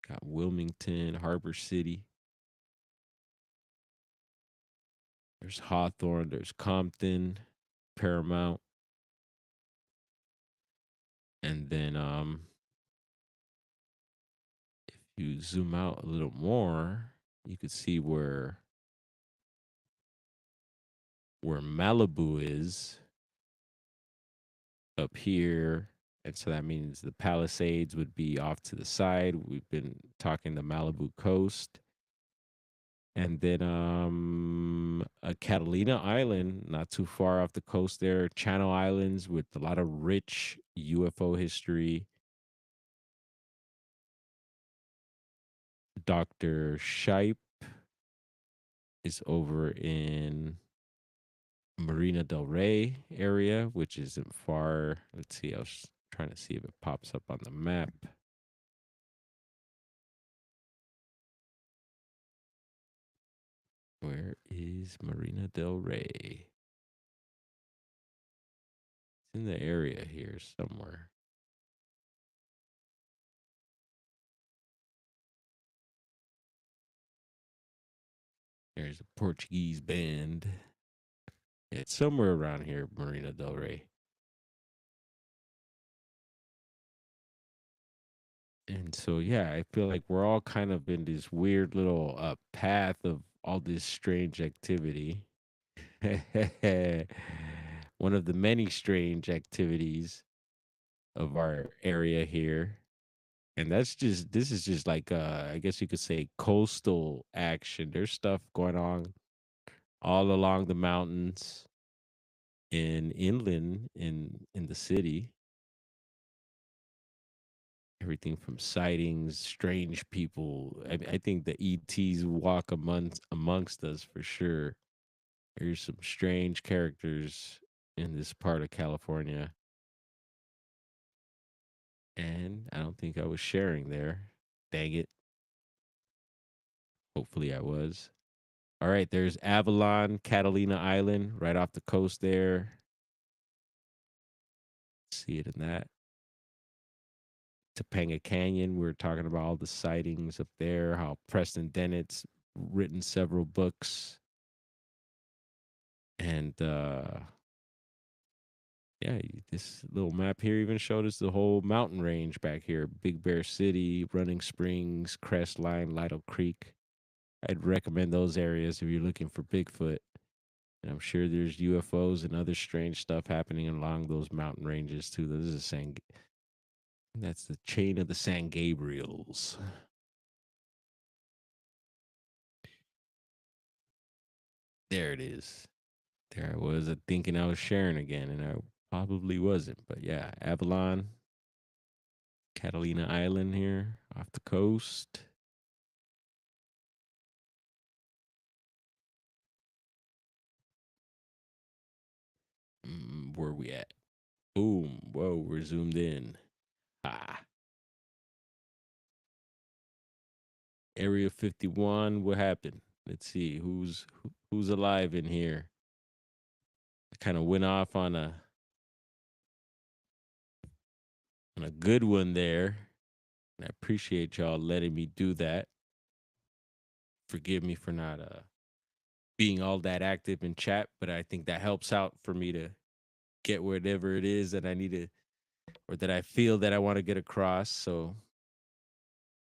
Got Wilmington, Harbor City. There's Hawthorne, there's Compton, Paramount. And then if you zoom out a little more, you can see where Malibu is up here. And so that means the Palisades would be off to the side. We've been talking the Malibu coast. And then Catalina Island, not too far off the coast there, Channel Islands with a lot of rich UFO history. Dr. Shipe is over in Marina Del Rey area, which isn't far. Let's see, I was trying to see if it pops up on the map. Where is Marina Del Rey? It's in the area here somewhere. There's a Portuguese band. It's somewhere around here, Marina Del Rey. And so, yeah, I feel like we're all kind of in this weird little path of all this strange activity. One of the many strange activities of our area here. And this is just like I guess you could say coastal action. There's stuff going on all along the mountains in inland in the city. Everything from sightings, strange people. I think the ETs walk amongst us for sure. There's some strange characters in this part of California. And I don't think I was sharing there. Dang it. Hopefully I was. All right, there's Avalon, Catalina Island, right off the coast there. See it in that. Topanga Canyon, we were talking about all the sightings up there, how Preston Dennett's written several books. And yeah, this little map here even showed us the whole mountain range back here. Big Bear City, Running Springs, Crestline, Lido Creek. I'd recommend those areas if you're looking for Bigfoot. And I'm sure there's UFOs and other strange stuff happening along those mountain ranges too. This is that's the chain of the San Gabriels. There it is. There I was thinking I was sharing again, and I probably wasn't. But yeah, Avalon, Catalina Island here off the coast. Where we at? Boom. Whoa, we're zoomed in. Ah. Area 51, what happened? Let's see who's alive in here. I kind of went off on a good one there. I appreciate y'all letting me do that. Forgive me for not being all that active in chat, but I think that helps out for me to get whatever it is that I need to, or that I feel that I want to get across. So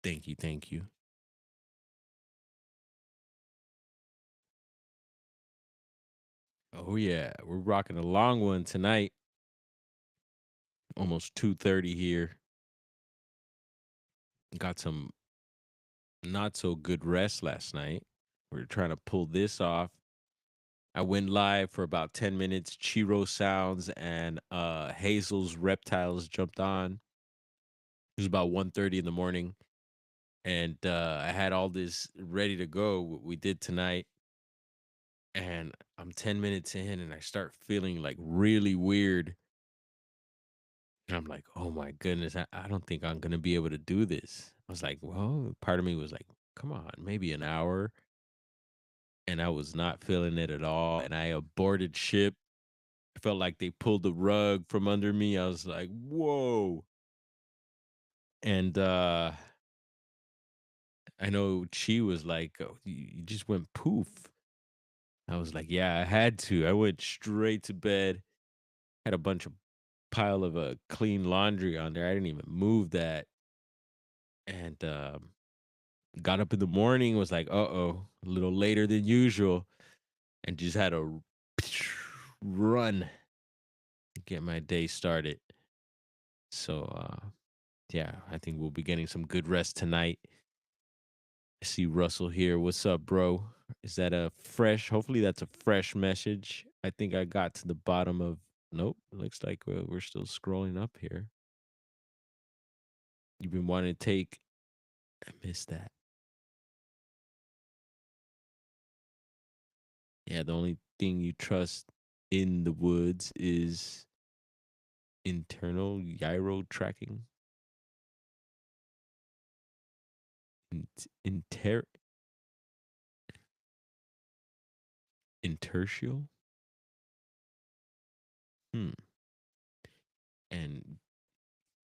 thank you, thank you. Oh yeah, we're rocking a long one tonight. Almost 2:30 here. Got some not so good rest last night. We're trying to pull this off. I went live for about 10 minutes. Chiro Sounds and Hazel's Reptiles jumped on. It was about 1:30 in the morning. And I had all this ready to go. What we did tonight. And I'm 10 minutes in and I start feeling like really weird. And I'm like, oh my goodness, I don't think I'm going to be able to do this. I was like, well, part of me was like, come on, maybe an hour. And I was not feeling it at all. And I aborted ship. I felt like they pulled the rug from under me. I was like, whoa. And I know Chi was like, oh, you just went poof. I was like, yeah, I had to. I went straight to bed. Had a bunch of pile of clean laundry on there. I didn't even move that. And got up in the morning, was like, uh-oh, a little later than usual. And just had to run, get my day started. So yeah, I think we'll be getting some good rest tonight. I see Russell here. What's up, bro? Is that a fresh? Hopefully, that's a fresh message. I think I got to the bottom of. Nope. Looks like we're still scrolling up here. You've been wanting to take. I missed that. Yeah, the only thing you trust in the woods is internal gyro tracking. Inter intertial. Hmm. And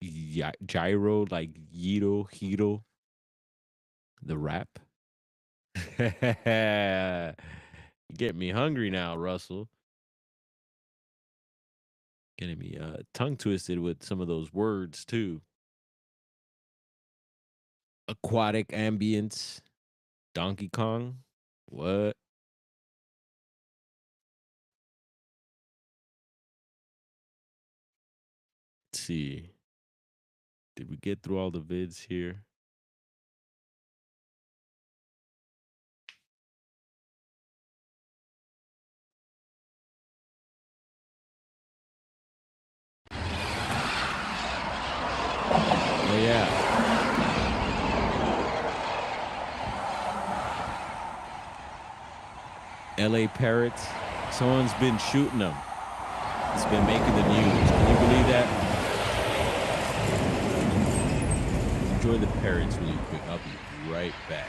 gyro like Yido Hito the rap. You get me hungry now, Russell. Getting me tongue twisted with some of those words too. Aquatic ambience, Donkey Kong. What? Let's see. Did we get through all the vids here? Oh yeah. LA Parrots. Someone's been shooting them. It's been making the news. Can you believe that? Enjoy the parrots really quick. I'll be right back.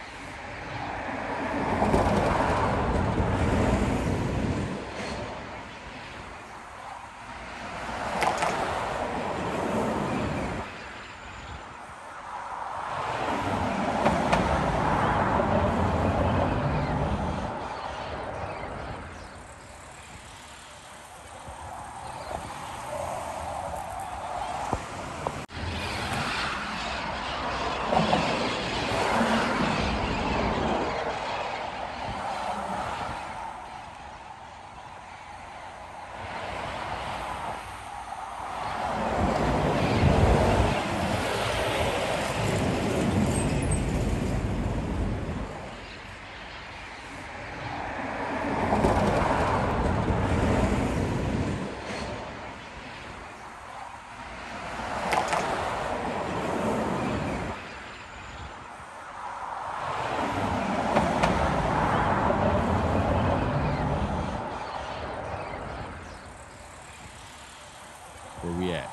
Where we at?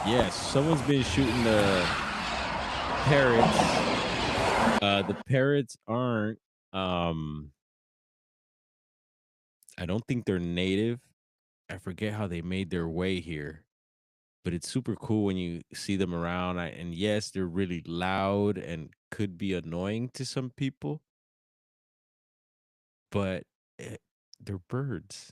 Yes, someone's been shooting the parrots. The parrots aren't. I don't think they're native. I forget how they made their way here. but it's super cool when you see them around. And yes, they're really loud and could be annoying to some people, but eh, they're birds.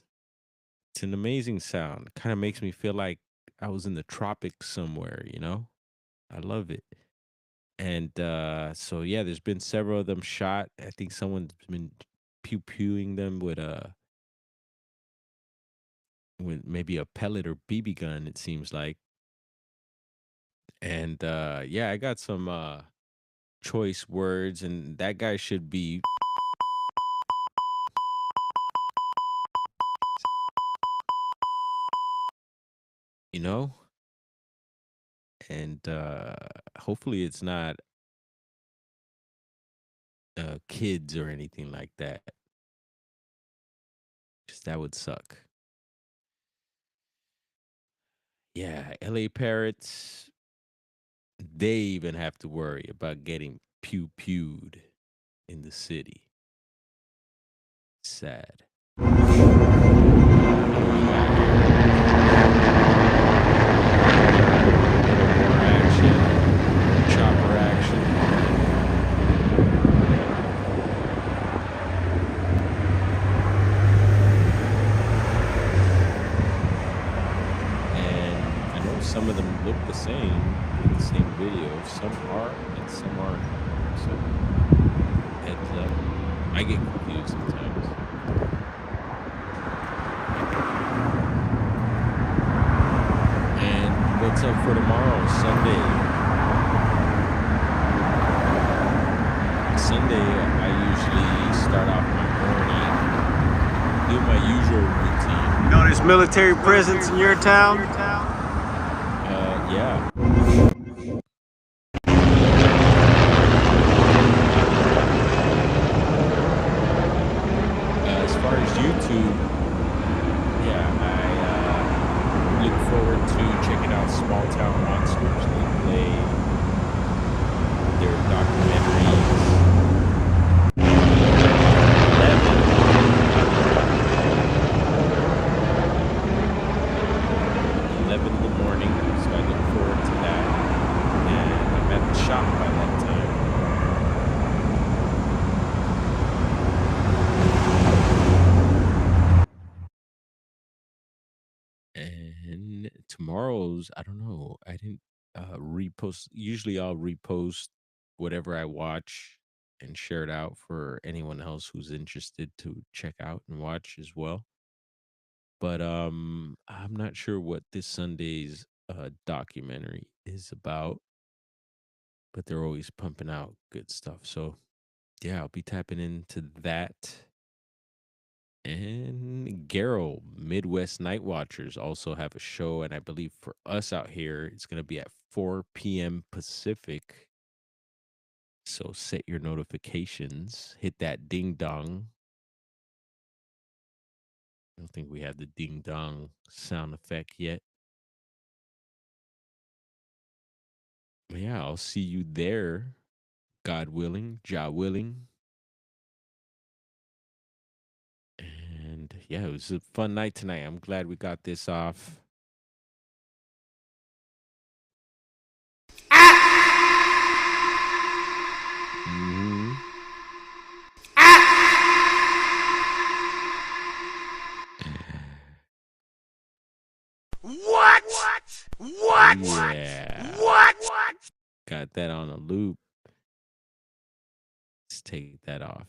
It's an amazing sound. Kind of makes me feel like I was in the tropics somewhere, you know? I love it. And so yeah, there's been several of them shot. I think someone's been pew pewing them with maybe a pellet or BB gun, it seems like. And yeah, I got some choice words, and that guy should be, you know, and hopefully it's not kids or anything like that. Just that would suck. Yeah, LA parrots, they even have to worry about getting pew pewed in the city. Sad. What do we got here? A little more action, chopper action. And I know some of them look the same in the same video. Some are and some aren't. So heads up. I get confused sometimes. And what's up for tomorrow, Sunday? Sunday, I usually start off my morning, do my usual routine. You know there's military presence in your town? Yeah. As far as YouTube, yeah, I look forward to checking out Small Town Monsters. They play their documentaries. 11 in the morning, so I look forward to that. And I'm at the shop by that time. And tomorrow's, I don't know. I didn't repost. Usually I'll repost whatever I watch and share it out for anyone else who's interested to check out and watch as well. But I'm not sure what this Sunday's documentary is about, but they're always pumping out good stuff. So yeah, I'll be tapping into that. And Garrow, Midwest Night Watchers also have a show. And I believe for us out here, it's going to be at 4 p.m. Pacific. So set your notifications, hit that ding dong. I don't think we have the ding dong sound effect yet. But yeah, I'll see you there, God willing, Jah willing. And yeah, it was a fun night tonight. I'm glad we got this off. Mhm. What? What? Yeah. What? Got that on a loop. Let's take that off.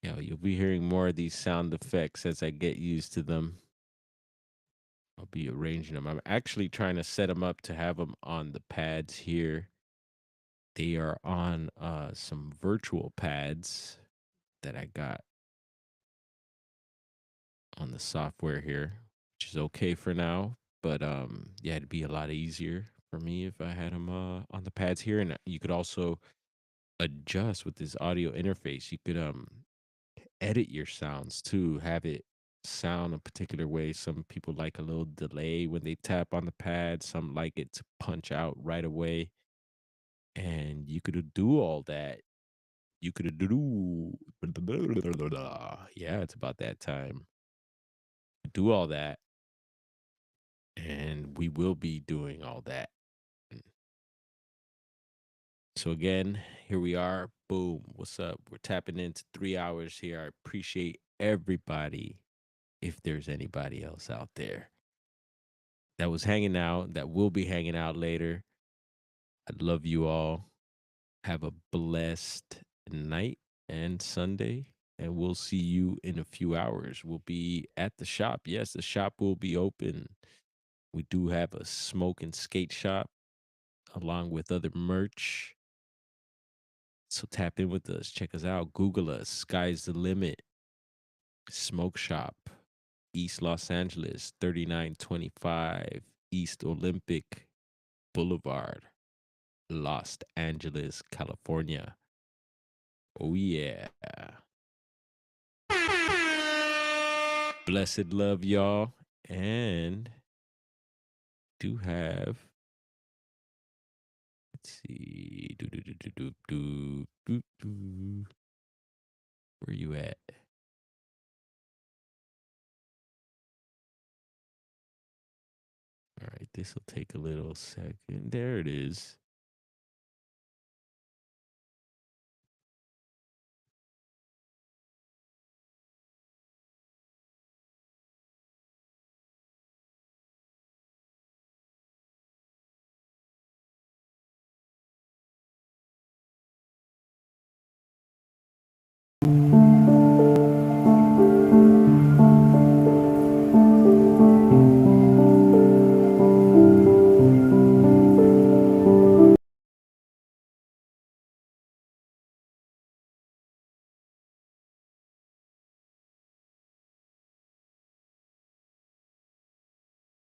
Yo, you'll be hearing more of these sound effects as I get used to them. I'll be arranging them. I'm actually trying to set them up to have them on the pads here. They are on some virtual pads that I got on the software here, which is okay for now. But yeah, it'd be a lot easier for me if I had them on the pads here. And you could also adjust with this audio interface. You could edit your sounds too, have it sound a particular way. Some people like a little delay when they tap on the pad, some like it to punch out right away. And you could do all that. You could do, yeah, it's about that time. do all that. And we will be doing all that. So again, here we are. Boom. What's up? We're tapping into 3 hours here. I appreciate everybody. If there's anybody else out there that was hanging out, that will be hanging out later, I love you all. Have a blessed night and Sunday. And we'll see you in a few hours. We'll be at the shop. Yes, the shop will be open. We do have a smoke and skate shop along with other merch. So tap in with us. Check us out. Google us. Sky's the limit. Smoke shop. East Los Angeles, 3925 East Olympic Boulevard, Los Angeles, California. Oh, yeah. Blessed love, y'all. And do have, let's see. Where you at? All right, this will take a little second. There it is.